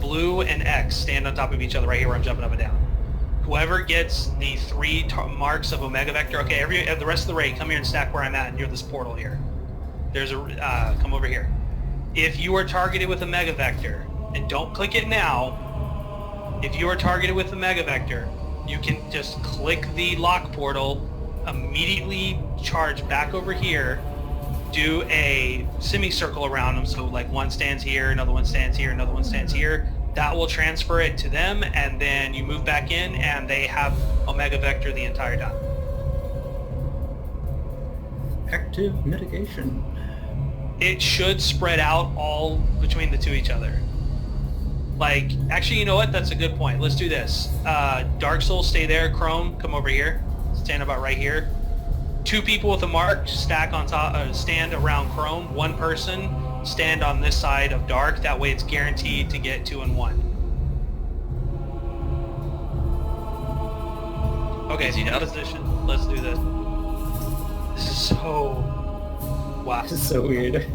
Blue and X stand on top of each other right here where I'm jumping up and down. Whoever gets the 3 marks of Omega Vector, okay, the rest of the raid, come here and stack where I'm at near this portal here. There's a, come over here. If you are targeted with Omega Vector, and don't click it now, if you are targeted with Omega Vector, you can just click the lock portal, immediately charge back over here, do a semicircle around them, so like one stands here, another one stands here, another one stands here. That will transfer it to them, and then you move back in, and they have Omega Vector the entire time. Active mitigation. It should spread out all between the two each other. Like, actually, you know what? That's a good point. Let's do this. Dark Soul, stay there. Chrome, come over here. Stand about right here. 2 people with a mark stack on top. Stand around Chrome. 1 person stand on this side of Dark. That way, it's guaranteed to get 2 and 1. Okay, so in position. Let's do this. This is so... Wow. This is so weird.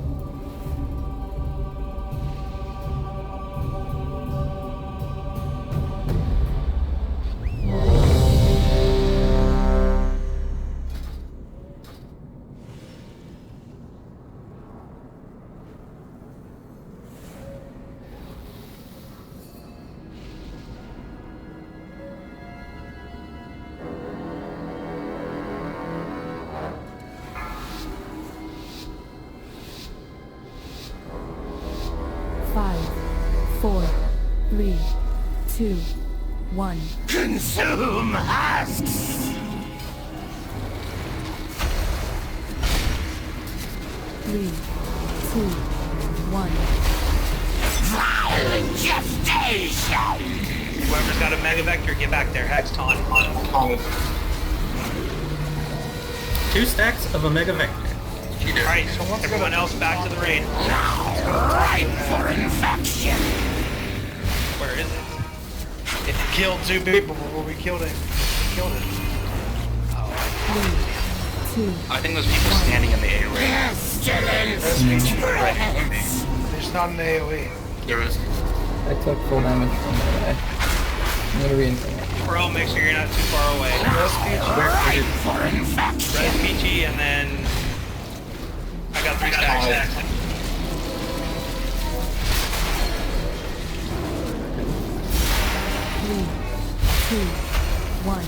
Consume husks! 3, 2, 1. Violent gestation! Whoever's got a Mega Vector, get back there. Hex taunt. 2 stacks of Omega Vector. Alright, so everyone else back to the raid. Ripe for infection! Where is it? It killed 2 people before we killed it. Oh. 3, I think those people standing in the A ring. Right. There's not an AoE. There is. I took full damage from the I'm gonna reincarnate. Bro, make sure you're not too far away. Res PG, and then I got 3 stacks. Three, two, one.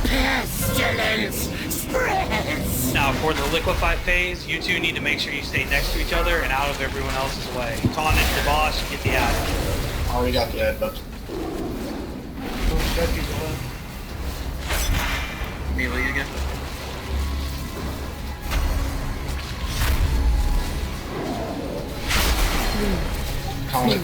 Pestilence spreads! Now, for the liquefy phase, you two need to make sure you stay next to each other and out of everyone else's way. Taunt into the boss, get the ad. Already got the ad, but Melee again. Call it.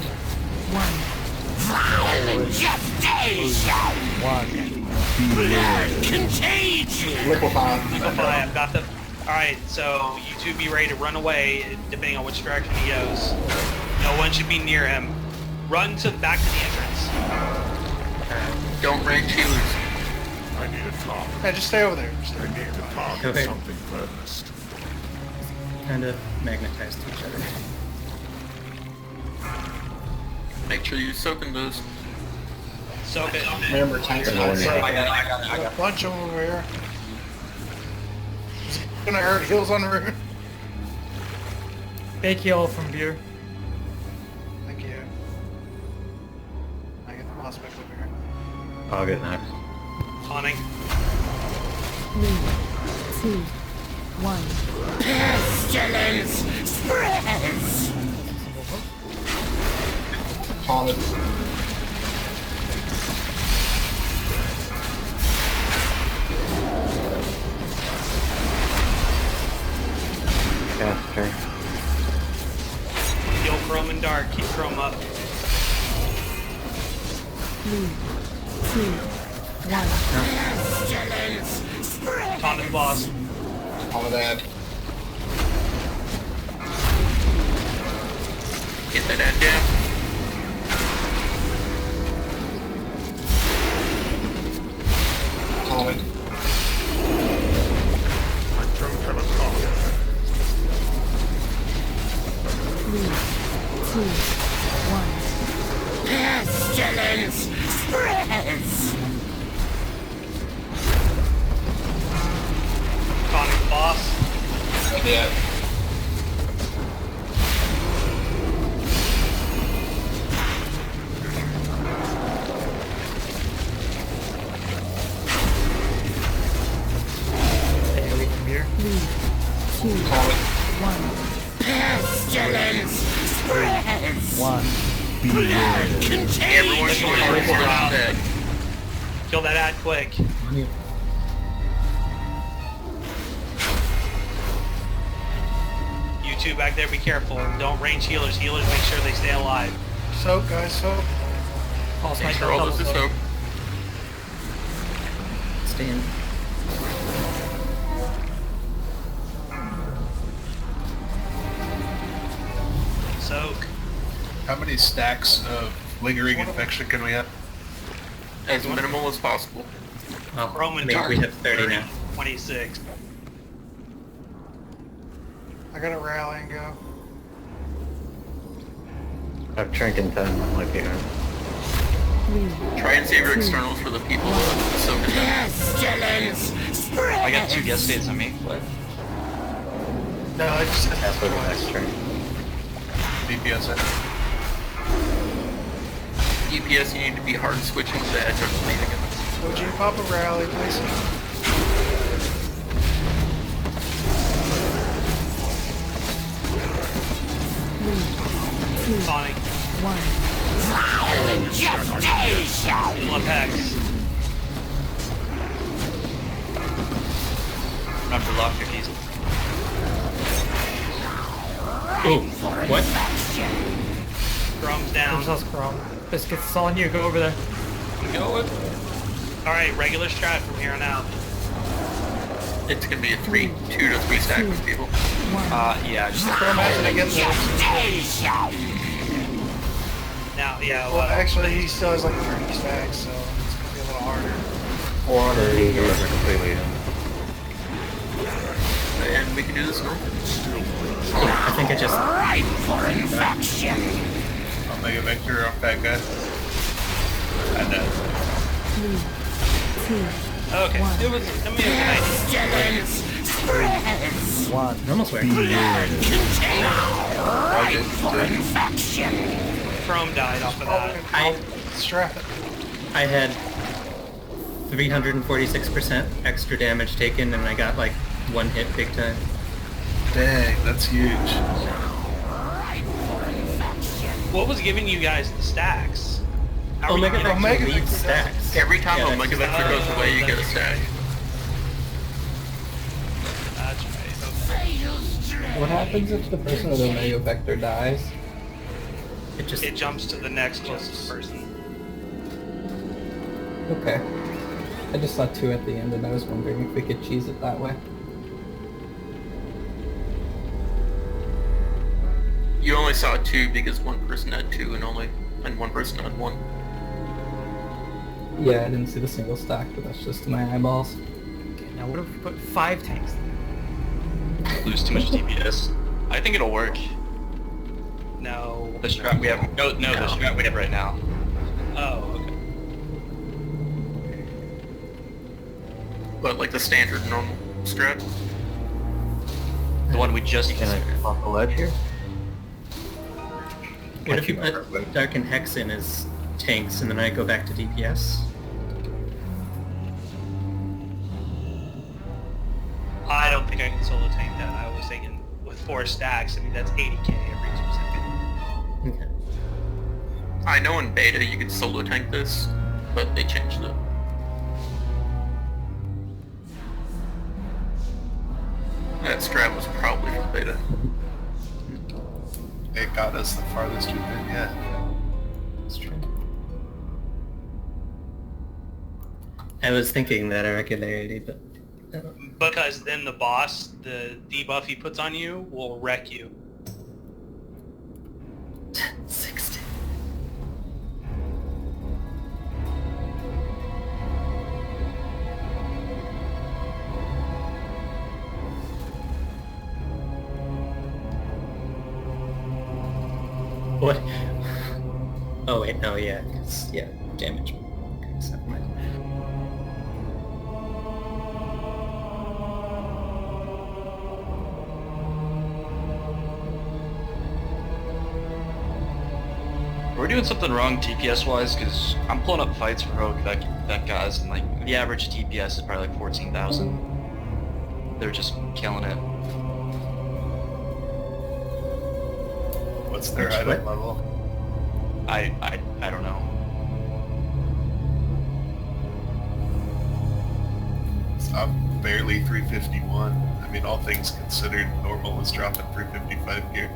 Violent gestation! Blood contagion! Liquefy. Liquefy, I've got the... Alright, so you two be ready to run away, depending on which direction he goes. No one should be near him. Run back to the entrance. Don't range healers. I need a talk. Yeah, just stay over there. I need to talk Go ahead. something first. Kind of magnetized to each other. Make sure you're soaking those. Soak it. Remember, tanks are not There's a bunch of them over here. It's gonna hurt. Heals on the roof. Big heal from beer. Thank you. I get the boss back over here. I'll get next. Taunting. 3, 2, 1. Pestilence spreads! Haunted. Caster. Heal Chrome and Dark. Keep Chrome up. 3, 2, 1. Pestilence spreads! Taunting the boss. Haunted ad. Get that ad down. Haunted. I don't have a talk. 3, 2, 1. Pestilence spreads! Taunting the boss. Yeah. AoE from here. 3, 2, Haunted. 1. Pestilence spreads! 1. Blood Everyone should contagion! be dead. Kill that ad quick. You two back there, be careful. Don't range healers. Healers, make sure they stay alive. Soak, guys, soak. Pulse Make might sure go all double this is soak. soaked. Stand. Soak. How many stacks of lingering infection can we have? As minimal as possible. Well, Chrome I and think Dark. we have 30 now. 26. I gotta rally and go. I've Trinket 10 on my behind. 3, Try and save your externals for the people soaking them. Pestilence spreads! I got 2 guest states on me. What? No, I just said That's for the next turn. DPS it. DPS, you need to be hard switching to the edge of the leading. Would you pop a rally, please? Taunting. 1. Violent gestation! One Hex. Remember, lock your keys. Oh, what? Chrome's down. There's us, Chrome. Biscuits, it's all on you. Go over there. I'm going. Alright, regular strat from here on out. It's gonna be a 2 to 3 stack with people. Yeah, just Chrome actually gets it. Now, yeah, Well, actually, he still has like 30 stacks, so it's gonna be a little harder. 400 healers are completely in. and we can do this normal. Yeah, I think I just... Ripe for infection! Omega Vector on that guy. I know. 3, 2, Okay, 1. it was, I mean, it was nice. 1. Almost where? Ripe for infection! Chrome died off of that. Strap it. I had 346% extra damage taken, and I got like 1 hit big time. Dang, that's huge. What was giving you guys the stacks? How were you Omega getting- Vector leads stacks. Every time Yeah, Omega Vector goes away, you get a stack. That's right. Okay. What happens if the person with Omega Vector dies? It jumps to the next closest person. Okay. I just saw 2 at the end and I was wondering if we could cheese it that way. You only saw 2 because one person had 2 and one person had 1. Yeah, I didn't see the single stack, but that's just my eyeballs. Okay, now what if we put 5 tanks there? Lose too much DPS. I think it'll work. No. The strat we have, the strat we have right now. Oh, okay. But like the standard normal strat. The one we just Can I come off the ledge here? What if you put Dark and Hex in as tanks, and then I go back to DPS? I don't think I can solo tank that. I was thinking with 4 stacks, I mean that's 80k every 2 seconds. Okay. I know in beta you could solo tank this, but they changed it. That strat was probably from beta. It got us the farthest we've been yet. That's true. I was thinking that irregularity, but... Because then the boss, the debuff he puts on you, will wreck you. 60. What? Oh wait, no, yeah, 'cause, yeah, damage. Okay, so never mind. We're doing something wrong TPS wise because I'm pulling up fights for Rogue that guys and like the average TPS is probably like 14,000. They're just killing it. What's their item level? I don't know. I'm barely 351. I mean, all things considered, normal is dropping 355 gear.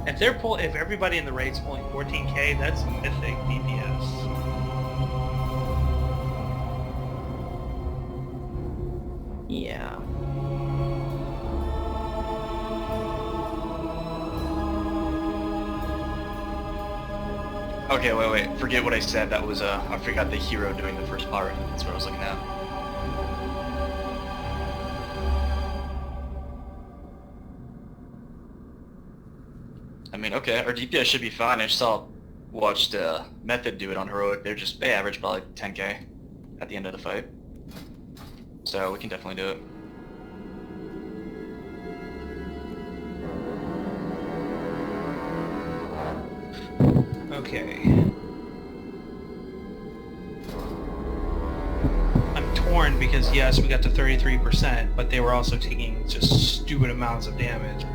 If everybody in the raid's pulling 14k, that's mythic DPS. Yeah. Okay, wait. Forget what I said. That was I forgot the hero doing the first power. That's what I was looking at. I mean, okay, our DPS should be fine. I just watched Method do it on Heroic. They average probably 10k at the end of the fight. So we can definitely do it. Okay. I'm torn because yes, we got to 33%, but they were also taking just stupid amounts of damage.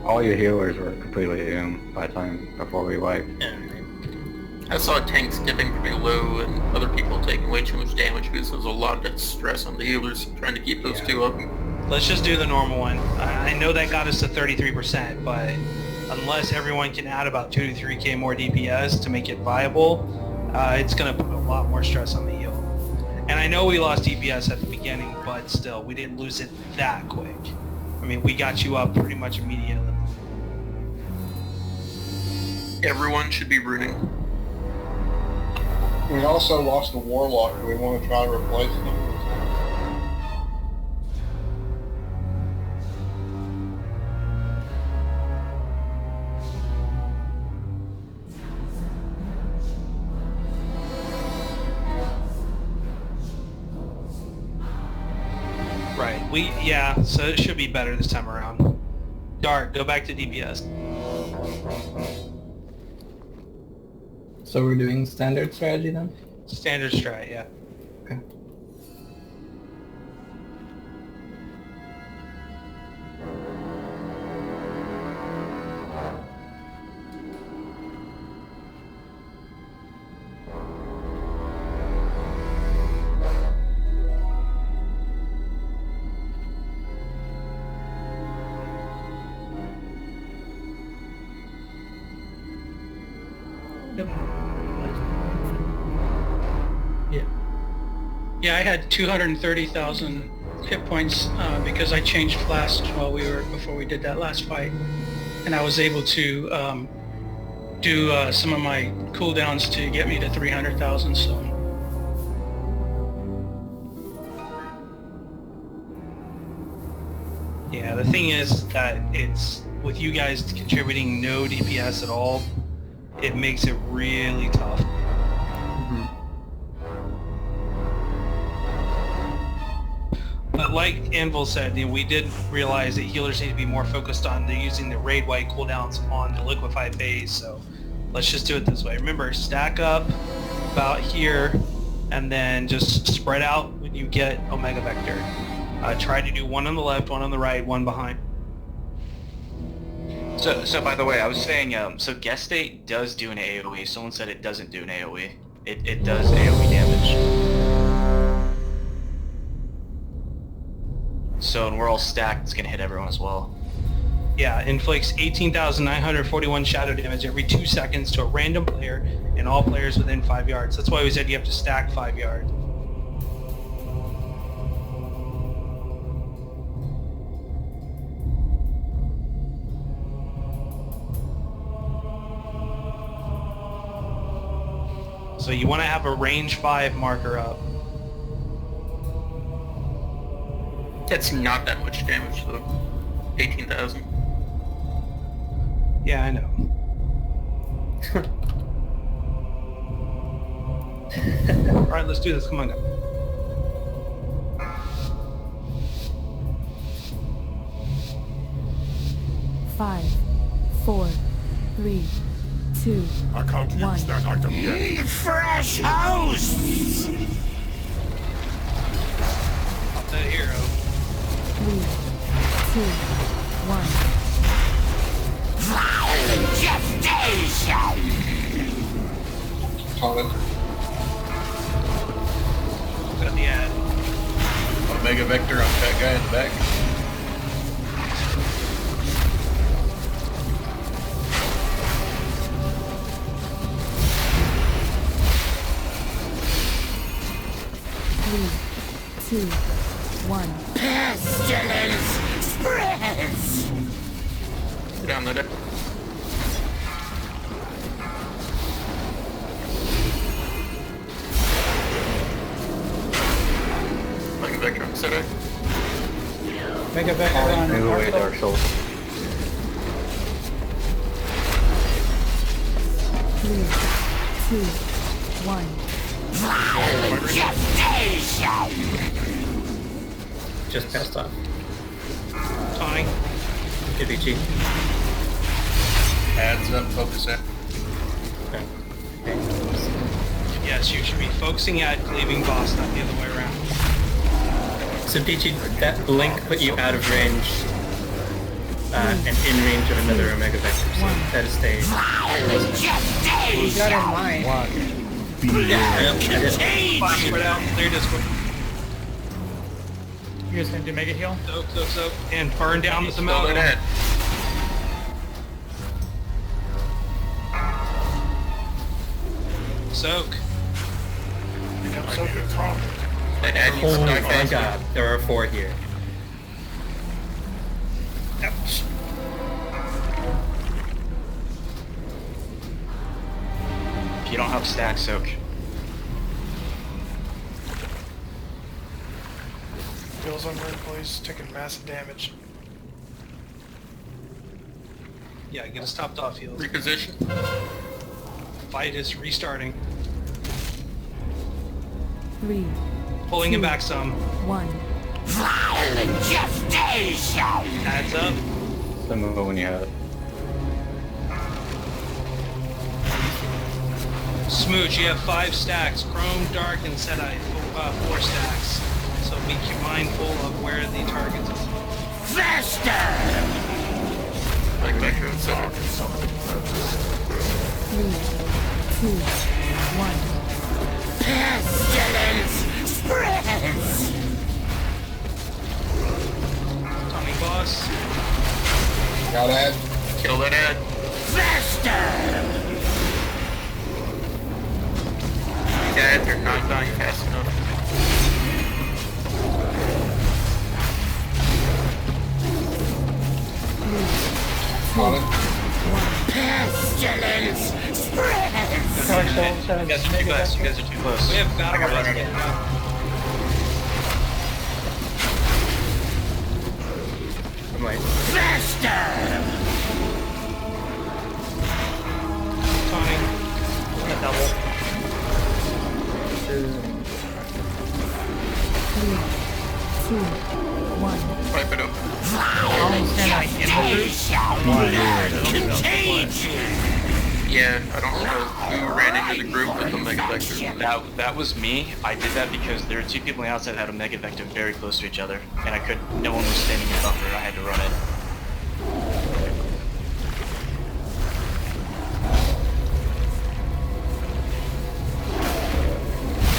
All your healers were completely doomed by the time before we wiped. I saw tanks dipping pretty low and other people taking way too much damage because there was a lot of stress on the healers trying to keep those two up. Let's just do the normal one. I know that got us to 33%, but unless everyone can add about 2 to 3k more DPS to make it viable, it's going to put a lot more stress on the heal. And I know we lost DPS at the beginning, but still, we didn't lose it that quick. I mean, we got you up pretty much immediately. Everyone should be rooting. We also lost a Warlock. Do we want to try to replace him? Yeah, so it should be better this time around. Dart, go back to DPS. So we're doing standard strategy then? Standard strat, yeah. Okay. Yeah, I had 230,000 hit points because I changed flasks before we did that last fight, and I was able to do some of my cooldowns to get me to 300,000. So. Yeah, the thing is that it's with you guys contributing no DPS at all, it makes it really tough. But like Anvil said, we did realize that healers need to be more focused on using the raid white cooldowns on the liquefied phase, so let's just do it this way. Remember, stack up about here and then just spread out when you get Omega Vector. Try to do one on the left, one on the right, one behind. So by the way, I was saying, so guest state does do an AoE. Someone said it doesn't do an AoE. It does AoE damage. So when we're all stacked, it's gonna hit everyone as well. Yeah, inflicts 18,941 shadow damage every 2 seconds to a random player and all players within 5 yards. That's why we said you have to stack 5 yards. So you want to have a range 5 marker up. That's not that much damage though. 18,000. Yeah, I know. Alright, let's do this. Come on, guys. Five, 4, 3, 2, I can't use that item yet. Fresh hosts! The hero. 3, 2, 1. Violent gestation! Holland. Got the ad. Omega Vector on that guy in the back. Three, 2, 1. Pestilence spreads! Get down there. Like a Vector on Sept. Mega Vector on Move away, Arco. Dark Souls. 3, 2, 1. Violent gestation! Just passed off. Tawny. Good BG. Adds up, focus in. Yes, you should be focusing at cleaving boss, not the other way around. So BG, that blink put you out of range and in range of another Omega Vector, so that is staying. You got in mind. Spread out, clear Discord. You guys gonna do mega heal? Soak, and burn down the amalgam. Soak. Oh my god, there are 4 here. Ouch. If you don't have stack soak. Bills on red place, taking massive damage. Yeah, get us topped off heals. Reposition. Fight is restarting. 3, Pulling him back some. 1. Violent gestation! Adds up. Symbol when you have it. Smooch, you have 5 stacks. Chrome, Dark, and Sedite, 4 stacks. So be mindful of where the targets are. Faster! Like Vector and Sept. 3, 2, 1. Pestilence spreads! Tommy Boss. Got that? Kill that ad. Faster! These ads are not dying fast enough. Pestilence spreads! You guys are too close. You guys are too close. We have battle res getting up. I'm like, Faster! Tony. A double. 3, 2, 1. Wipe it up. Yeah, I don't know who ran into the group with the Mega Vector. That was me. I did that because there were 2 people on the outside that had a Mega Vector very close to each other, and no one was standing in buffer. I had to run it.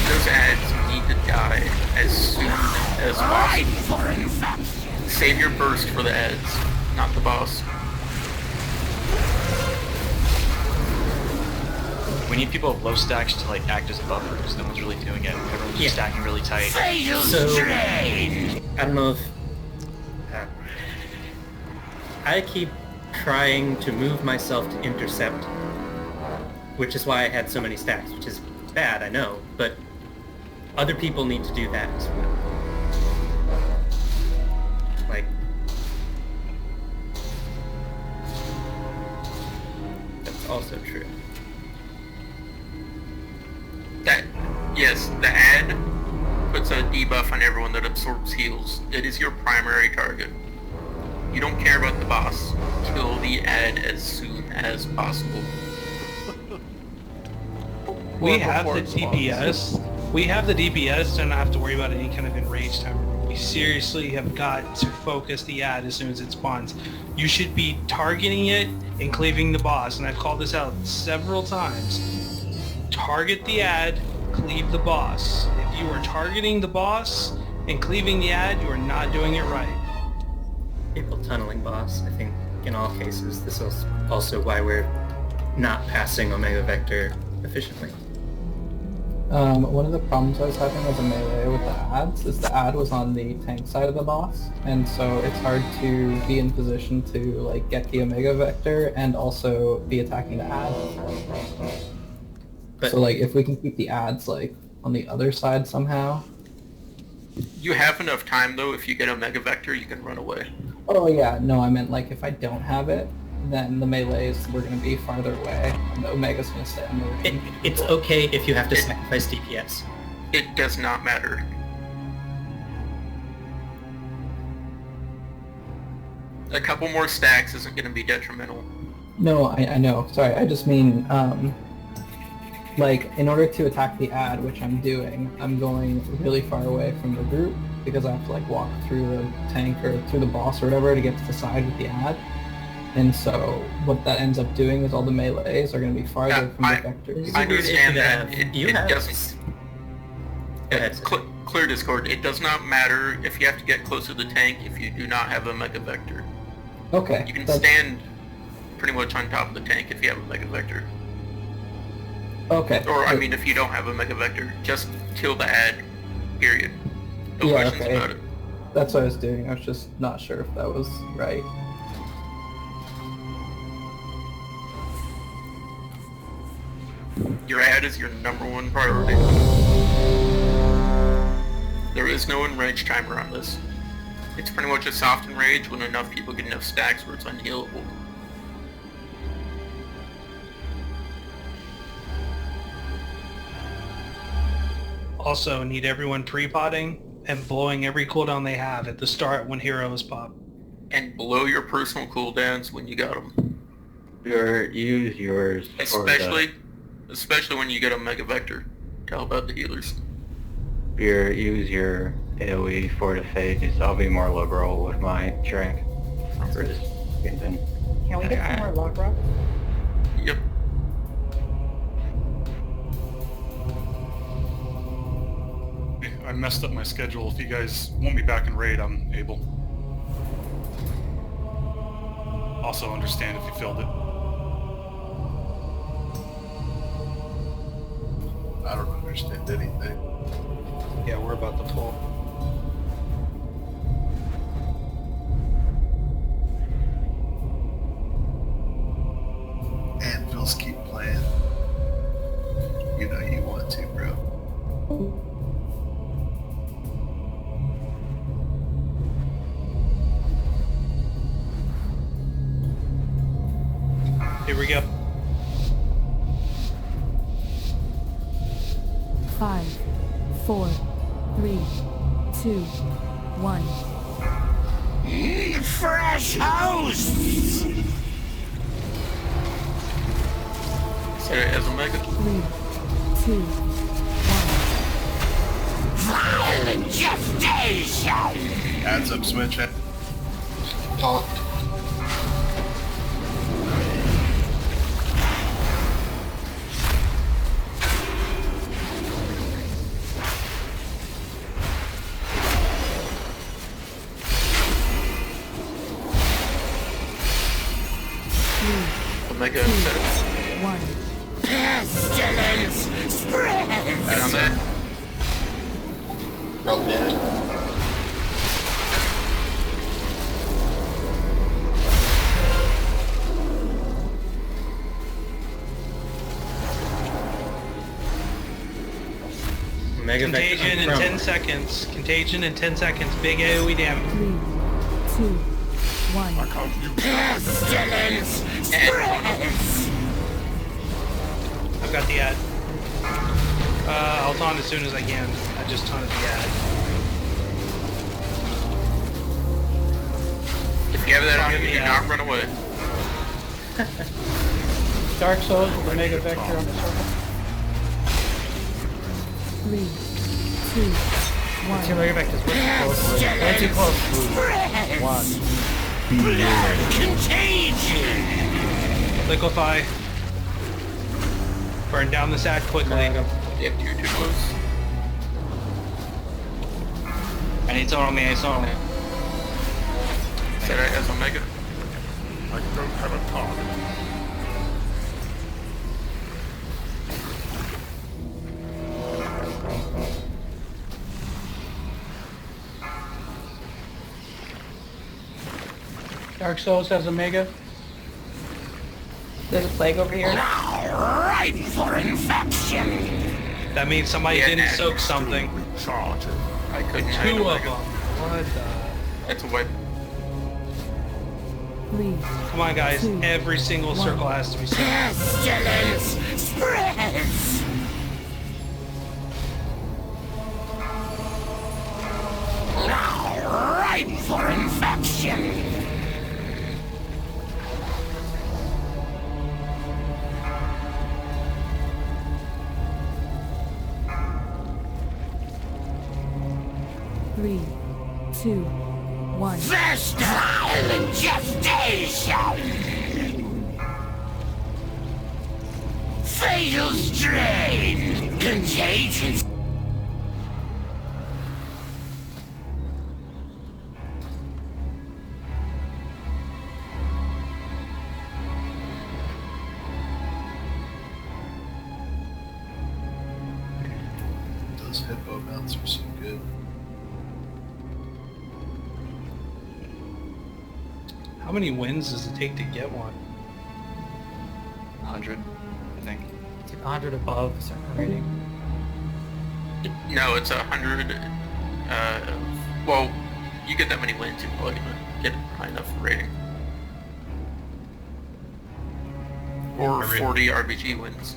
Those ads need to die as soon as possible. Save your burst for the ads, not the boss. We need people with low stacks to like act as a buffer because no one's really doing it. Everyone's just stacking really tight. so, I don't know if... I keep trying to move myself to intercept, which is why I had so many stacks, which is bad, I know, but other people need to do that as well. Like... That's also true. Yes, the ad puts a debuff on everyone that absorbs heals. It is your primary target. You don't care about the boss. Kill the ad as soon as possible. We have the DPS. We have the DPS to not have to worry about any kind of enrage timer. We seriously have got to focus the ad as soon as it spawns. You should be targeting it and cleaving the boss, and I've called this out several times. Target the ad, cleave the boss. If you are targeting the boss and cleaving the ad, you are not doing it right. People tunneling boss, I think, in all cases. This is also why we're not passing Omega Vector efficiently. One of the problems I was having as a melee with the ads is the ad was on the tank side of the boss, and so it's hard to be in position to like get the Omega Vector and also be attacking the ad. So like if we can keep the ads like on the other side somehow. You have enough time though. If you get a Mega Vector, you can run away. Oh yeah, no, I meant like if I don't have it, then the melees were going to be farther away, and the Omega's going to stay on the range. It's okay if you have to sacrifice DPS. It does not matter. A couple more stacks isn't going to be detrimental. No, I know. Sorry, I just mean, like, in order to attack the ad, which I'm doing, I'm going really far away from the group, because I have to, like, walk through the tank or through the boss or whatever to get to the side with the ad. And so, what that ends up doing is all the melees are going to be farther from the vectors. I understand that. It doesn't... Clear Discord. It does not matter if you have to get close to the tank if you do not have a Mega Vector. Okay. You can stand pretty much on top of the tank if you have a Mega Vector. Okay. Or, I mean, if you don't have a Mega Vector, just kill the ad, period. No questions about it. That's what I was doing. I was just not sure if that was right. Your ad is your #1 priority. There is no enrage timer on this. It's pretty much a soft enrage when enough people get enough stacks where it's unhealable. Also, need everyone pre-potting and blowing every cooldown they have at the start when heroes pop. And blow your personal cooldowns when you got them. Use yours. Especially when you get a Mega Vector. How about the healers? Use your AoE for the phase. I'll be more liberal with my drink. For this Can we get some more log rock? Yep. I messed up my schedule. If you guys want me back in raid, I'm able. Also understand if you filled it. I don't understand anything. Yeah, we're about to pull. Anvils keep playing. You know you want to, bro. Here we go. 5, 4, 3, 2, 1. Fresh hosts! Set it as Omega. 3, 2, 1. Violent gestation! Adds up switch it. Talk. Omega set it. 1. Pestilence spreads! And I'm there. Oh, dead. Mega Contagion in 10 seconds. Contagion in 10 seconds. Big AoE damage. 3, 2, 1. Pestilence spreads! I've got the ad. I'll taunt as soon as I can. I just taunted the ad. If you have that on you, do not run away. Dark Souls with the Mega Vector on the circle. 3, 2, 1. Two Mega Vectors. Way too close. 1. Blood contagion! Liquefy. Burn down the sack quickly. Yep, you're too close. I need someone on me, Set it as Omega. I don't have a target. Dark Souls has Omega. There's a plague over here. Ripe for infection! That means somebody didn't soak something. I couldn't. Two of them. What the? That's a wipe. 3. Come on, guys. Every single circle has to be soaked. Pestilence spreads! Ripe for infection! Three, 2, 1. First violent gestation! Fatal strain! Contagion! Those hippo mounts are so good. How many wins does it take to get one? 100, I think. It's like 100 above a certain rating. No, it's 100. Well, you get that many wins, you're probably gonna get high enough rating. Or 40 RBG wins.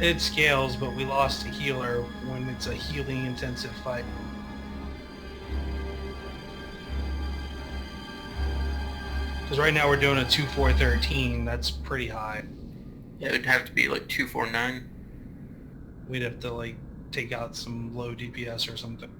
It scales, but we lost a healer when it's a healing intensive fight. Because right now we're doing a 2-4-13, that's pretty high. Yeah, it'd have to be like 249. We'd have to like take out some low DPS or something.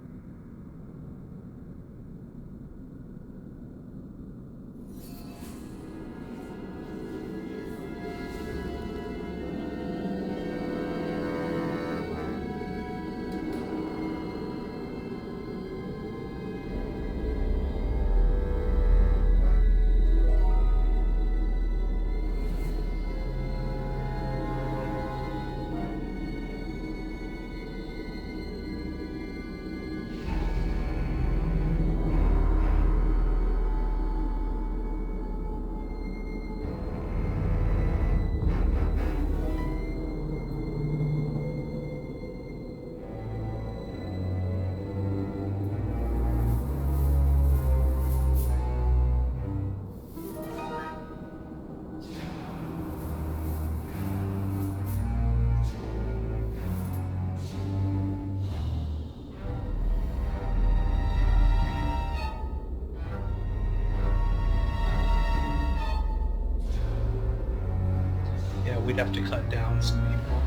We'd have to cut down some people.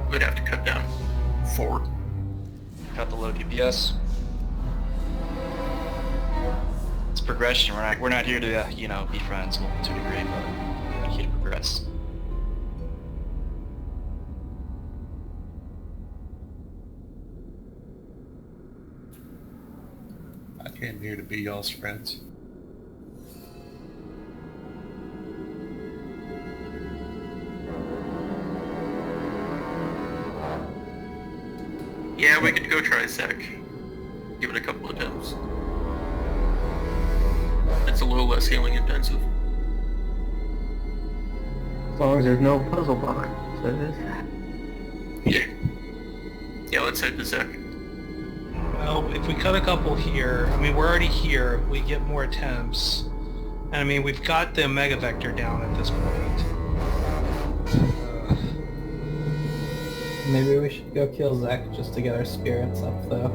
We'd have to cut down 4. Cut the low DPS. It's progression. We're not here to be friends to a degree, but we're here to progress. I came here to be y'all's friends. Yeah, we could go try Sec. Give it a couple attempts. It's a little less healing intensive. As long as there's no puzzle box, so it is. Yeah. Yeah, let's head to Sec. Well, if we cut a couple here, I mean, we're already here. We get more attempts. And I mean, we've got the Mega Vector down at this point. Maybe we should go kill Zek just to get our spirits up, though.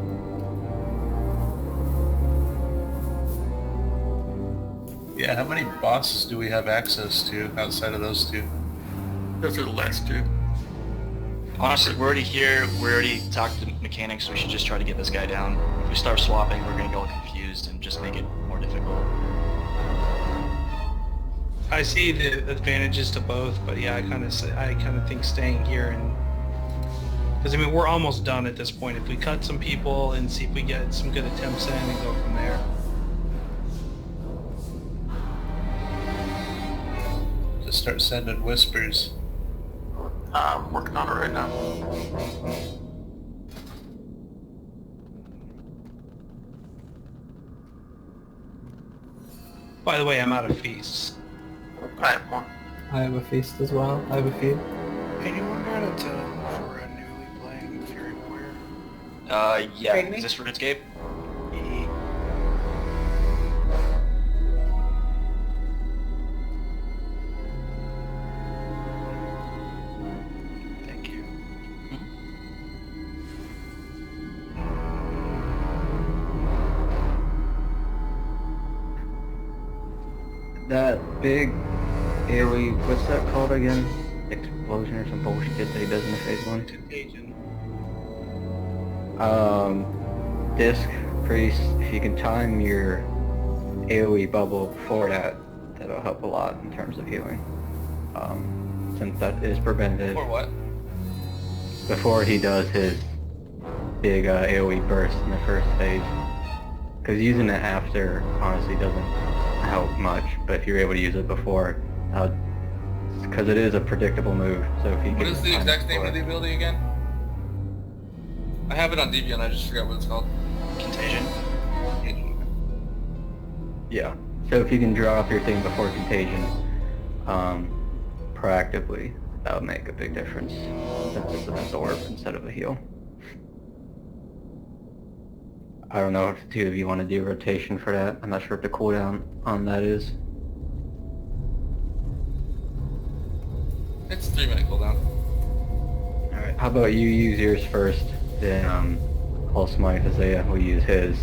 Yeah, how many bosses do we have access to outside of those 2? Those are the last 2. Honestly, we're already here. We already talked to mechanics. So we should just try to get this guy down. If we start swapping, we're gonna get all confused and just make it more difficult. I see the advantages to both, but yeah, I kind of think staying here and because I mean we're almost done at this point. If we cut some people and see if we get some good attempts in and go from there. Just start sending whispers. I'm working on it right now. By the way, I'm out of feasts. I have 1. I have a feast as well. I have a feed. Anyone got a tome for a newly playing Fury Warrior? Yeah. Trade me? Is this for RuneScape? Thank you. That big AoE, what's that called again? Explosion or some bullshit that he does in the phase 1? Contagion. Disc, Priest, if you can time your AoE bubble before that, that'll help a lot in terms of healing. Since that is preventative. Or what? Before he does his big AoE burst in the first phase. Because using it after honestly doesn't help much, but if you're able to use it before, because it is a predictable move, so if you What can is the time exact it name before- of the ability again? I have it on Debian, I just forgot what it's called. Contagion. Yeah. So if you can draw up your thing before contagion, proactively, that'll make a big difference. Since it's an absorb instead of a heal. I don't know if the 2 of you want to do rotation for that. I'm not sure what the cooldown on that is. It's 3-minute cooldown. How about you use yours first, then Pulse Mike Isaiah will use his.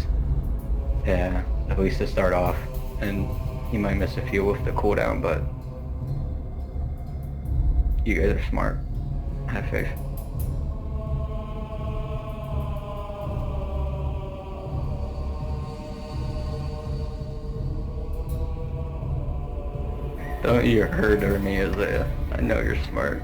Yeah, at least to start off. And you might miss a few with the cooldown, but you guys are smart. Have faith. Don't you hurt me, Isaiah. I know you're smart.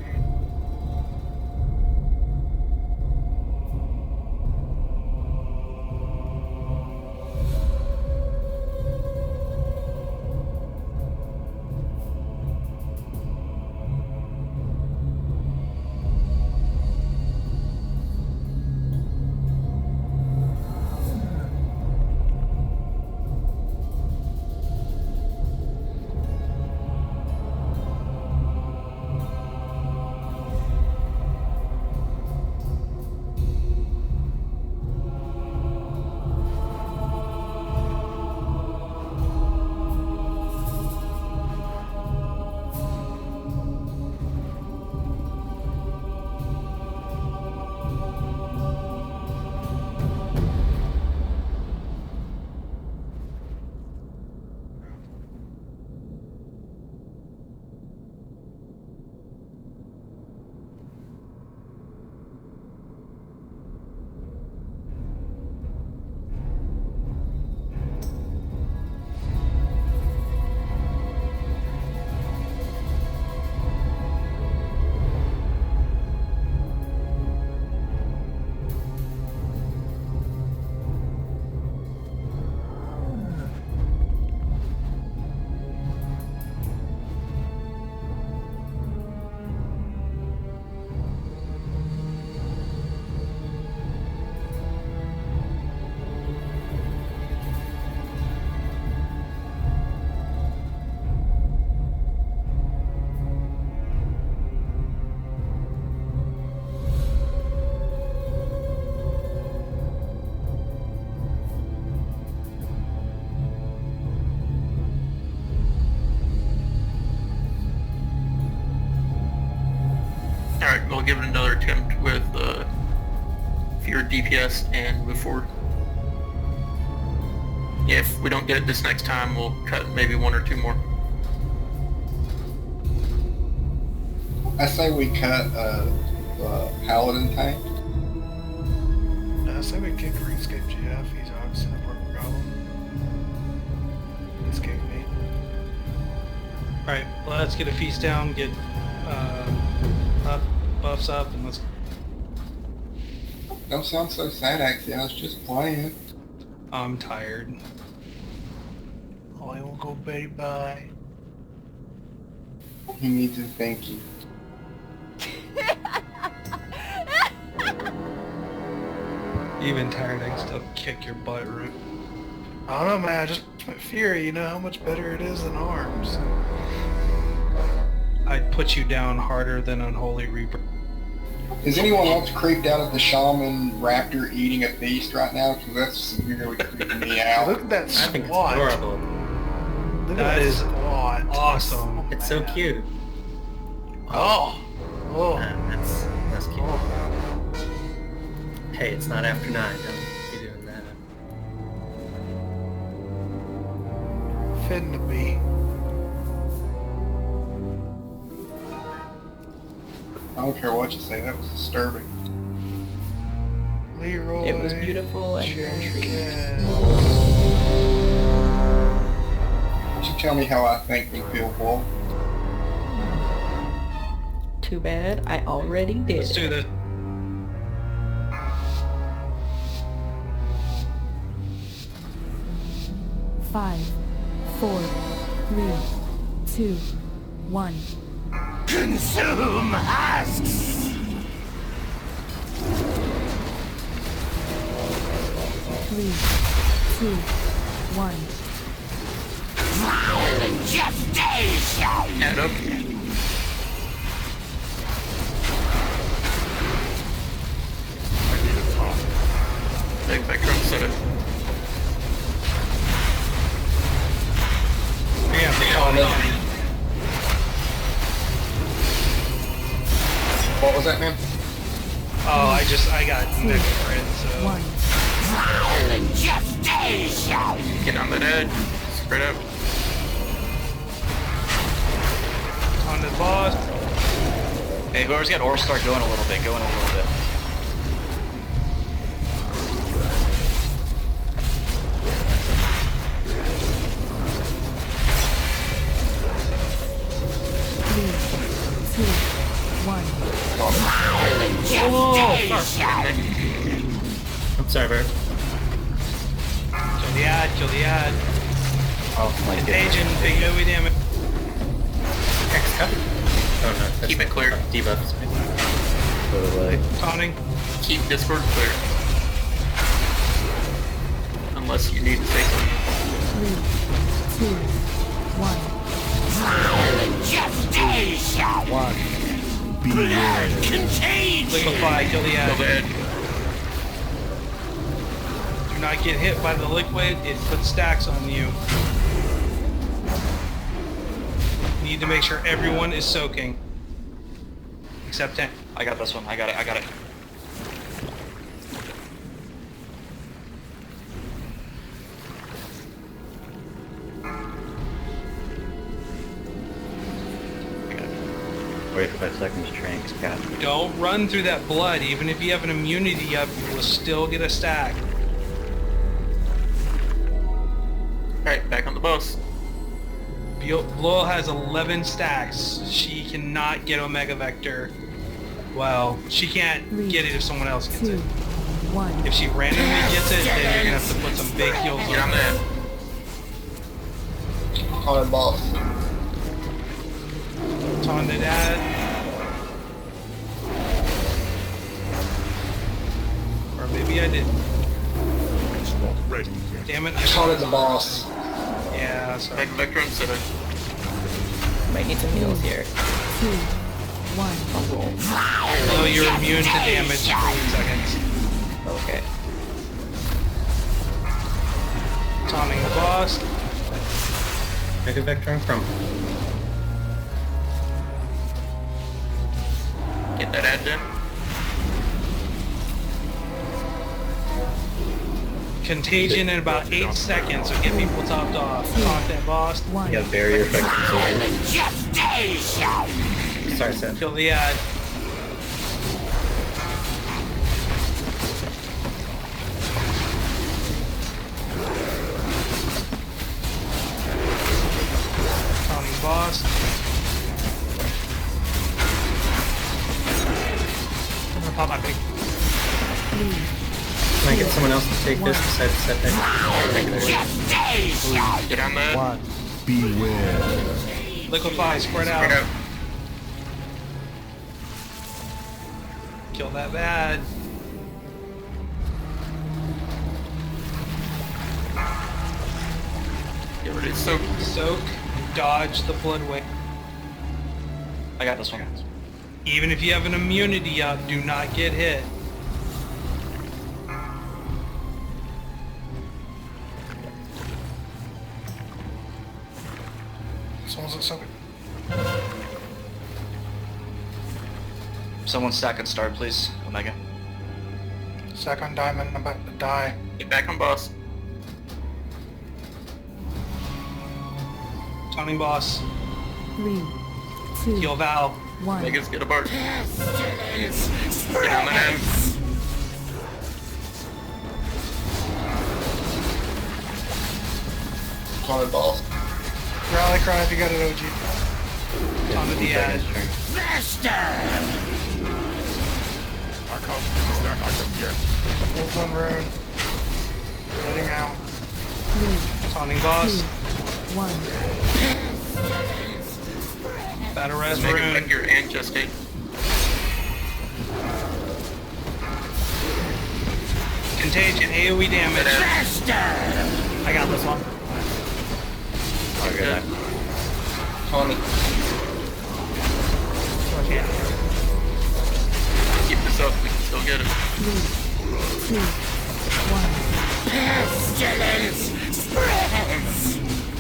Alright, we'll give it another attempt with Fear DPS and move forward. Yeah, if we don't get it this next time, we'll cut maybe one or two more. I say we cut Paladin tank. I say we kick RuneScape GF. He's obviously a problem. He's kicked me. Alright, let's get a feast down, get buffs up, and let's... Don't sound so sad, actually. I was just playing. I'm tired. Oh, I will go bye-bye. He needs a thank you. Even tired, I can still kick your butt, Root. I don't know, man. I just went Fury. You know how much better it is than Arms. I'd put you down harder than Unholy Reaper. Is anyone else creeped out of the Shaman Raptor eating a feast right now? Because that's severely creeping me out. Look at that I think it's squat. adorable. Look at That that is squat. awesome. It's so cute. Oh. Oh. That's cute. Hey, it's not after 9. Don't be doing that. Finna be. I don't care what you say, that was disturbing. Leroy. It was beautiful and Jenkins. Would you tell me how I think we feel, Paul? Too bad, I already did. Let's do this. Five, 4, 3, 2, 1. Consume husks! 3, 2, 1. Violent gestation! Add up. Take back drum, set it. What was that, man? Oh, I got mega crit, so. 1. Get on that edge. Spread out. On the boss. Hey, whoever's got ore, start going a little bit. Going a little bit. I'm sorry, Bert. Kill the ad, kill the ad. Oh my goodness. Agent, big AoE damage. X cut? Oh no. That's Keep it clear. Debuffs. Totally. Taunting. Keep Discord clear. Unless you need to say something. 3, 2, 1. Liquefy, kill the Kill ad. the edge. Do not get hit by the liquid, it puts stacks on you. Need to make sure everyone is soaking. Except Tank. I got this one. I got it. I got it. Wait 5 seconds, Tranks, cast. Don't run through that blood, even if you have an immunity up, you will still get a stack. Alright, back on the boss. Bloel has 11 stacks. She cannot get Omega Vector. Well, she can't get it if someone else gets 2, it. 1. If she randomly gets it, then you're gonna have to put some big heals Get on on her. that. On the boss. Taunted ad. Or maybe I didn't. It's not ready yet. Damn it, I Taunted the boss. Yeah, sorry. Back Vector and set it. Might need some heals here. 2, 1. No, you're immune to damage for 8 seconds. Okay. Taunting the boss. Mega Vector and Crumble. Get that ad done. Contagion in about 8 seconds, so get people topped off. Taunt that boss. 1. You have barrier effects and Sorry, Seth. Kill the ad. Taunting boss. I'm gonna pop my big. 3, Can I get someone else to take this besides Sept? Get on that. 1. Beware. Liquefy, spread out. Spread out. Kill that bad. Get ready to soak. Soak. Dodge the blood wave. I got this one. Even if you have an immunity up, do not get hit. Someone's at something. Someone stack and start, please. Omega. Sack on diamond, I'm about to die. Get back on boss. Taunting boss. 3, 2, Heal Val. 1. Megas get a bark. Get on the net. Taunted boss. Rally cry if you got an OG. Taunted the ad. I can't use that item yet. Wolf on rune. Letting out. 3, Taunting boss. 1. Battle res Mega rune. Vector and Gestate. Contagion, AoE damage. I got this one. Good. Taunted. Keep this up, we can still get it. 3, 2,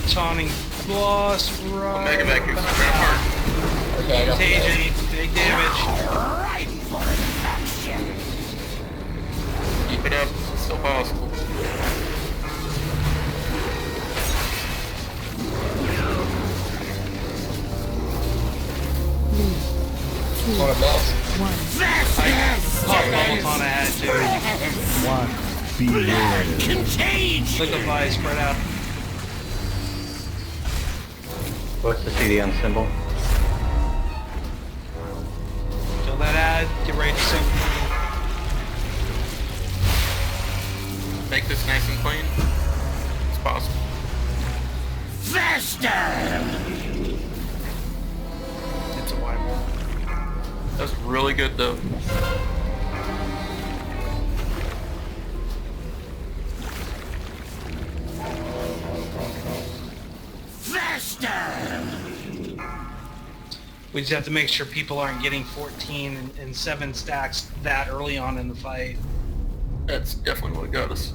1. Taunting boss. Right. Mega Vector's spread apart. Okay, I got the Contagion, big damage. Keep it up. It's still possible. Two, On a boss. one. I popped bubbles on a hat too. One. Beware. Liquefy, spread out. What's the CDM symbol? Kill that ad, get ready to sink. Make this nice and clean. It's possible. It's a wide one. That's really good though. We just have to make sure people aren't getting 14 and 7 stacks that early on in the fight. That's definitely what got us.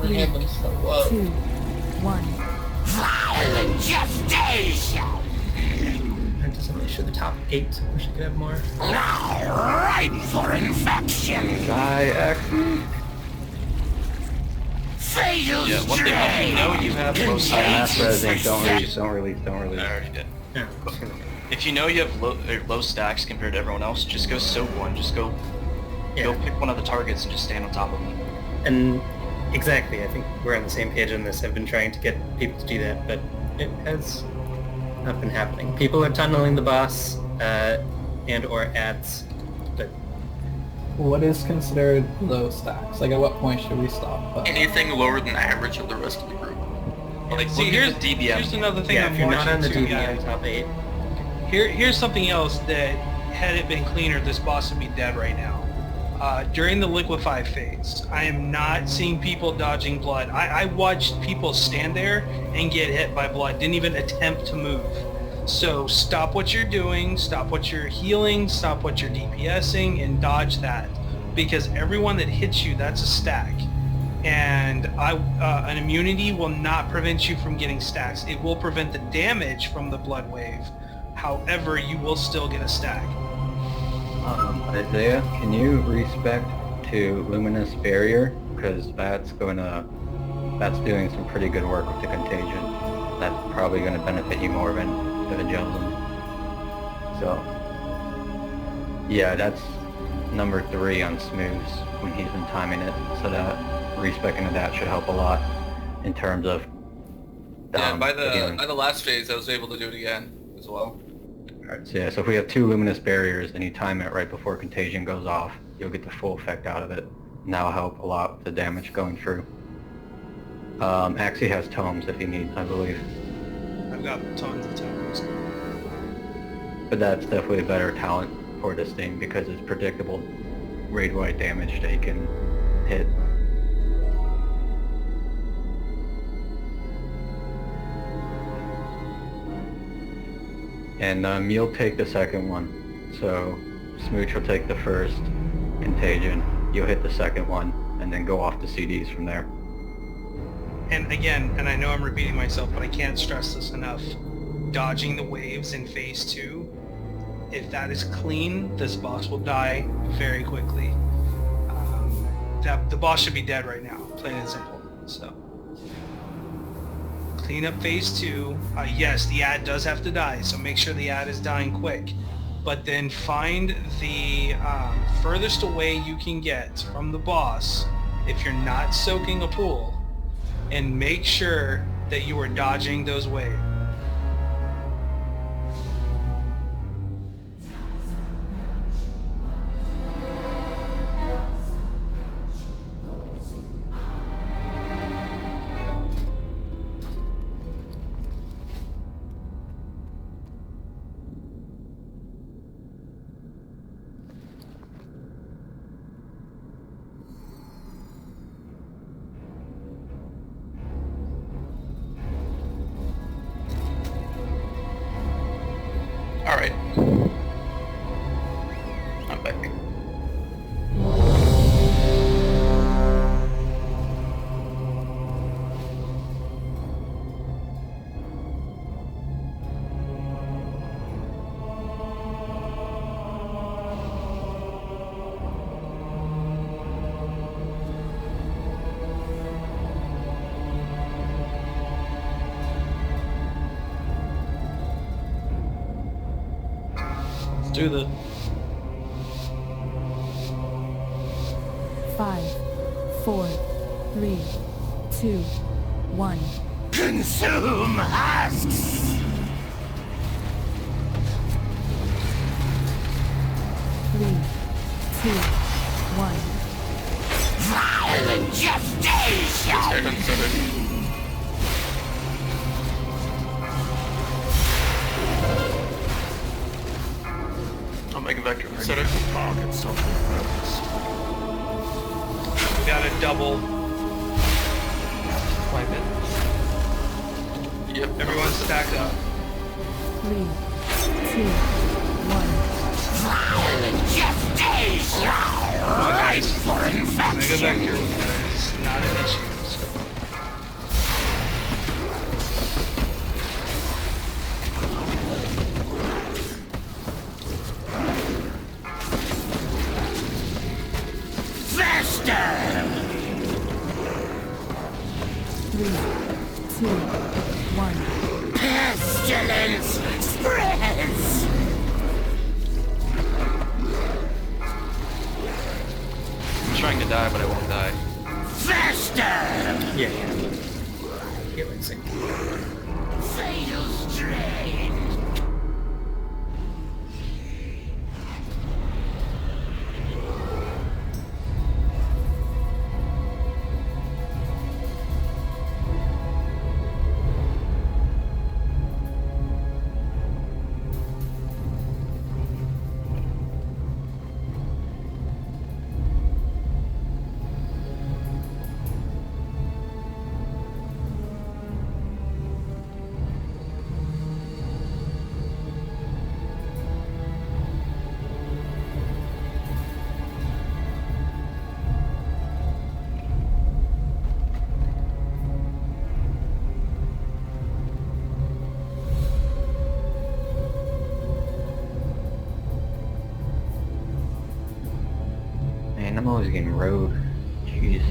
We're handling so low. 2, 1. Violent gestation! That doesn't make sure the top 8. Wish I could have more. Now, ripe for infection. Die, Axie. Fatal Yeah, one thing, if you know you have low Mass stacks, resing, don't release. I already did. If you know you have low stacks compared to everyone else, just go soak one. Just go pick one of the targets and just stand on top of them. And exactly, I think we're on the same page on this. I've been trying to get people to do that, but it has not been happening. People are tunneling the boss and or ads, but What is considered low stacks? Like, at what point should we stop? Anything lower than the average of the rest of the group. Like, See, here's another thing yeah, I'm if you're not watching on the too, DBM guys. top 8, Here's something else that, had it been cleaner, this boss would be dead right now. During the liquefy phase, I am not seeing people dodging blood. I watched people stand there and get hit by blood, didn't even attempt to move. So stop what you're doing, stop what you're healing, stop what you're DPSing, and dodge that. Because everyone that hits you, that's a stack. And an immunity will not prevent you from getting stacks. It will prevent the damage from the blood wave. However, you will still get a stack. Isaiah, can you respec to Luminous Barrier? Because that's doing some pretty good work with the contagion. That's probably going to benefit you more than Evangelism. So, yeah, that's number 3 on Smooths when he's been timing it. So that respecing of that should help a lot in terms of Yeah, by healing. the last phase, I was able to do it again as well. Alright, so yeah, so if we have 2 luminous barriers and you time it right before contagion goes off, you'll get the full effect out of it. And that'll help a lot with the damage going through. Axie has tomes if he needs, I believe. I've got tons of totems. But that's definitely a better talent for this thing because it's predictable raid-wide damage that he can hit. And you'll take the second one. So Smooch will take the first contagion, you'll hit the second one, and then go off the CDs from there. And again, and I know I'm repeating myself, but I can't stress this enough. Dodging the waves in phase 2, if that is clean, this boss will die very quickly. The boss should be dead right now, plain and simple. So, clean up phase 2. Yes, the ad does have to die, so make sure the ad is dying quick. But then find the furthest away you can get from the boss if you're not soaking a pool, and make sure that you are dodging those waves. Alright. I'm back. do the... 5, 4, 3, 2, 1. Consume husks! 3, 2, 1. Violent gestation! I'll make a vector set it. Target something first. We got a double. Wipe it. Yep. Everyone stack up. 3, 2, 1. Violent gestation! Right for Mega infection! vector is not an issue. So. Faster! 3, 2, 1. Pestilence spreads! I'm trying to die, but I won't die. Faster! Yeah. Healing sync. Fatal strain! Man, I'm always getting road. Jeez.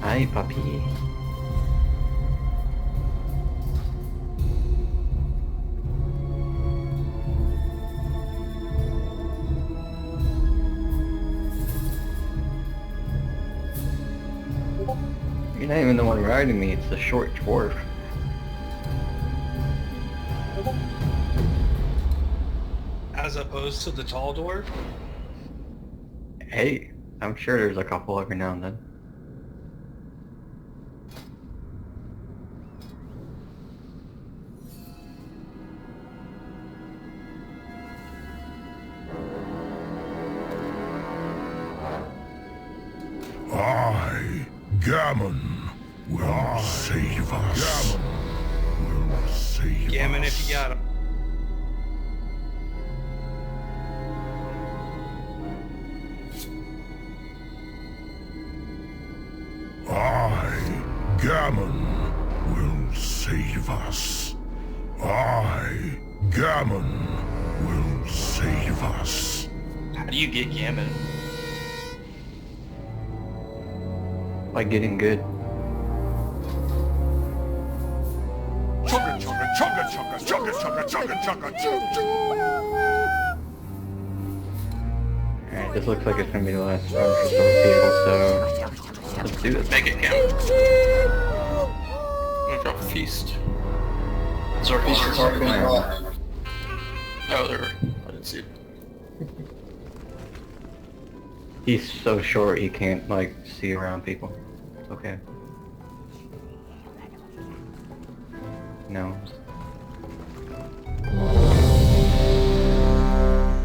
Hi, puppy. You're not even the one riding me, it's the short dwarf. As opposed to the tall dwarf? Hey, I'm sure there's a couple every now and then. I, Gammon, will save us. Gammon will save Gammon us. if you got him. I, Gammon, will save us. I, Gammon, will save us. How do you get Gammon? By getting good. Chugga chugga chugga chugga chugga chugga chugga chugga chugga. Alright, this looks like it's gonna be the last run for Torpedo, so let's do this. Make it count. I'm gonna drop a feast. Feast has already been dropped. Oh, there. I didn't see it. He's so short he can't, like, see around people. Okay. No.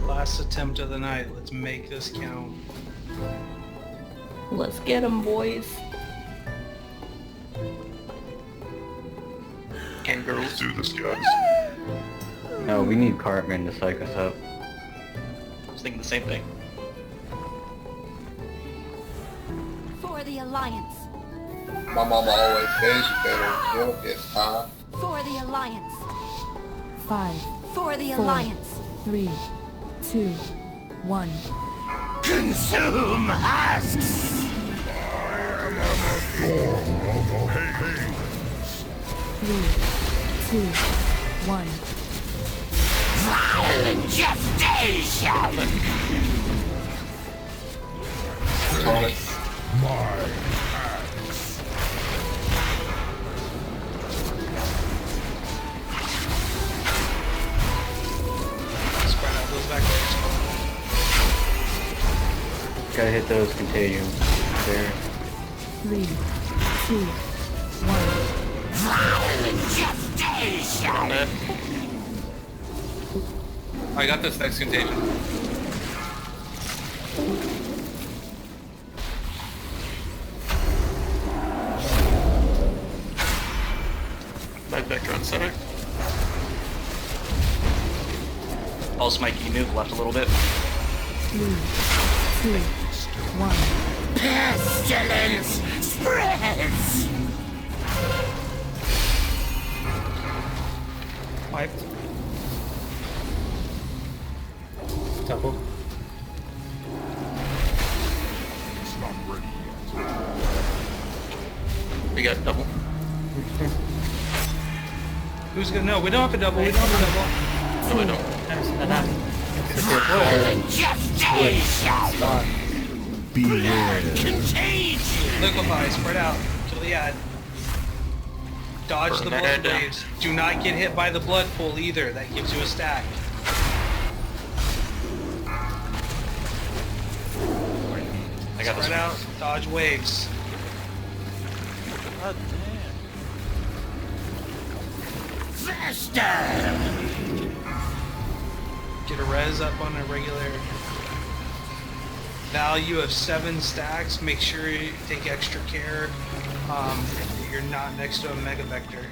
Last attempt of the night. Let's make this count. Let's get them, boys. And girls. Do this, guys. No, we need Cartman to psych us up. I was thinking the same thing. For the Alliance. My mama always says you better kill this time. For the Alliance. 5, For the 4, Alliance. 3, 2, 1. Consume husks! Three, two, one. Violent gestation! Spread out those vectors. Gotta hit those contagions there. 3, 2, 1. Violent gestation! I got this next contagion. Back vector on center. Also, Mike, you move left a little bit. 3, 2, 1. Pestilence spreads! Wiped. Double. We got double. Who's gonna know? We don't have a double. We don't have a double. No, we don't. Violent gestation! Beware. Contagion! Liquefy. Spread out. Kill the ad. Dodge Burn the that blood ad down. waves. Do not get hit by the blood pool either. That gives you a stack. I got this Spread one. out. Dodge waves. God Faster! Get a res up on a regular value of 7 stacks. Make sure you take extra care that you're not next to a mega vector.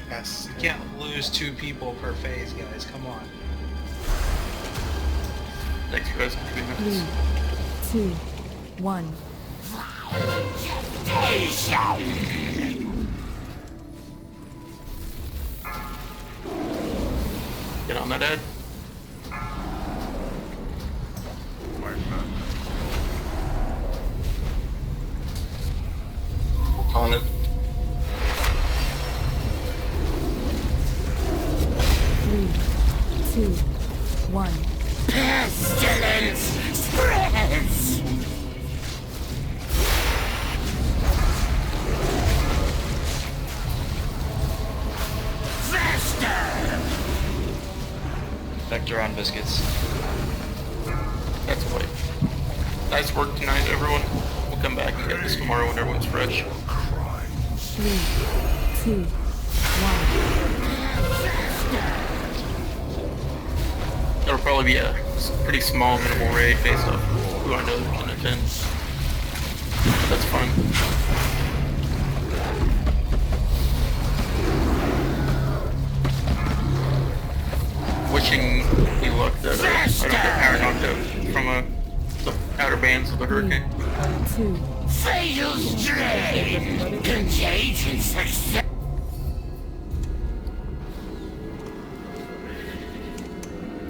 Yes. You can't lose 2 people per phase, guys. Come on. Next res in 2 minutes. 3, 2, 1. Get on that ad. On it. 3, 2, 1. Pestilence spreads! Faster! Vector on biscuits. That's white. Nice work tonight, everyone. We'll come back and get this tomorrow when everyone's fresh. 3, 2, 1. It'll probably be a pretty small minimal raid based off who I know that can attend. That's fun. Wishing me luck that I don't get power knocked out from the outer bands of the hurricane. 2. Fatal strain! Contagion success!